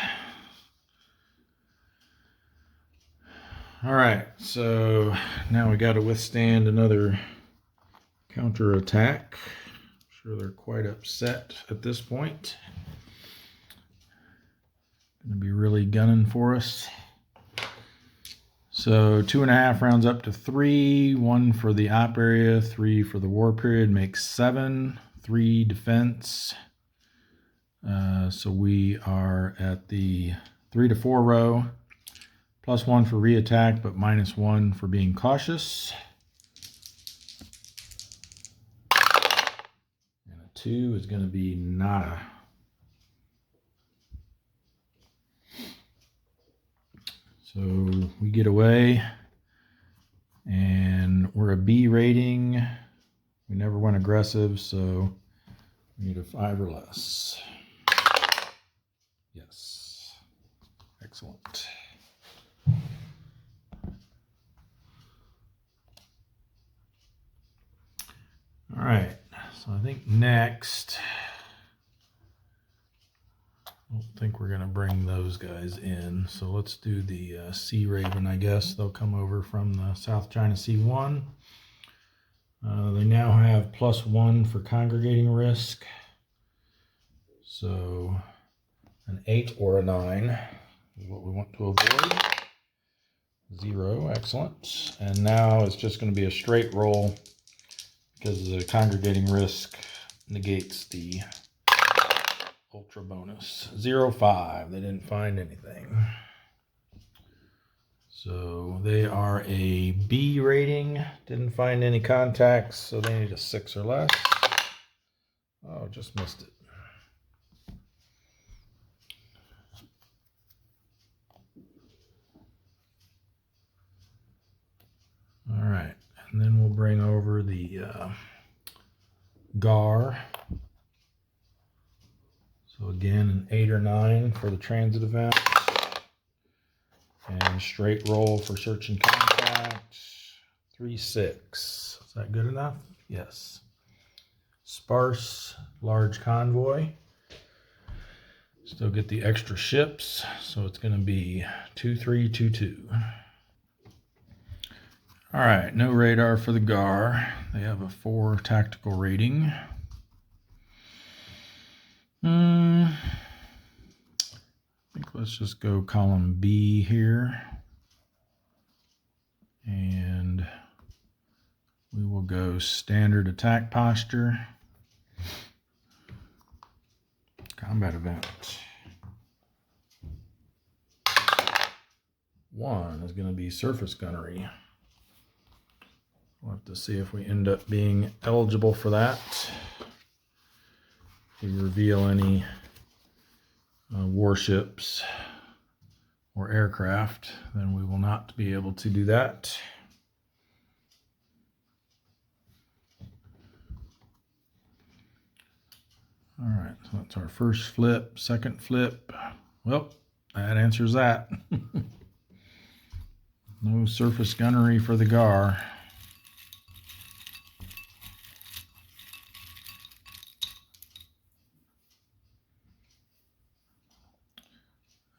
All right, so now we got to withstand another counterattack. I'm sure they're quite upset at this point. Going to be really gunning for us. So 2.5 rounds up to 3, 1 for the op area, 3 for the war period, makes 7, 3 defense. So we are at the 3 to 4 row. +1 for reattack, but -1 for being cautious. And a 2 is going to be nada. So we get away, and we're a B rating. We never went aggressive, so we need a 5 or less. Yes. Excellent. All right, so I think next, I don't think we're going to bring those guys in. So let's do the Sea Raven, I guess. They'll come over from the South China Sea 1. They now have +1 for congregating risk. So an 8 or a 9 is what we want to avoid. 0, excellent. And now it's just going to be a straight roll, because the congregating risk negates the ultra bonus. 0, 5. They didn't find anything. So they are a B rating. Didn't find any contacts, so they need a 6 or less. Oh, just missed it. All right, and then we'll bring over the GAR. So again, an 8 or 9 for the transit event. And straight roll for search and contact. 3, 6. Is that good enough? Yes. Sparse, large convoy. Still get the extra ships, so it's going to be 2, 3, 2, 2. All right, no radar for the GAR. They have a 4 tactical rating. I think let's just go column B here. And we will go standard attack posture. Combat event. 1 is going to be surface gunnery. We'll have to see if we end up being eligible for that. If we reveal any warships or aircraft, then we will not be able to do that. All right, so that's our first flip. Second flip, well, that answers that. No surface gunnery for the GAR.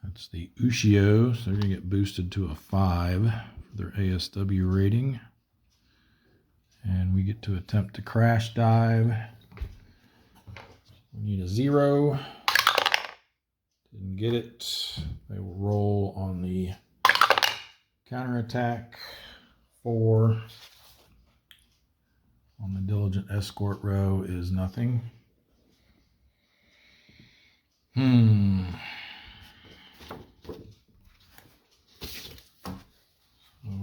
That's the Ushio, so they're going to get boosted to a 5 for their ASW rating. And we get to attempt to crash dive. We need a 0. Didn't get it. They will roll on the counterattack. 4. On the diligent escort row is nothing. Oh,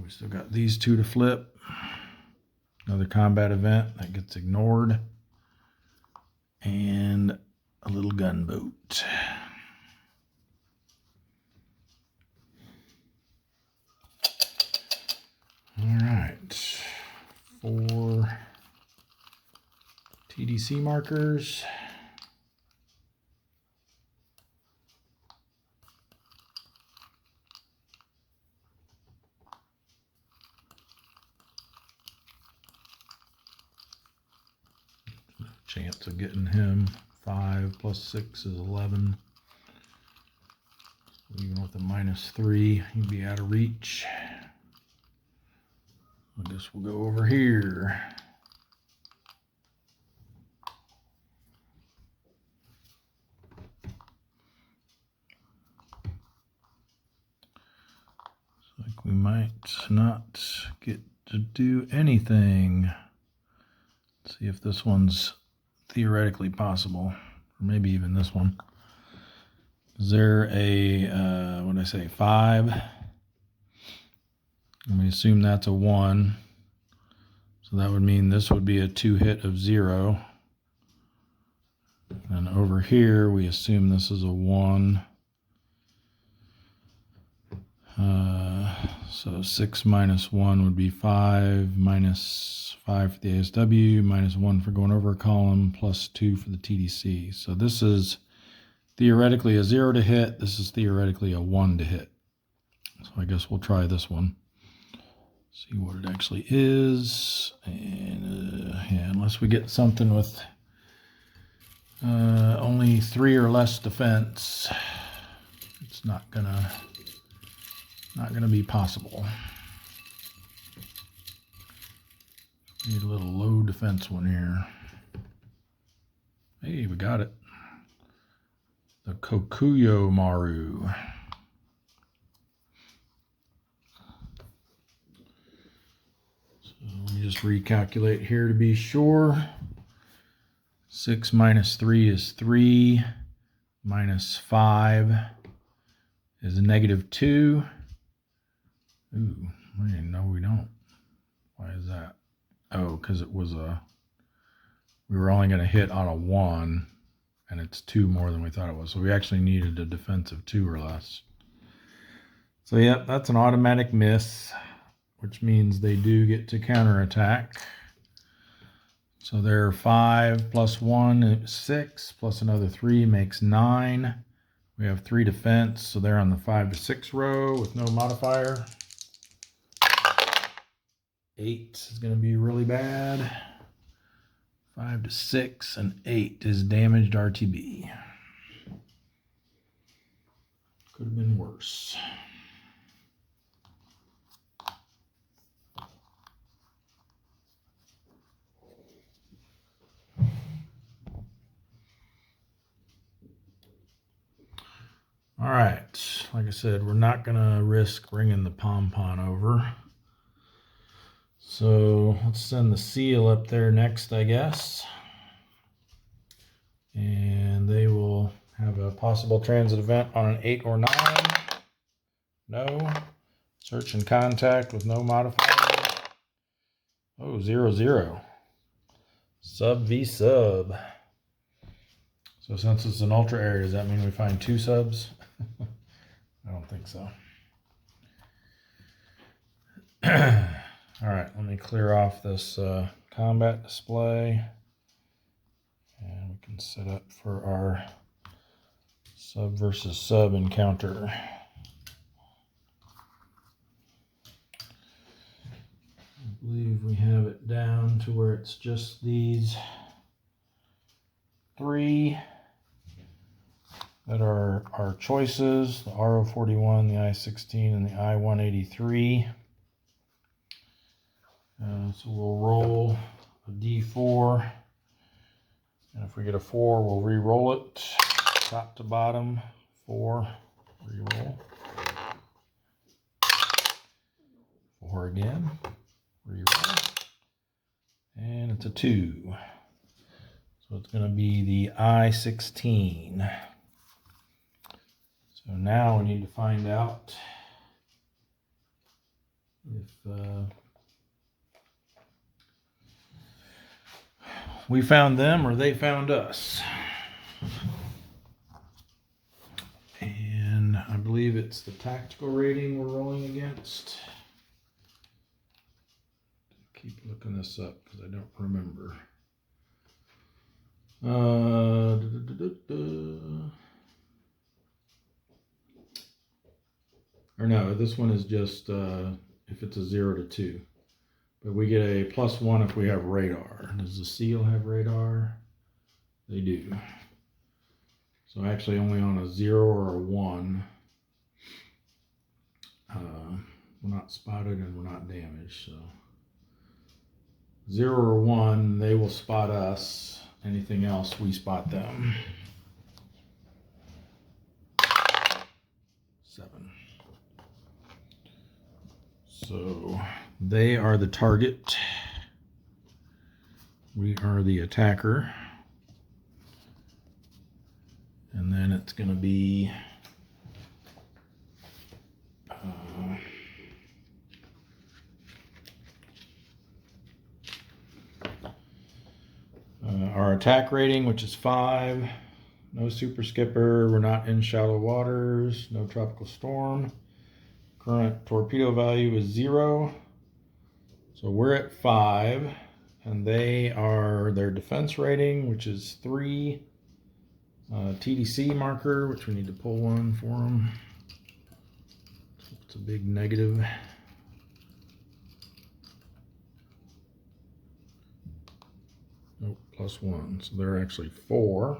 we still got these 2 to flip. Another combat event that gets ignored. And a little gunboat. All right. 4 TDC markers. chance of getting him. 5 plus 6 is 11. Even with a -3, he'd be out of reach. I guess we'll go over here. Looks like we might not get to do anything. Let's see if this one's theoretically possible, or maybe even this one. Is there a, what did I say, 5? And we assume that's a 1. So that would mean this would be a 2 hit of 0. And over here, we assume this is a 1. So 6 minus 1 would be 5, minus 5 for the ASW, minus 1 for going over a column, plus 2 for the TDC. So this is theoretically a 0 to hit. This is theoretically a 1 to hit. So I guess we'll try this one. See what it actually is. And yeah, unless we get something with only 3 or less defense, it's not gonna be possible. Need a little low defense one here. Hey, we got it. The Kokuyo Maru. So let me just recalculate here to be sure. 6 minus 3 is 3. Minus 5 is a -2. Ooh, no, we don't. Why is that? Oh, because it was we were only going to hit on a 1, and it's 2 more than we thought it was. So we actually needed a defense of 2 or less. So yeah, that's an automatic miss, which means they do get to counterattack. So they're 5 plus 1 is 6, plus another 3 makes 9. We have 3 defense, so they're on the 5 to 6 row with no modifier. 8 is going to be really bad. 5 to 6 and 8 is damaged RTB. Could have been worse. All right, like I said, we're not going to risk bringing the pom-pom over. So let's send the seal up there next, I guess. And they will have a possible transit event on an 8 or 9. No. Search and contact with no modifier. Oh, 0, 0. Sub v sub. So since it's an ultra area, does that mean we find 2 subs? I don't think so. All right, let me clear off this combat display. And we can set up for our sub versus sub encounter. I believe we have it down to where it's just these 3 that are our choices, the RO41, the I-16, and the I-183. So we'll roll a D4, and if we get a 4, we'll re-roll it, top to bottom, 4, re-roll, 4 again, re-roll, and it's a 2. So it's going to be the I-16. So now we need to find out if we found them or they found us. And I believe it's the tactical rating we're rolling against. Keep looking this up because I don't remember. Or no, this one is just if it's a 0 to 2. But we get a +1 if we have radar. Does the seal have radar? they do. So actually only on a 0 or a 1, we're not spotted and we're not damaged. So 0 or 1, they will spot us. Anything else, we spot them. 7. So they are the target. We are the attacker. And then it's going to be our attack rating, which is 5. No super skipper. We're not in shallow waters. No tropical storm. Current torpedo value is 0. So we're at 5. And they are their defense rating, which is 3. TDC marker, which we need to pull one for them. It's a big negative. Nope, +1. So they're actually 4.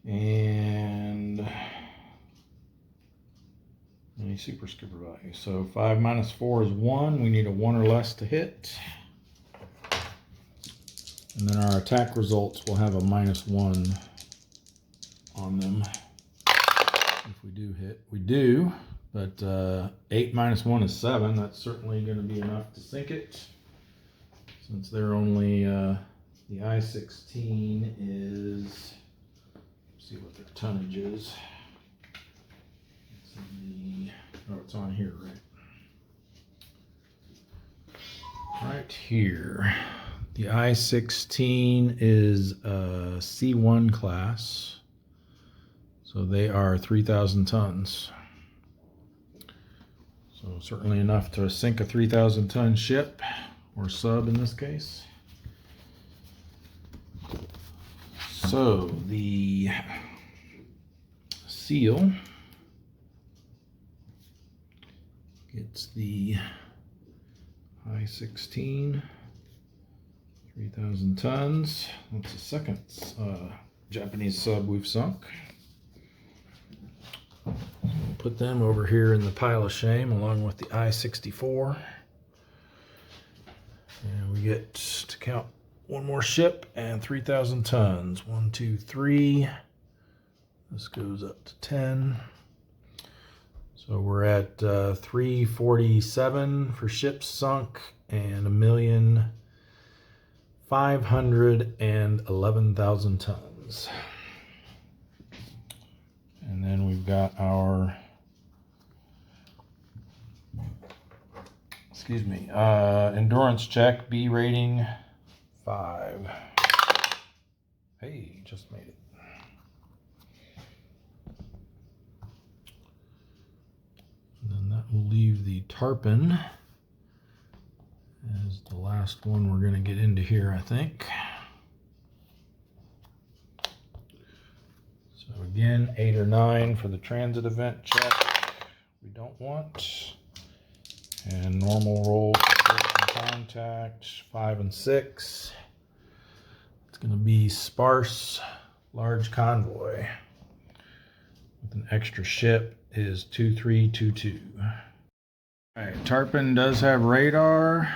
And any super skipper value. So 5 minus 4 is 1. We need a 1 or less to hit. And then our attack results will have a -1 on them. If we do hit, we do. But 8 minus 1 is 7. That's certainly going to be enough to sink it. Since they're only, the I-16 is, let's see what their tonnage is. It's in the, oh, it's on here, right here. The I-16 is a C1 class, so they are 3,000 tons. So certainly enough to sink a 3,000 ton ship, or sub in this case. So the SEAL gets the I-16. 3,000 tons. That's the second Japanese sub we've sunk. So we'll put them over here in the pile of shame along with the I-64. And we get to count one more ship and 3,000 tons. 1, 2, 3. This goes up to 10. So we're at 347 for ships sunk and 1,511,000 tons. And then we've got our, endurance check, B rating 5. Hey, just made it. And then that will leave the tarpon as the last one we're going to get into here, I think. So again, 8 or 9 for the transit event check. We don't want. And normal roll for contact, 5 and 6. It's going to be sparse, large convoy. With an extra ship is 2322. All right, tarpon does have radar.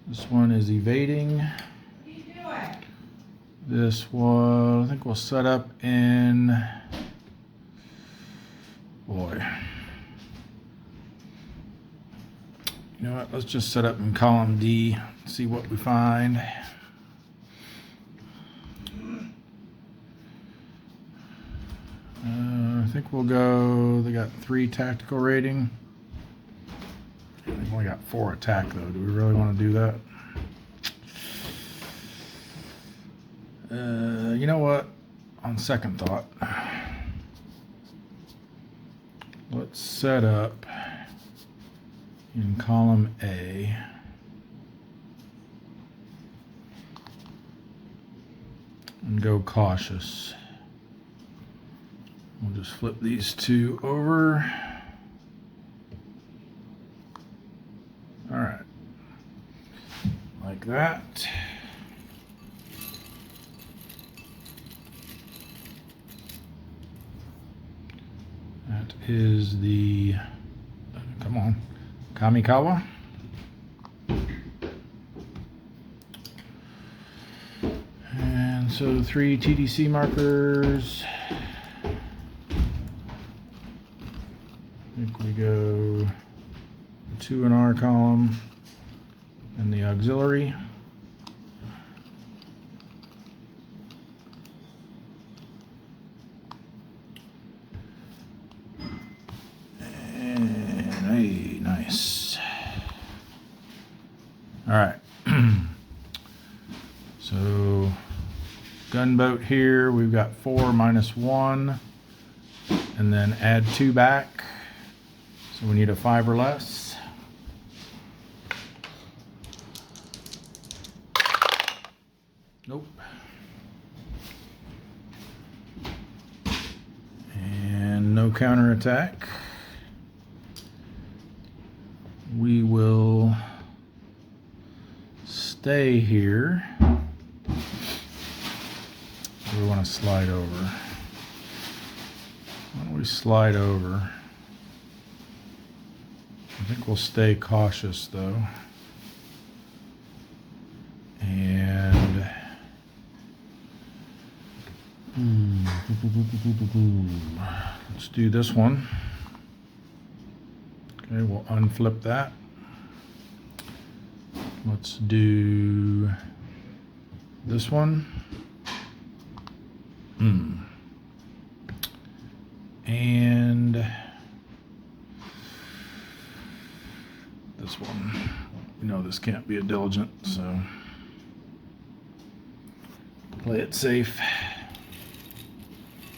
This one is evading. What are you doing? This one, I think we'll set up in, boy. You know what, let's just set up in column D, see what we find. I think we'll go, they got 3 tactical rating. They've only got 4 attack though. Do we really want to do that? You know what? On second thought, let's set up in column A. And go cautious. We'll just flip these 2 over. All right, like that. is the, come on, Kamikawa. And so 3 TDC markers. I think we go 2 in our column and the auxiliary. And hey, nice. All right. So gunboat here, we've got 4 minus 1, and then add 2 back. So we need a 5 or less. Nope. And no counterattack. We will stay here. We want to slide over. Why don't we slide over? I think we'll stay cautious though. And let's do this one. Okay, we'll unflip that. Let's do this one. And this one. You know this can't be a diligent, so play it safe.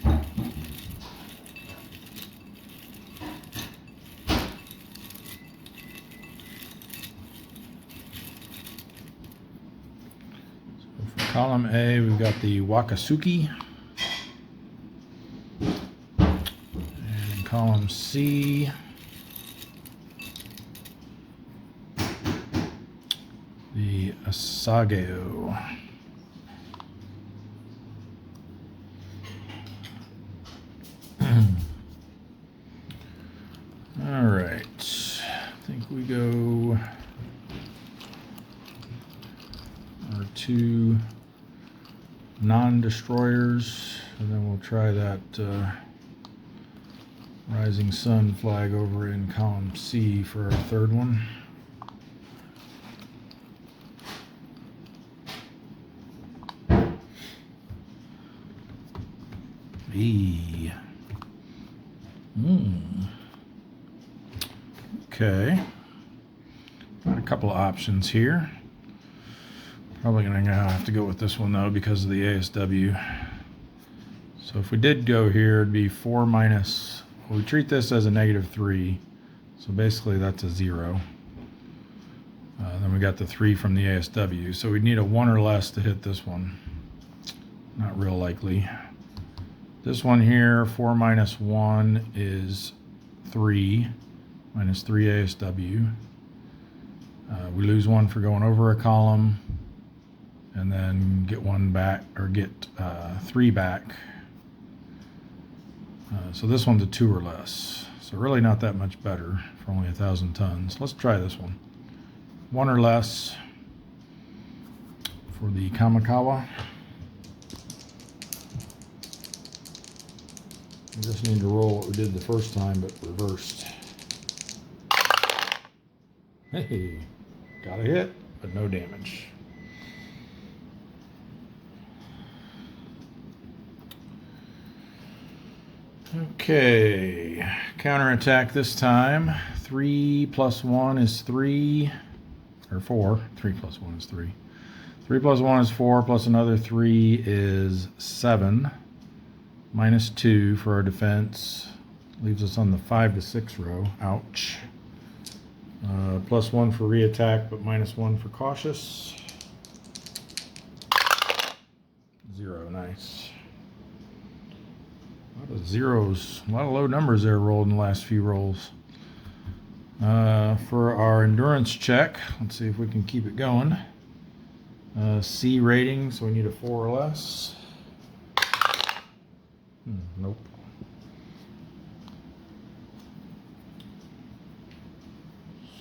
So for column A, we've got the Wakasuki. Column C, the Asageo. All right, I think we go our 2 non-destroyers, and then we'll try that Rising Sun flag over in column C for our 3rd one. E. Okay. Got a couple of options here. Probably gonna have to go with this one though because of the ASW. So if we did go here, it'd be 4 minus. We treat this as a -3, so basically that's a 0. Then we got the 3 from the ASW, so we'd need a 1 or less to hit this one. Not real likely. This one here, 4 minus 1 is 3, minus 3 ASW. We lose 1 for going over a column, and then get 1 back, or get 3 back. So this one's a 2 or less. So really not that much better for only 1,000 tons. Let's try this one. 1 or less for the Kamikawa. We just need to roll what we did the first time, but reversed. Hey, got a hit, but no damage. Okay, counterattack this time. 3 plus 1 is 3, or 4. 3 plus 1 is 3. 3 plus 1 is 4, plus another 3 is 7. Minus 2 for our defense. Leaves us on the 5 to 6 row. Ouch. Plus 1 for reattack, but minus 1 for cautious. 0, nice. A lot of zeros, a lot of low numbers there rolled in the last few rolls. For our endurance check, let's see if we can keep it going. C rating, so we need a 4 or less. Nope.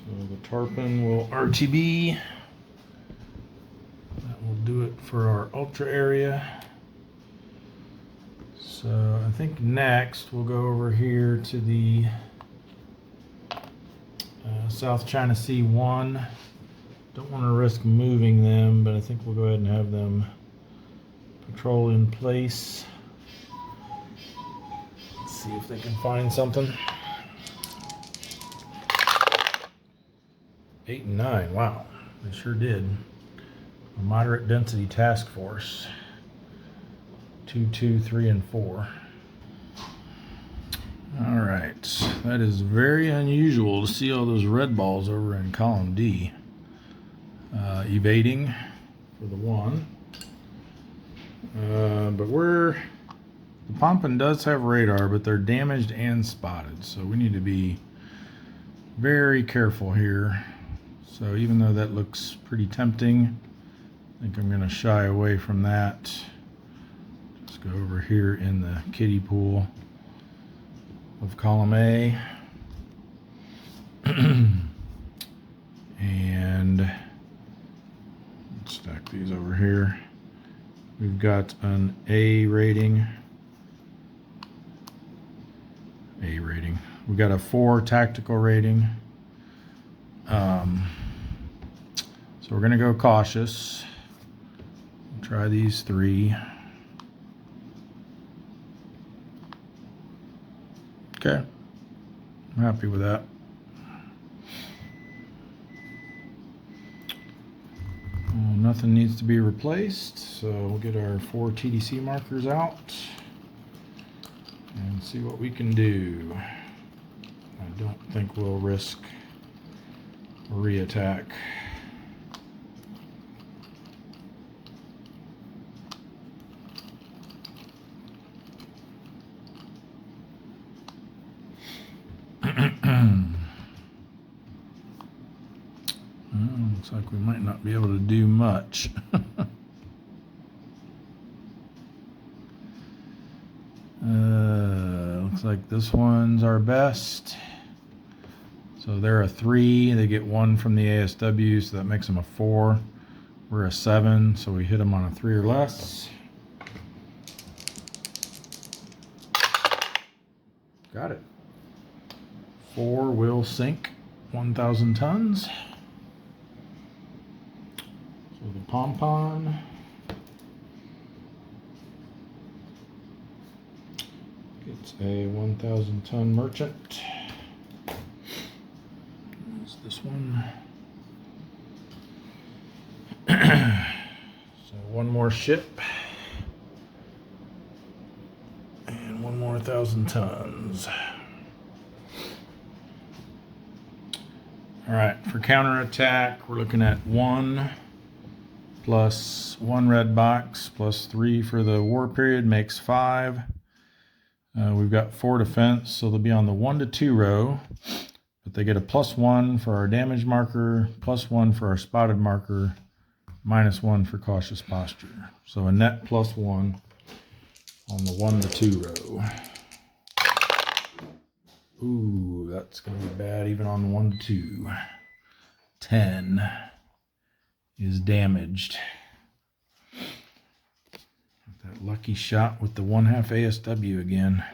So the tarpon will RTB. That will do it for our ultra area. So I think next we'll go over here to the South China Sea 1. Don't want to risk moving them, but I think we'll go ahead and have them patrol in place. Let's see if they can find something. 8 and 9, wow, they sure did. A moderate density task force. 2, 2, 3, and 4. All right, that is very unusual to see all those red balls over in column D. Evading for the 1. But the pompon does have radar, but they're damaged and spotted, so we need to be very careful here. So even though that looks pretty tempting, I think I'm going to shy away from that. Just go over here in the kiddie pool of column A. And let's stack these over here. We've got an A rating. We've got a 4 tactical rating. So we're going to go cautious. Try these 3. Okay, I'm happy with that. Well, nothing needs to be replaced, so we'll get our 4 TDC markers out and see what we can do. I don't think we'll risk a re-attack. Looks like we might not be able to do much. Looks like this one's our best. So they're a 3. They get 1 from the ASW, so that makes them a 4. We're a 7, so we hit them on a 3 or less. Got it. 4 will sink 1,000 tons. So the pompon gets a 1,000 ton merchant. There's this one. So 1 more ship and 1 more 1,000 tons. All right, for counterattack, we're looking at 1 plus 1 red box plus 3 for the war period makes 5. We've got 4 defense, so they'll be on the 1 to 2 row, but they get a +1 for our damage marker, +1 for our spotted marker, -1 for cautious posture. So a net +1 on the 1 to 2 row. Ooh, that's going to be bad even on 1 to 2. 10 is damaged. That lucky shot with the 1/2 ASW again.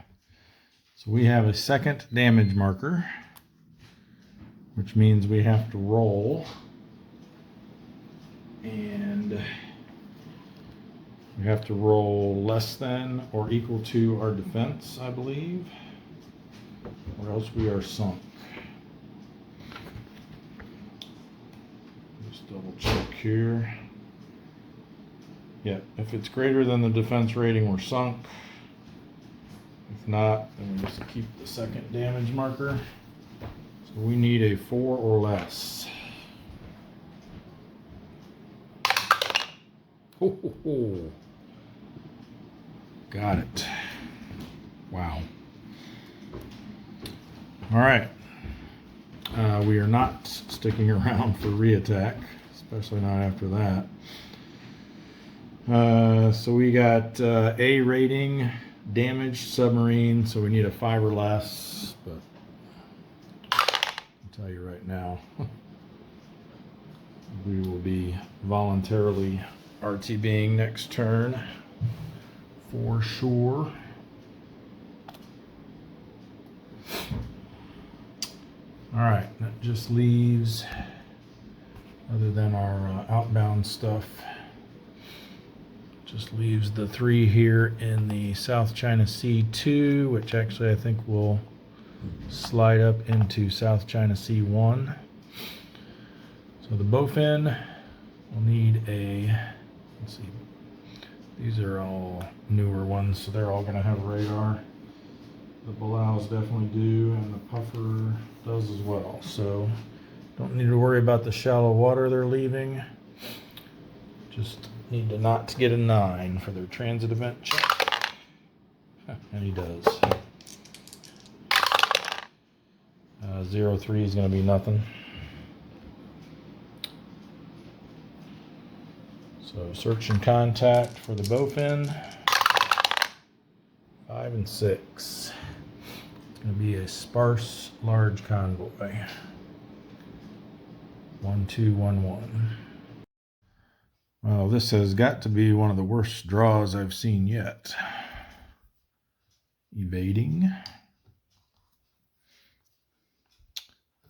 So we have a 2nd damage marker, which means we have to roll. And we have to roll less than or equal to our defense, I believe, or else we are sunk. Just double check here. Yeah, if it's greater than the defense rating, we're sunk. If not, then we just keep the 2nd damage marker. So we need a 4 or less. Ho, ho, ho. Got it. Wow. All right. We are not sticking around for re-attack, especially not after that. So we got A rating, damaged submarine, so we need a 5 or less, but we'll tell you right now, we will be voluntarily RTBing next turn for sure. All right, that just leaves, other than our outbound stuff, just leaves the 3 here in the South China Sea 2, which actually I think will slide up into South China Sea 1. So the bowfin will need a, let's see, these are all newer ones, so they're all going to have radar. The Balaos definitely do, and the puffer does as well. So don't need to worry about the shallow water they're leaving. Just need to not get a 9 for their transit event check. And he does. 0-3 is going to be nothing. So search and contact for the bowfin. 5 and 6. It's going to be a sparse large convoy. 1211. Well, this has got to be one of the worst draws I've seen yet. Evading.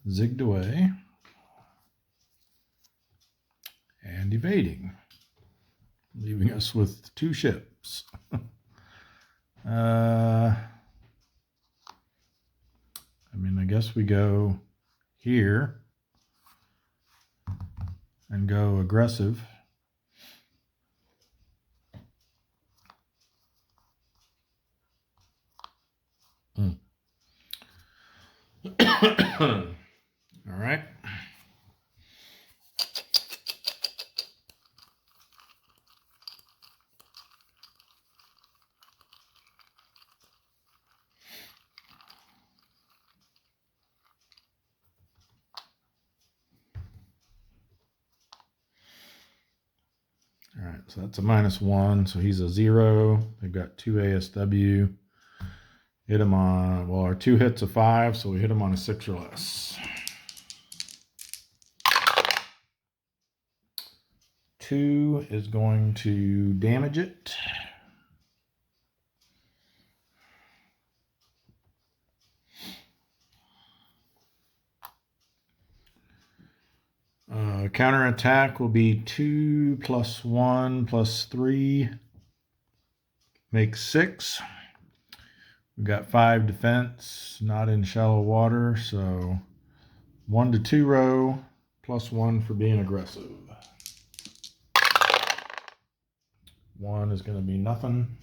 Zigged away. And evading. Leaving us with 2 ships. I mean, I guess we go here and go aggressive. All right. All right, so that's a -1, so he's a 0. They've got 2 ASW. Hit him on, well, our 2 hits a 5, so we hit him on a 6 or less. 2 is going to damage it. Counterattack will be 2 + 1 + 3 makes 6. We've got 5 defense, not in shallow water, so 1 to 2 row +1 for being aggressive. 1 is going to be nothing.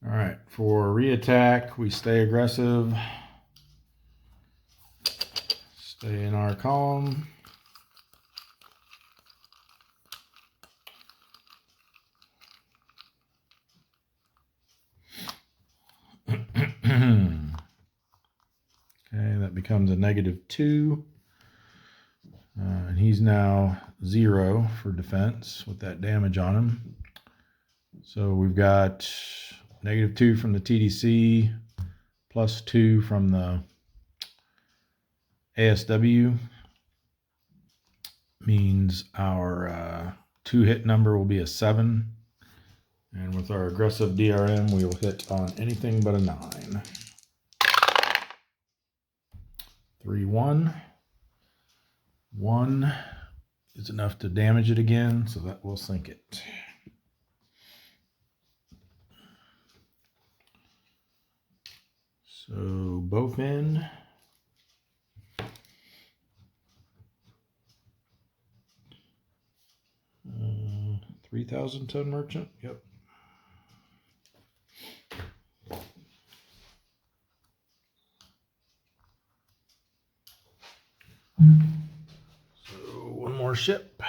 All right, for reattack, we stay aggressive. Stay in our column. Okay, that becomes a -2. And he's now 0 for defense with that damage on him. So we've got -2 from the TDC, +2 from the ASW. Means our 2-hit number will be a 7. And with our aggressive DRM, we will hit on anything but a 9. 3-1. 1 is enough to damage it again, so that will sink it. So bowfin. 3,000-ton merchant. Yep. So one more ship.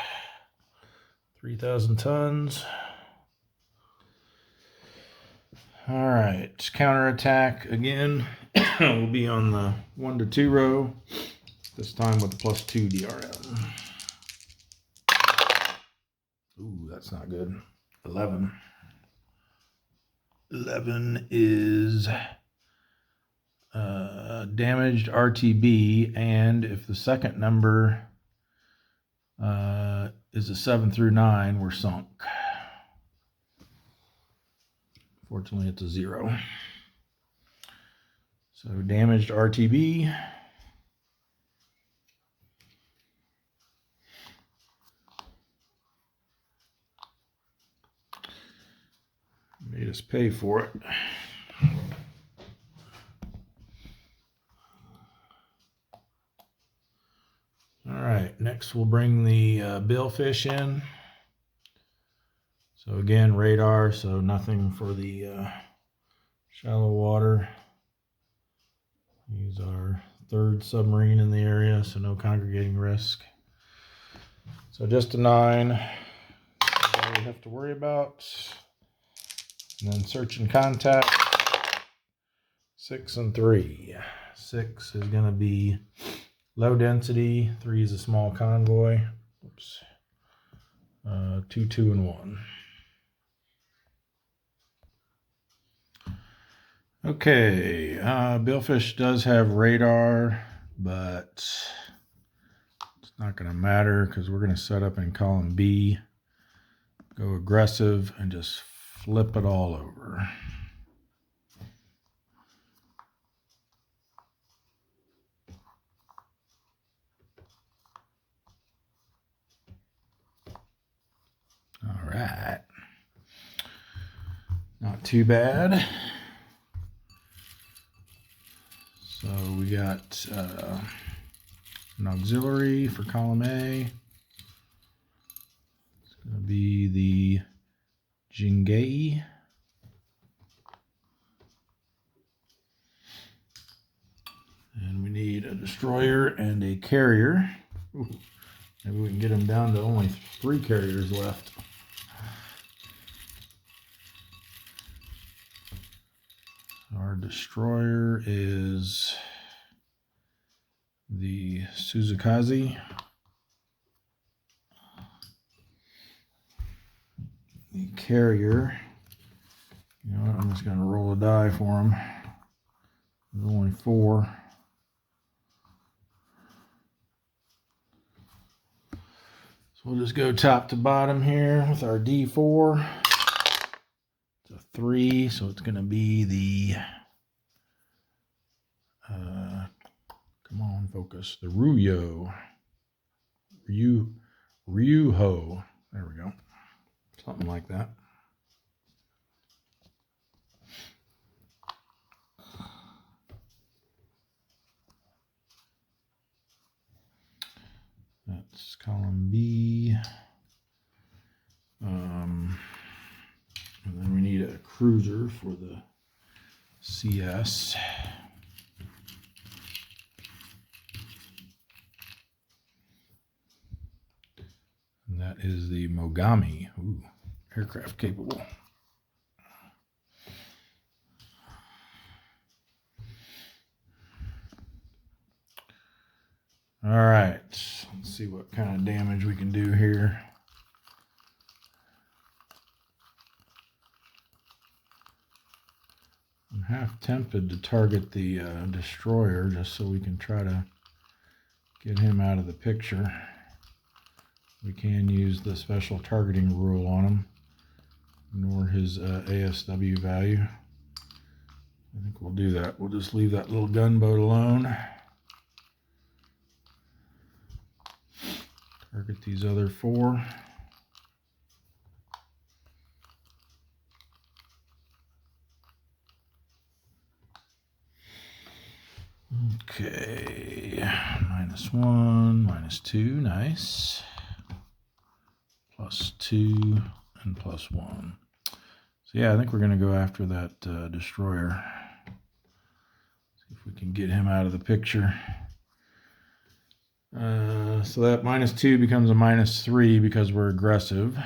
3,000 tons. All right. Counterattack again. We'll be on the 1 to 2 row. This time with the +2 DRM. Ooh, that's not good. 11. 11 is damaged RTB, and if the second number is a 7 through 9, we're sunk. Fortunately, it's a 0. So damaged RTB. Made us pay for it. All right, next we'll bring the billfish in. So again, radar, so nothing for the shallow water. He's our 3rd submarine in the area, so no congregating risk. So just a 9. That's all we have to worry about. And then search and contact. 6 and 3. 6 is going to be low density. 3 is a small convoy. Oops. 2, 2, and 1. Okay, billfish does have radar, but it's not going to matter because we're going to set up in column B, go aggressive, and just flip it all over. All right, not too bad. So we got an auxiliary for column A. It's going to be the Jingei. And we need a destroyer and a carrier. Ooh, maybe we can get them down to only 3 carriers left. Our destroyer is the Suzukaze. The carrier, you know what, I'm just going to roll a die for him. There's only 4. So we'll just go top to bottom here with our D4. It's a 3, so it's going to be the, come on, focus, the Ryuho. There we go. Something like that. That's column B. And then we need a cruiser for the CS. And that is the Mogami. Ooh, aircraft capable. All right, let's see what kind of damage we can do here. I'm half tempted to target the destroyer just so we can try to get him out of the picture. We can use the special targeting rule on him. Ignore his ASW value. I think we'll do that. We'll just leave that little gunboat alone. Target these other 4. Okay, -1, -2, nice. +2 and +1. So yeah, I think we're going to go after that destroyer. See if we can get him out of the picture. So that -2 becomes a -3 because we're aggressive.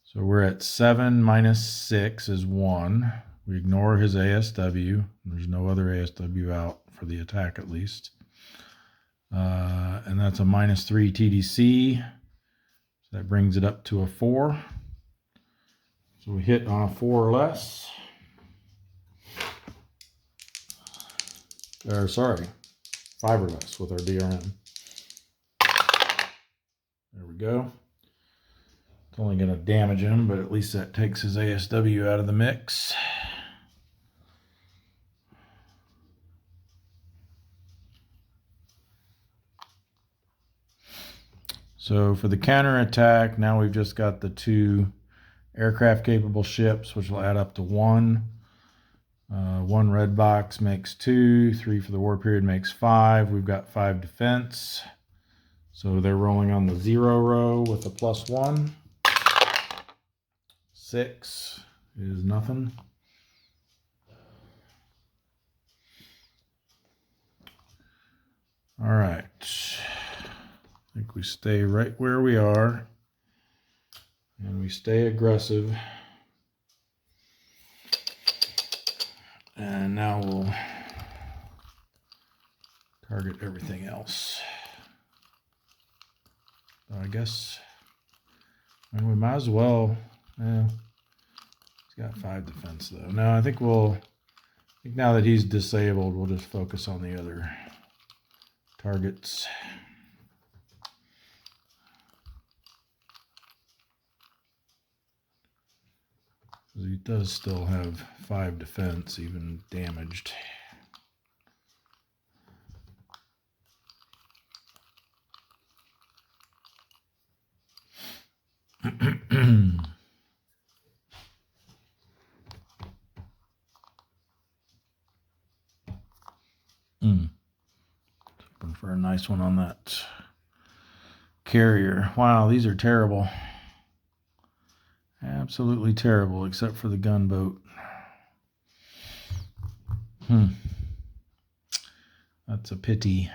So we're at 7 -6 is 1. We ignore his ASW. There's no other ASW out for the attack at least. And that's a -3 TDC. So that brings it up to a 4. So we hit on a 4 or less. Or sorry, 5 or less with our DRM. There we go. It's only going to damage him, but at least that takes his ASW out of the mix. So for the counterattack, now we've just got the 2 aircraft capable ships, which will add up to 1. 1 red box makes 2, 3 for the war period makes 5. We've got 5 defense. So they're rolling on the 0 row with a +1. 6 is nothing. All right. I think we stay right where we are. And we stay aggressive. And now we'll target everything else. So I guess we might as well. He's got 5 defense though. No, I think now that he's disabled, we'll just focus on the other targets. He does still have 5 defense, even damaged. Looking for a nice one on that carrier. Wow, these are terrible. Absolutely terrible, except for the gunboat. That's a pity.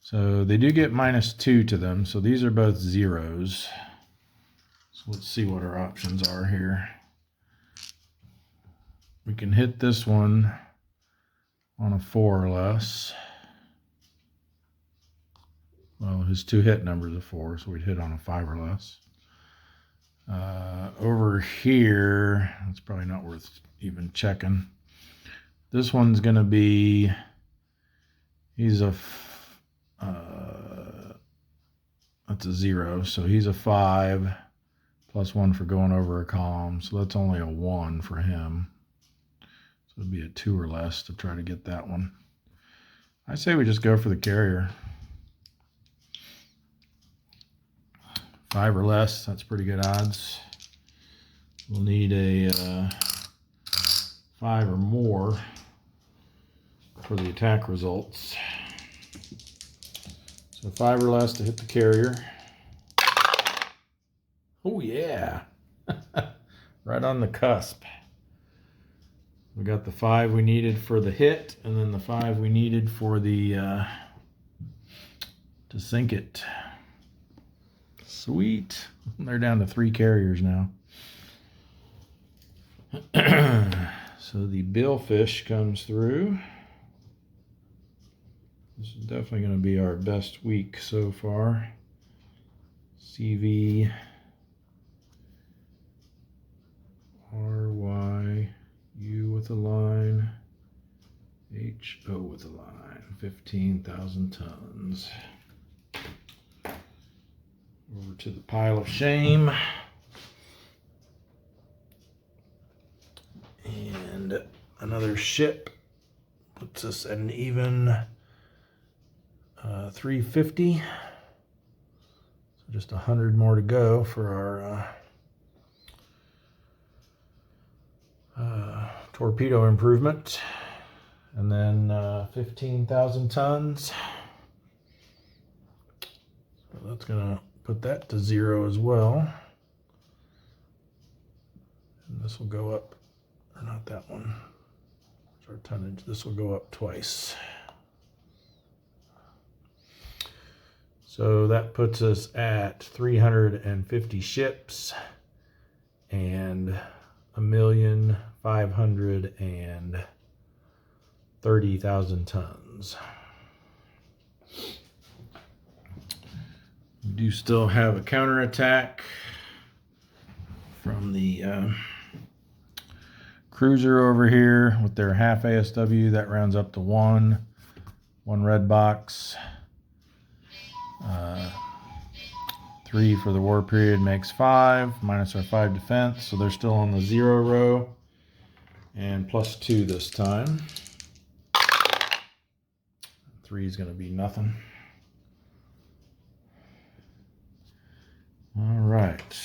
So they do get -2 to them, so these are both 0s. So let's see what our options are here. We can hit this one on a 4 or less. Well, his 2 hit number is a 4, so we'd hit on a 5 or less. Over here, it's probably not worth even checking. This one's going to be, he's a, that's a 0, so he's a 5, +1 for going over a column, so that's only a 1 for him. So it'd be a 2 or less to try to get that one. I say we just go for the carrier. 5 or less, that's pretty good odds. We'll need a 5 or more for the attack results. So 5 or less to hit the carrier. Oh yeah, right on the cusp. We got the 5 we needed for the hit, and then the 5 we needed for the to sink it. Sweet. They're down to 3 carriers now. So the billfish comes through. This is definitely going to be our best week so far. CV RY U with a line, HO with a line, 15,000 tons. Over to the pile of shame. And another ship puts us at an even 350. So just 100 more to go for our torpedo improvement. And then 15,000 tons. So that's going to put that to 0 as well. And this will go up, or not that one. It's our tonnage. This will go up twice. So that puts us at 350 ships and 1,530,000 tons. We do still have a counterattack from the cruiser over here with their half ASW. That rounds up to one red box. 3 for the war period makes 5, minus our 5 defense, so they're still on the 0 row, and plus 2 this time. 3 is going to be nothing. All right,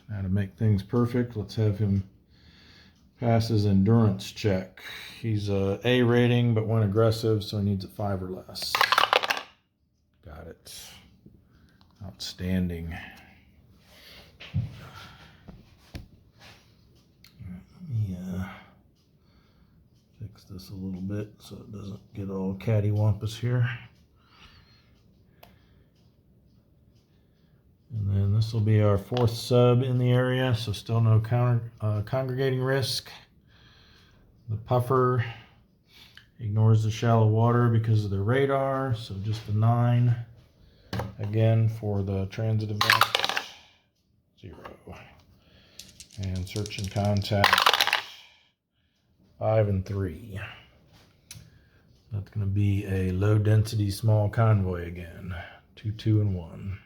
now to make things perfect, let's have him pass his endurance check. He's a A rating, but went aggressive, so he needs a 5 or less. Got it. Outstanding. Yeah. Fix this a little bit so it doesn't get all cattywampus here. And then this will be our 4th sub in the area, so still no congregating risk. The puffer ignores the shallow water because of the radar, so just a 9. Again, for the transit event, 0. And search and contact, 5 and 3. That's going to be a low density small convoy again, 2, 2, and 1.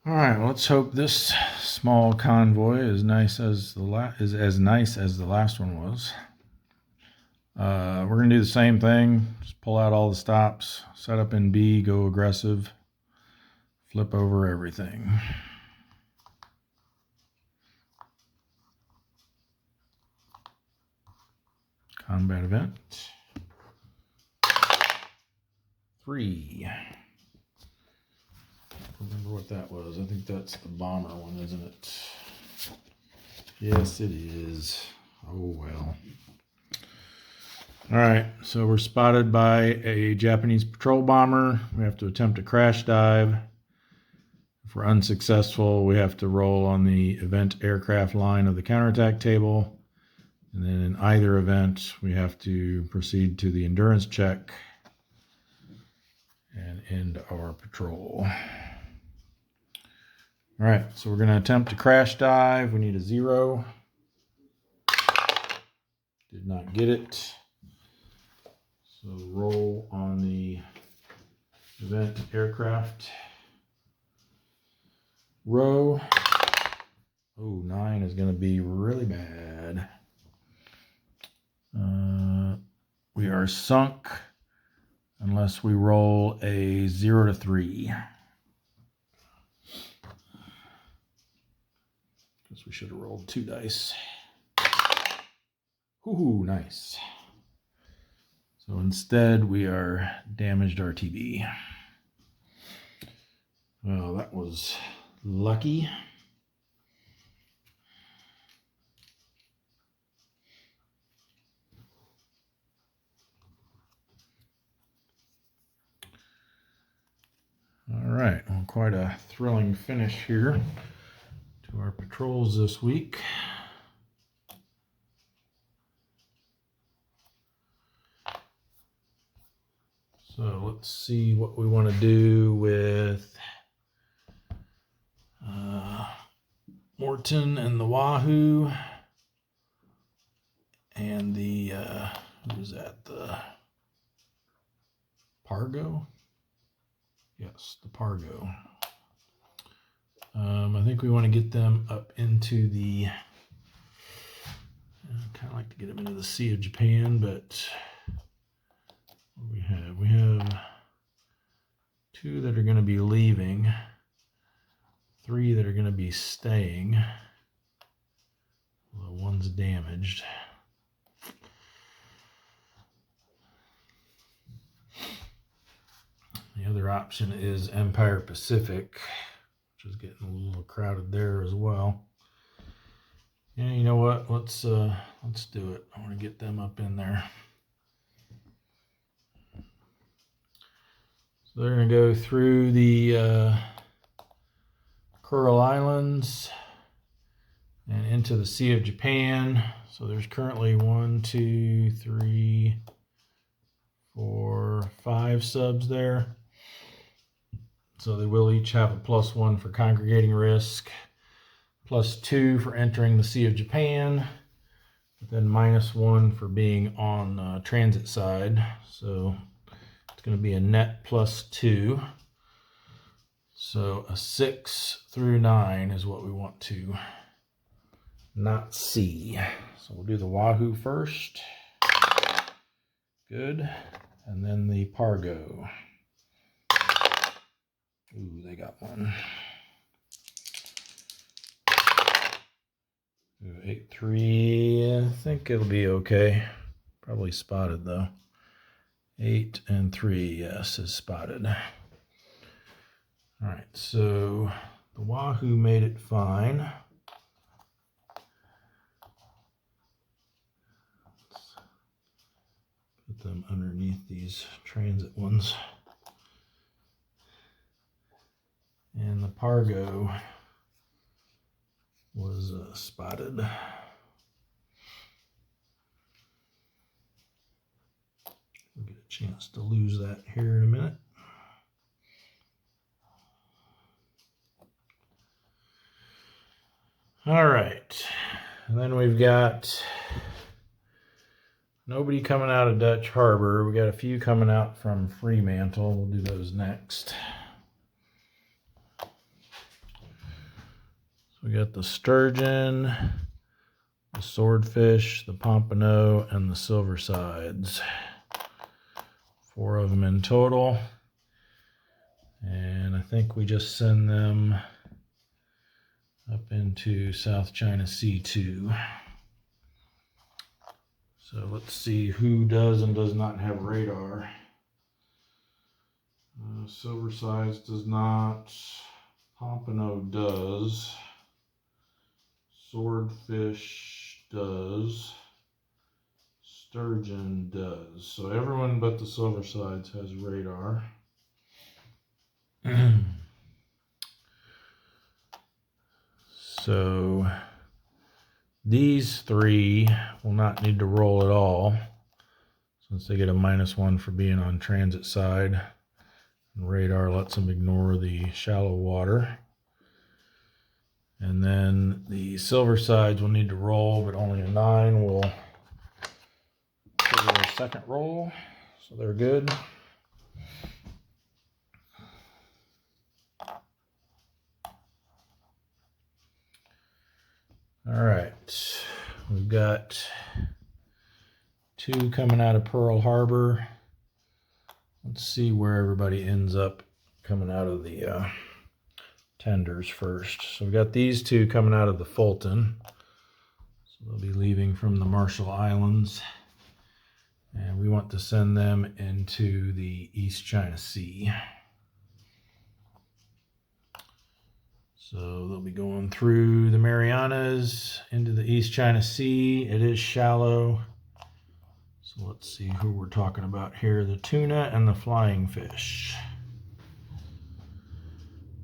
All right, let's hope this small convoy is as nice as the last one was. We're going to do the same thing. Just pull out all the stops, set up in B, go aggressive, flip over everything. Combat event. 3. Remember what that was. I think that's the bomber one, isn't it? Yes, it is. Oh, well. All right, so we're spotted by a Japanese patrol bomber. We have to attempt a crash dive. If we're unsuccessful, we have to roll on the event aircraft line of the counterattack table. And then in either event, we have to proceed to the endurance check and end our patrol. All right, so we're going to attempt to crash dive. We need a 0. Did not get it. So roll on the event aircraft row. Oh, 9 is going to be really bad. We are sunk unless we roll a 0 to 3. Guess we should have rolled 2 dice. Ooh, nice. So instead, we are damaged RTB. Well, that was lucky. All right, well, quite a thrilling finish here to our patrols this week. So let's see what we want to do with Morton and the Wahoo and the, who's that, the Pargo? Yes, the Pargo. I think we want to get them up into the, kind of like to get them into the Sea of Japan, but what do we have? We have 2 that are going to be leaving, 3 that are going to be staying. Well, one's damaged. The other option is Empire Pacific, which is getting a little crowded there as well. Yeah, you know what? Let's do it. I want to get them up in there. So they're going to go through the Kuril Islands and into the Sea of Japan. So there's currently 1, 2, 3, 4, 5 subs there. So they will each have a +1 for congregating risk. +2 for entering the Sea of Japan, but then -1 for being on transit side. So it's going to be a net +2. So a 6 through 9 is what we want to not see. So we'll do the Wahoo first. Good. And then the Pargo. Ooh, they got one. Ooh, 8-3. I think it'll be okay. Probably spotted though. 8 and 3, yes, is spotted. All right, so the Wahoo made it fine. Let's put them underneath these transit ones. And the Pargo was spotted. We'll get a chance to lose that here in a minute. All right, and then we've got nobody coming out of Dutch Harbor. We got a few coming out from Fremantle. We'll do those next. So we got the sturgeon, the swordfish, the pompano, and the silver sides. 4 of them in total. And I think we just send them up into South China Sea 2. So let's see who does and does not have radar. Silver sides does not. Pompano does. Swordfish does. Sturgeon does. So everyone but the silver sides has radar. So these 3 will not need to roll at all, since they get a -1 for being on transit side. And radar lets them ignore the shallow water. And then the silver sides will need to roll, but only a 9 will trigger a second roll. So they're good. All right, we've got 2 coming out of Pearl Harbor. Let's see where everybody ends up coming out of the tenders first. So we got these 2 coming out of the Fulton. So they'll be leaving from the Marshall Islands. And we want to send them into the East China Sea. So they'll be going through the Marianas into the East China Sea. It is shallow. So let's see who we're talking about here. The tuna and the flying fish.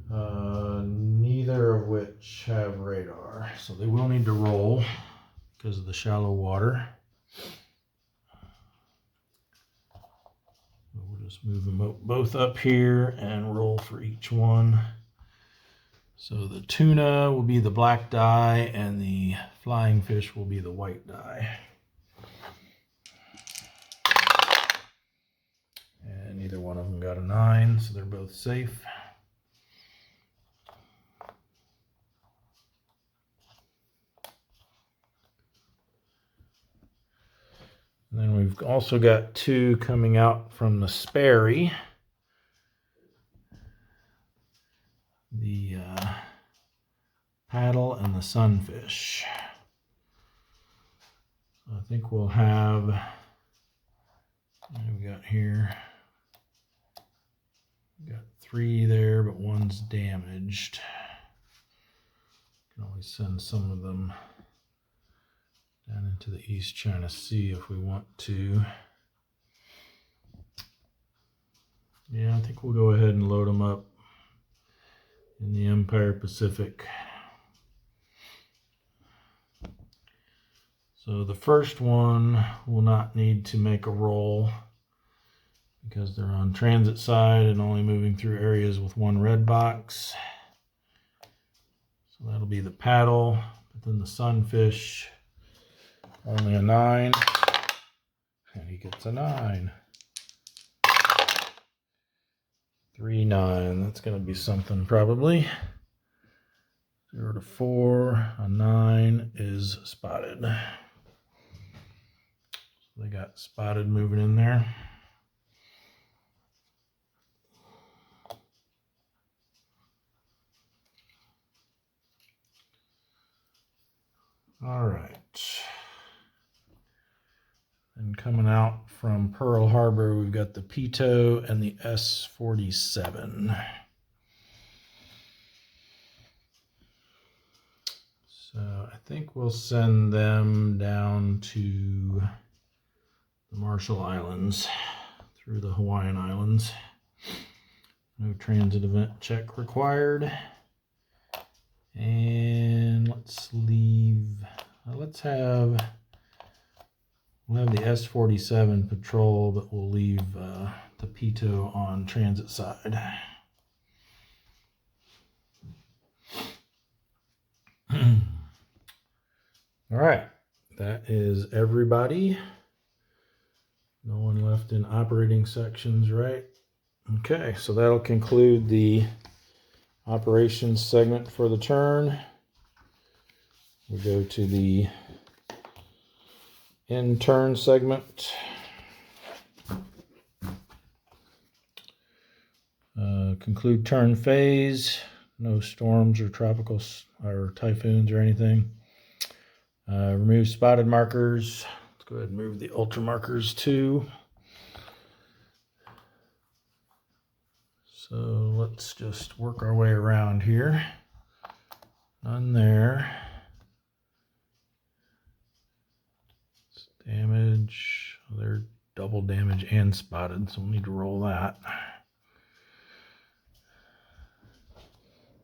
Neither of which have radar. So they will need to roll because of the shallow water. We'll just move them both up here and roll for each one. So the tuna will be the black die and the flying fish will be the white die. And neither one of them got a 9, so they're both safe. And then we've also got 2 coming out from the Sperry. The paddle and the sunfish. So I think we'll have, what do we got here? We got 3 there, but one's damaged. Can always send some of them down into the East China Sea if we want to. Yeah, I think we'll go ahead and load them up in the Empire Pacific. So the first one will not need to make a roll because they're on transit side and only moving through areas with 1 red box. So that'll be the paddle, but then the sunfish, only a 9. And he gets a 9. 3, 9. That's going to be something probably. 0 to 4. A 9 is spotted. So they got spotted moving in there. All right. And coming out from Pearl Harbor, we've got the Pito and the S47. So I think we'll send them down to the Marshall Islands through the Hawaiian Islands. No transit event check required. And let's leave, we'll have the S47 patrol, but we'll leave the Pito on transit side. All right, that is everybody. No one left in operating sections, right? Okay, so that'll conclude the operations segment for the turn. We go to the end turn segment. Conclude turn phase. No storms or tropical or typhoons or anything. Remove spotted markers. Let's go ahead and move the ultra markers too. So let's just work our way around here. None there. Damage. They're double damage and spotted, so we'll need to roll that.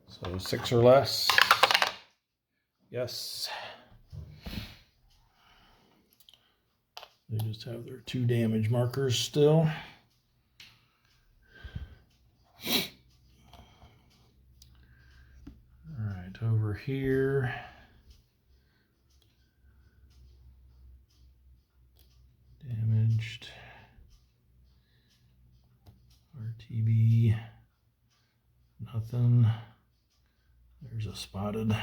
So 6 or less. Yes. They just have their 2 damage markers still. All right, over here. Damaged. RTB. Nothing. There's a spotted. Let's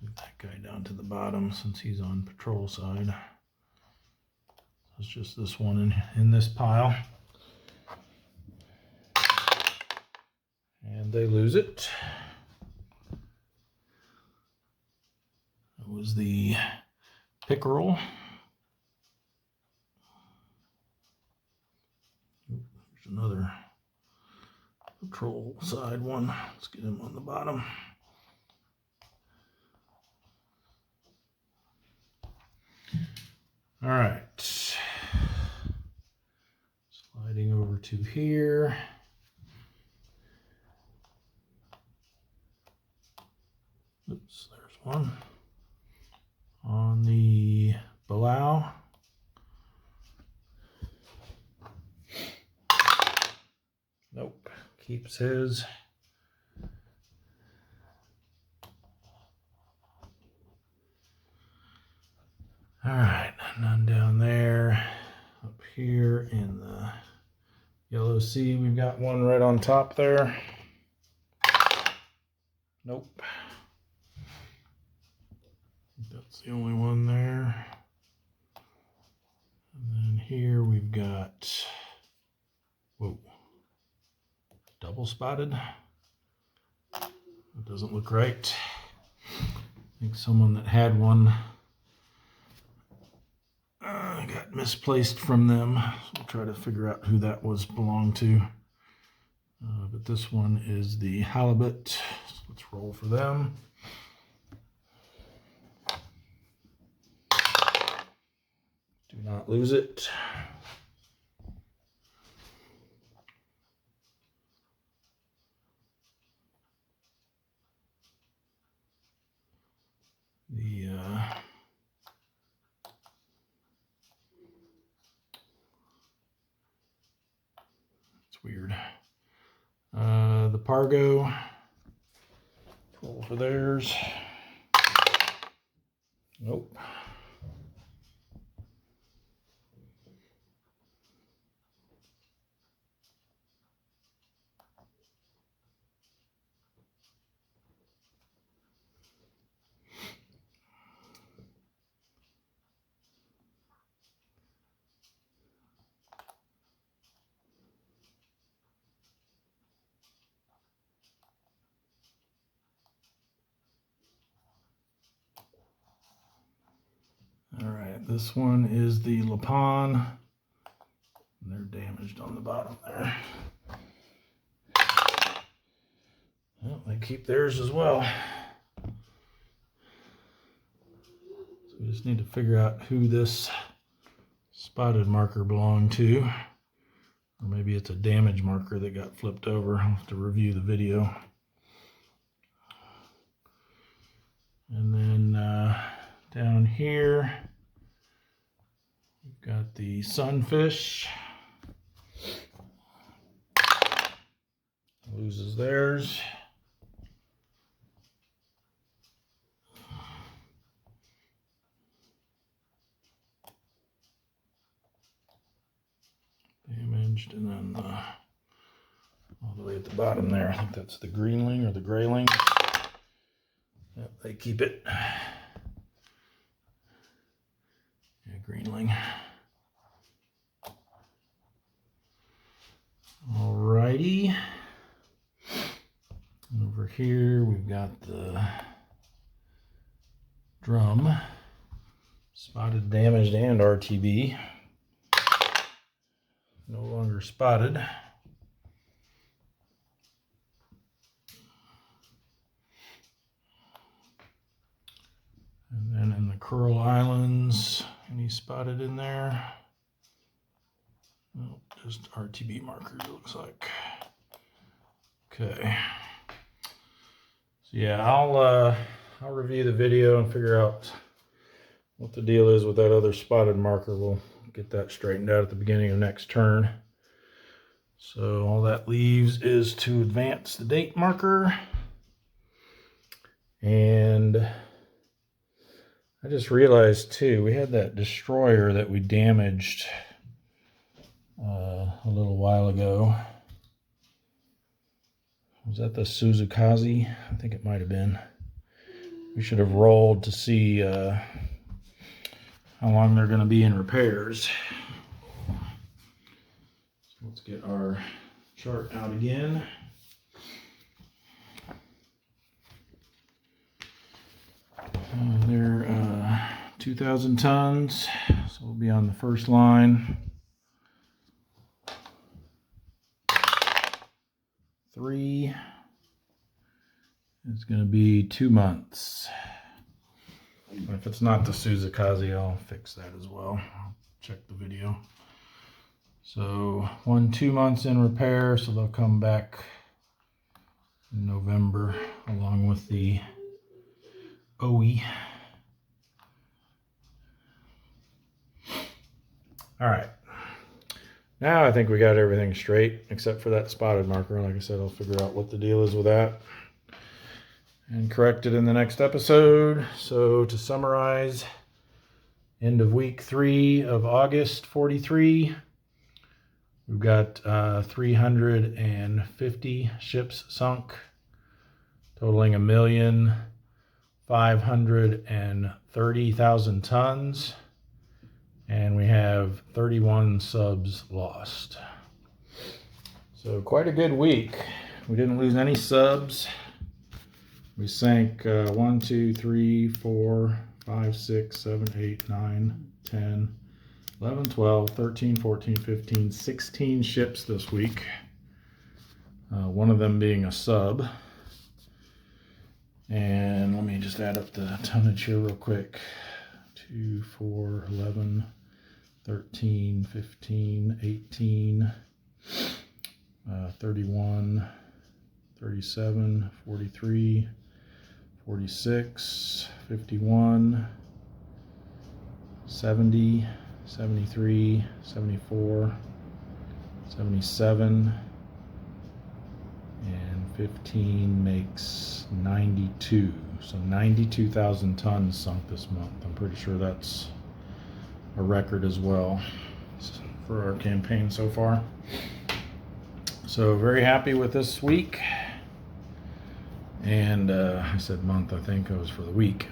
move that guy down to the bottom since he's on patrol side. It's just this one in this pile. And they lose it. That was the pickerel. There's another patrol side one. Let's get him on the bottom. All right. Sliding over to here. Oops, there's one. On the Belau. Nope, keeps his. All right, none down there. Up here in the Yellow Sea, we've got one right on top there. Nope. That's the only one there. And then here we've got, whoa, double spotted. That doesn't look right. I think someone that had one got misplaced from them. So we'll try to figure out who that was belonged to. But this one is the halibut. So let's roll for them. Do not lose it. It's weird. The Pargo. Roll for theirs. Nope. All right, this one is the Lapon. They're damaged on the bottom there. Well, they keep theirs as well. So we just need to figure out who this spotted marker belonged to. Or maybe it's a damage marker that got flipped over. I'll have to review the video. And then down here, we've got the sunfish. Loses theirs. Damaged, and then all the way at the bottom there, I think that's the greenling or the grayling. Yep, they keep it. Yeah, greenling. Alrighty. Over here we've got the drum, spotted, damaged, and RTB. No longer spotted. And then in the Coral Islands, any spotted in there? No, just RTB markers, it looks like. Okay. So yeah, I'll review the video and figure out what the deal is with that other spotted marker. We'll get that straightened out at the beginning of next turn. So all that leaves is to advance the date marker. And I just realized too, we had that destroyer that we damaged a little while ago. Was that the Suzukaze? I think it might have been. We should have rolled to see how long they're going to be in repairs. So let's get our chart out again. They're 2,000 tons, so we'll be on the first line. 3 is going to be 2 months. But if it's not the Suzukaze, I'll fix that as well. I'll check the video. So 2 months in repair, so they'll come back in November along with the OE. All right. Now I think we got everything straight, except for that spotted marker. Like I said, I'll figure out what the deal is with that and correct it in the next episode. So to summarize, end of week 3 of August 43, we've got 350 ships sunk, totaling 1,530,000 tons. And we have 31 subs lost. So quite a good week. We didn't lose any subs. We sank 1, 2, 3, 4, 5, 6, 7, 8, 9, 10, 11, 12, 13, 14, 15, 16 ships this week. One of them being a sub. And let me just add up the tonnage here real quick. 2, 4, 11, 13, 15, 18, 31, 37, 43, 46, 51, 70, 73, 74, 77, and 15 makes 92. So 92,000 tons sunk this month. I'm pretty sure that's a record as well for our campaign so far. So very happy with this week. And I said month, I think it was for the week.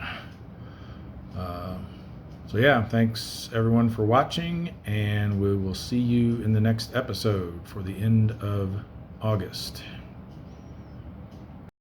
So yeah, thanks everyone for watching, and we will see you in the next episode for the end of August.